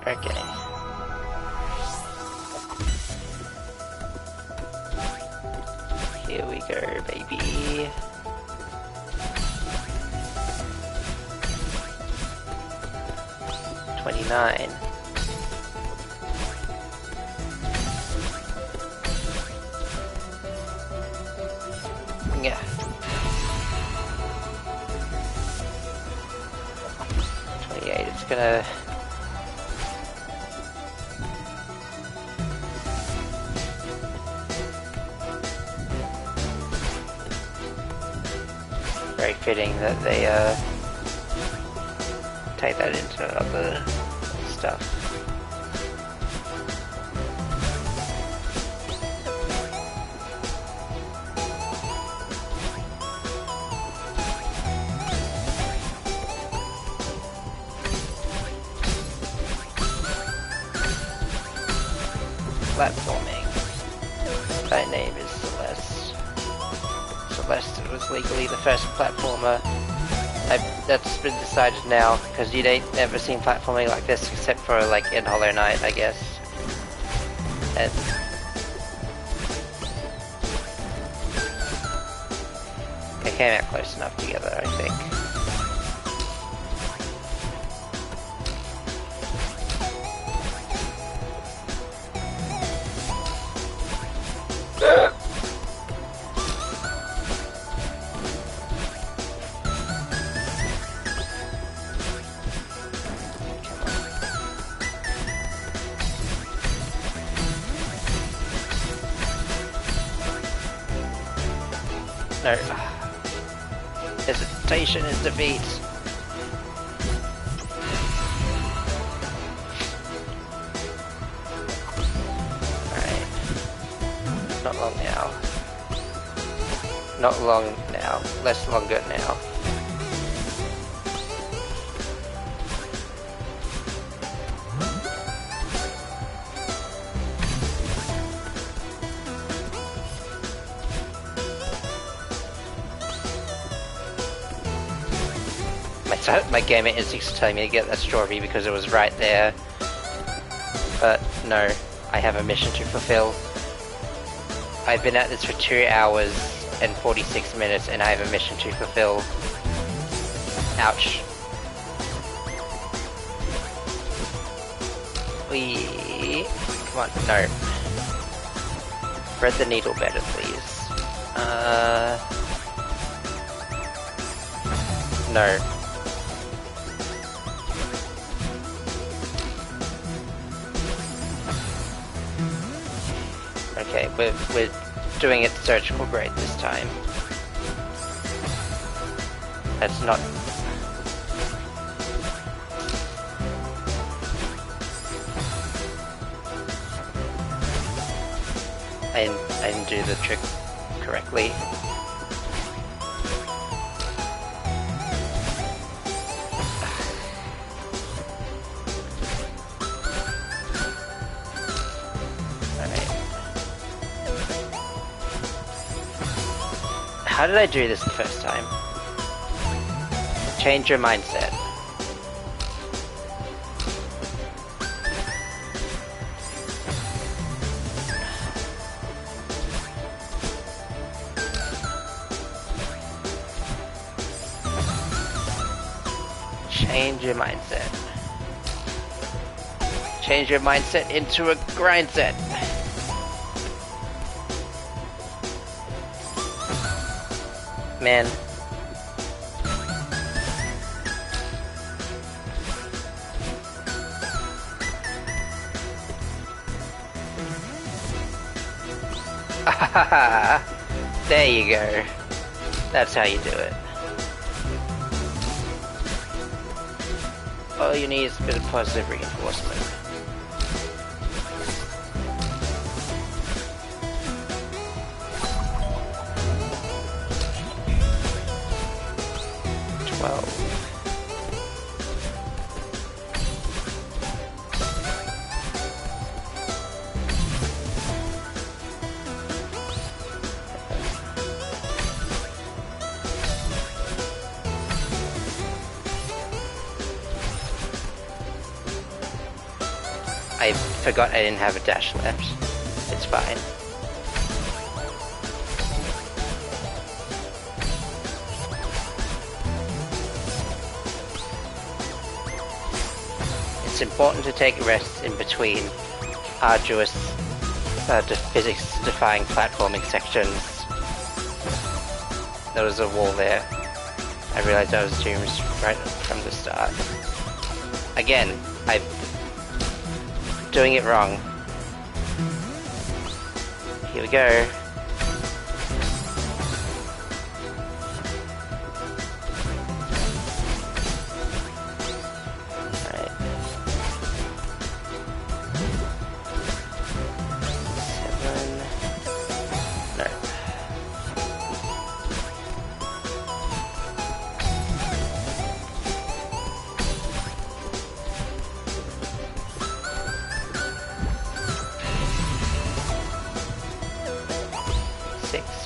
Okay. Here we go, baby. $29. Yeah. $28. It's gonna. Very fitting that they take that into other stuff. Platforming. My name is Celeste. Celeste was legally the first platformer That's been decided now, because you ain't never seen platforming like this except for like in Hollow Knight, I guess. And they came out close enough together, I think. No. Hesitation is defeat. Alright. Not long now. Not long now. Less longer now. My gaming instincts telling me to get that strawberry because it was right there. But no, I have a mission to fulfill. I've been at this for 2 hours and 46 minutes and I have a mission to fulfill. Ouch. Come on, no. Thread the needle better, please. No. Okay, we're doing it surgical grade this time. That's not... I didn't do the trick correctly. How did I do this the first time? Change your mindset. Change your mindset. Change your mindset into a grind set. Man. There you go. That's how you do it. All you need is a bit of positive reinforcement. I forgot I didn't have a dash left. It's fine. It's important to take rests in between arduous, physics-defying platforming sections. There was a wall there. I realized I was doomed right from the start. Again, I'm doing it wrong. Here we go.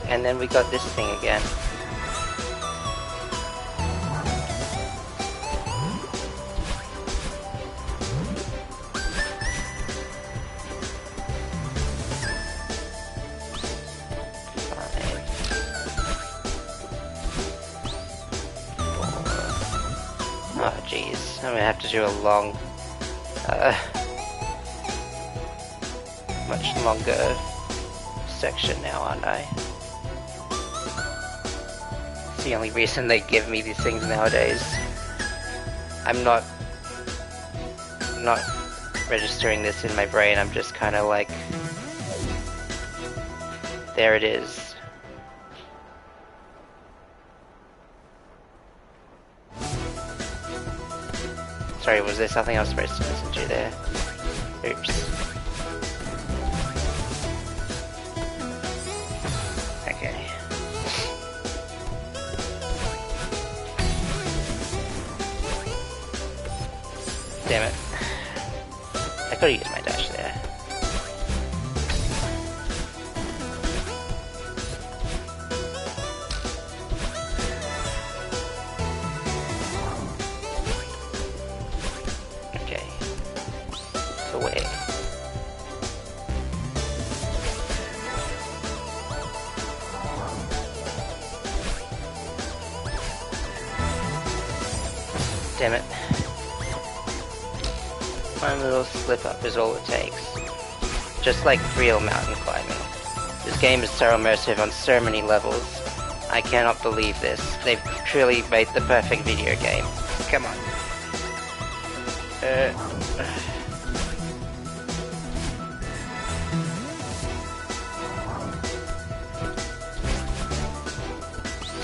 And then we got this thing again. Jeez, I'm gonna have to do a long, much longer section now, aren't I? It's the only reason they give me these things nowadays. I'm not registering this in my brain, I'm just kind of like, there it is. Sorry, was there something I was supposed to listen to there? Oops. Okay. Damn it. I could've used my dash there. Okay. Away. Damn it. One little slip up is all it takes. Just like real mountain climbing. This game is so immersive on so many levels. I cannot believe this. They've truly made the perfect video game. Come on.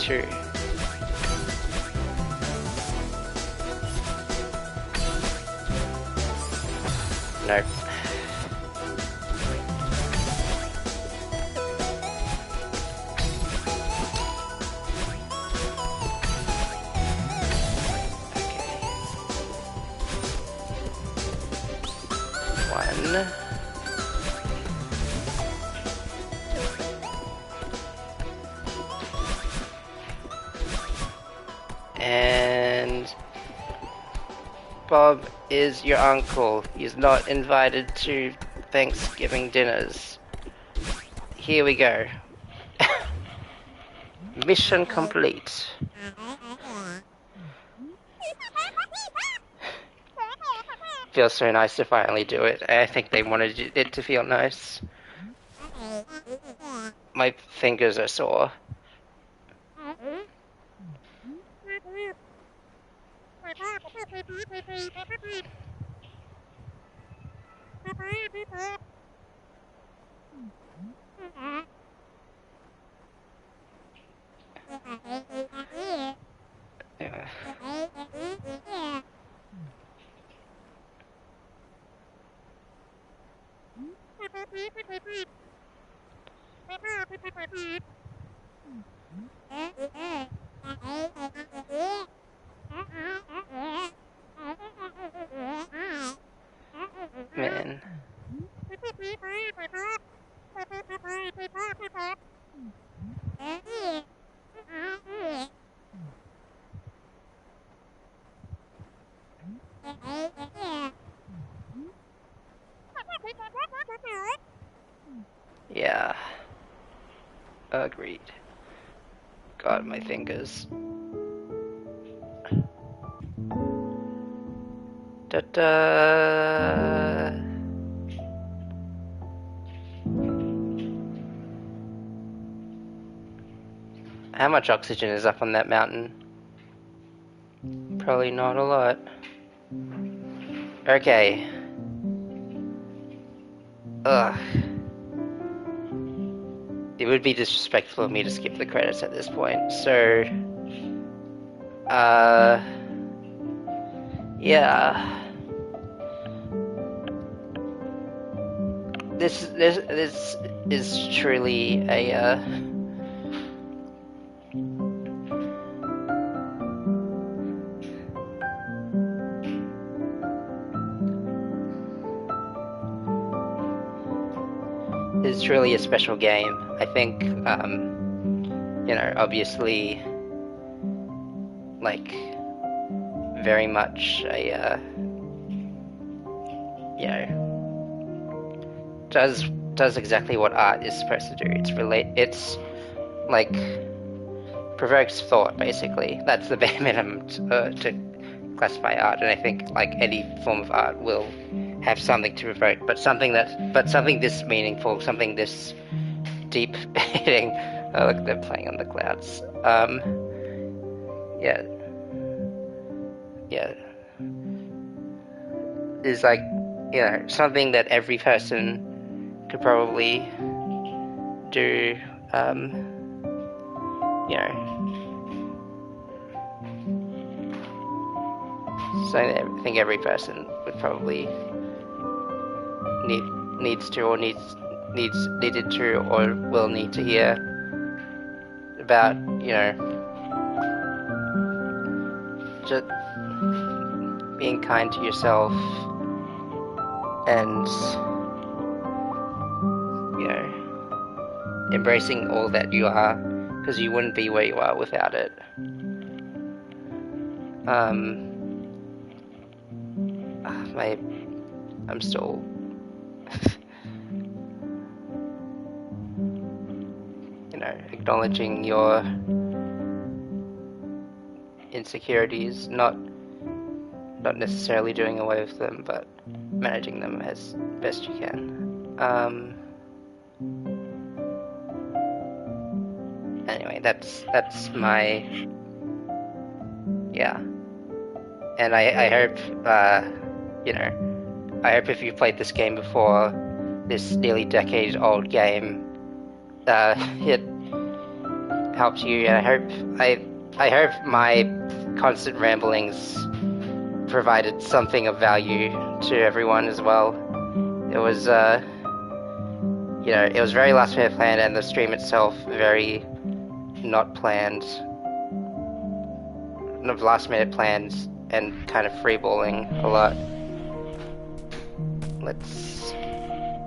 True. Nope. One. And Bob is your uncle. He's not invited to Thanksgiving dinners. Here we go. Mission complete. Feels so nice to finally do it. I think they wanted it to feel nice. My fingers are sore. Yeah. Man. Yeah. Agreed. God, my fingers. Da-da. How much oxygen is up on that mountain? Probably not a lot. Okay. Ugh. It would be disrespectful of me to skip the credits at this point, so... yeah. This is truly a, it's truly a special game. I think, you know, obviously, like, very much a, you know, does exactly what art is supposed to do. It's like provokes thought, basically. That's the bare minimum to classify art, and I think like any form of art will have something to provoke, but something this meaningful, something this deep hitting. Oh, look, they're playing on the clouds. Yeah, yeah, is like, something that every person could probably do. You know, so I think every person would probably needed to or will need to hear about, just being kind to yourself and, embracing all that you are, because you wouldn't be where you are without it. I'm still acknowledging your insecurities, not necessarily doing away with them, but managing them as best you can. Anyway, that's my, and I hope, I hope if you've played this game before, this nearly decade-old game, it helps you, and I hope my constant ramblings provided something of value to everyone as well. It was, it was very last minute planned, and the stream itself very not planned, last minute plans, and kind of freeballing a lot. Let's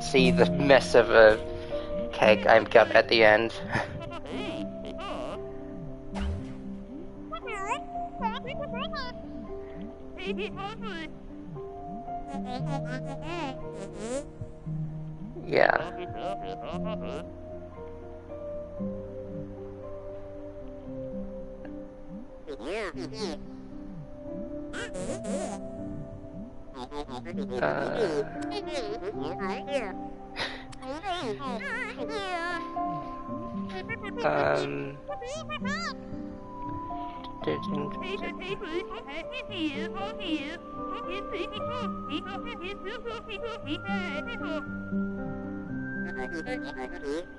see the mess of a cake I've got at the end. Yeah.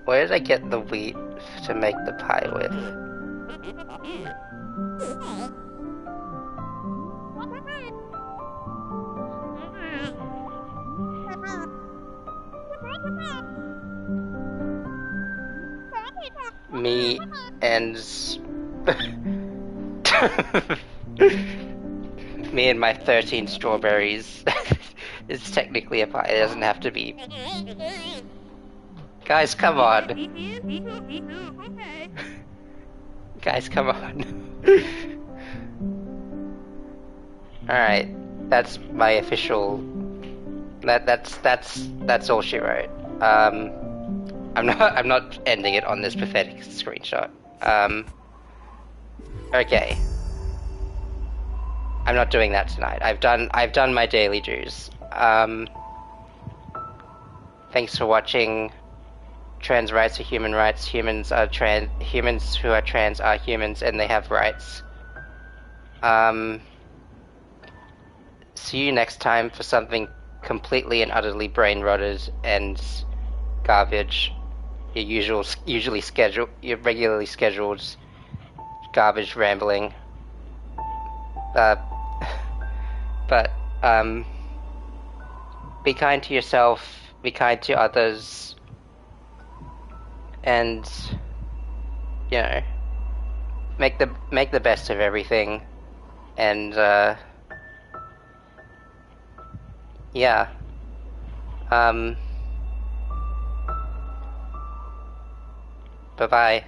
Where did I get the wheat to make the pie with? Me and me and my 13 strawberries is technically a pie. It doesn't have to be. Guys, come on. Guys, come on. Alright, that's my official. That's all she wrote. I'm not ending it on this pathetic screenshot. Okay. I'm not doing that tonight. I've done my daily dues. Thanks for watching. Trans rights are human rights. Humans who are trans are humans, and they have rights. See you next time for something completely and utterly brain rotted and garbage. Your regularly scheduled garbage rambling. But be kind to yourself, be kind to others, and make the best of everything, and bye bye.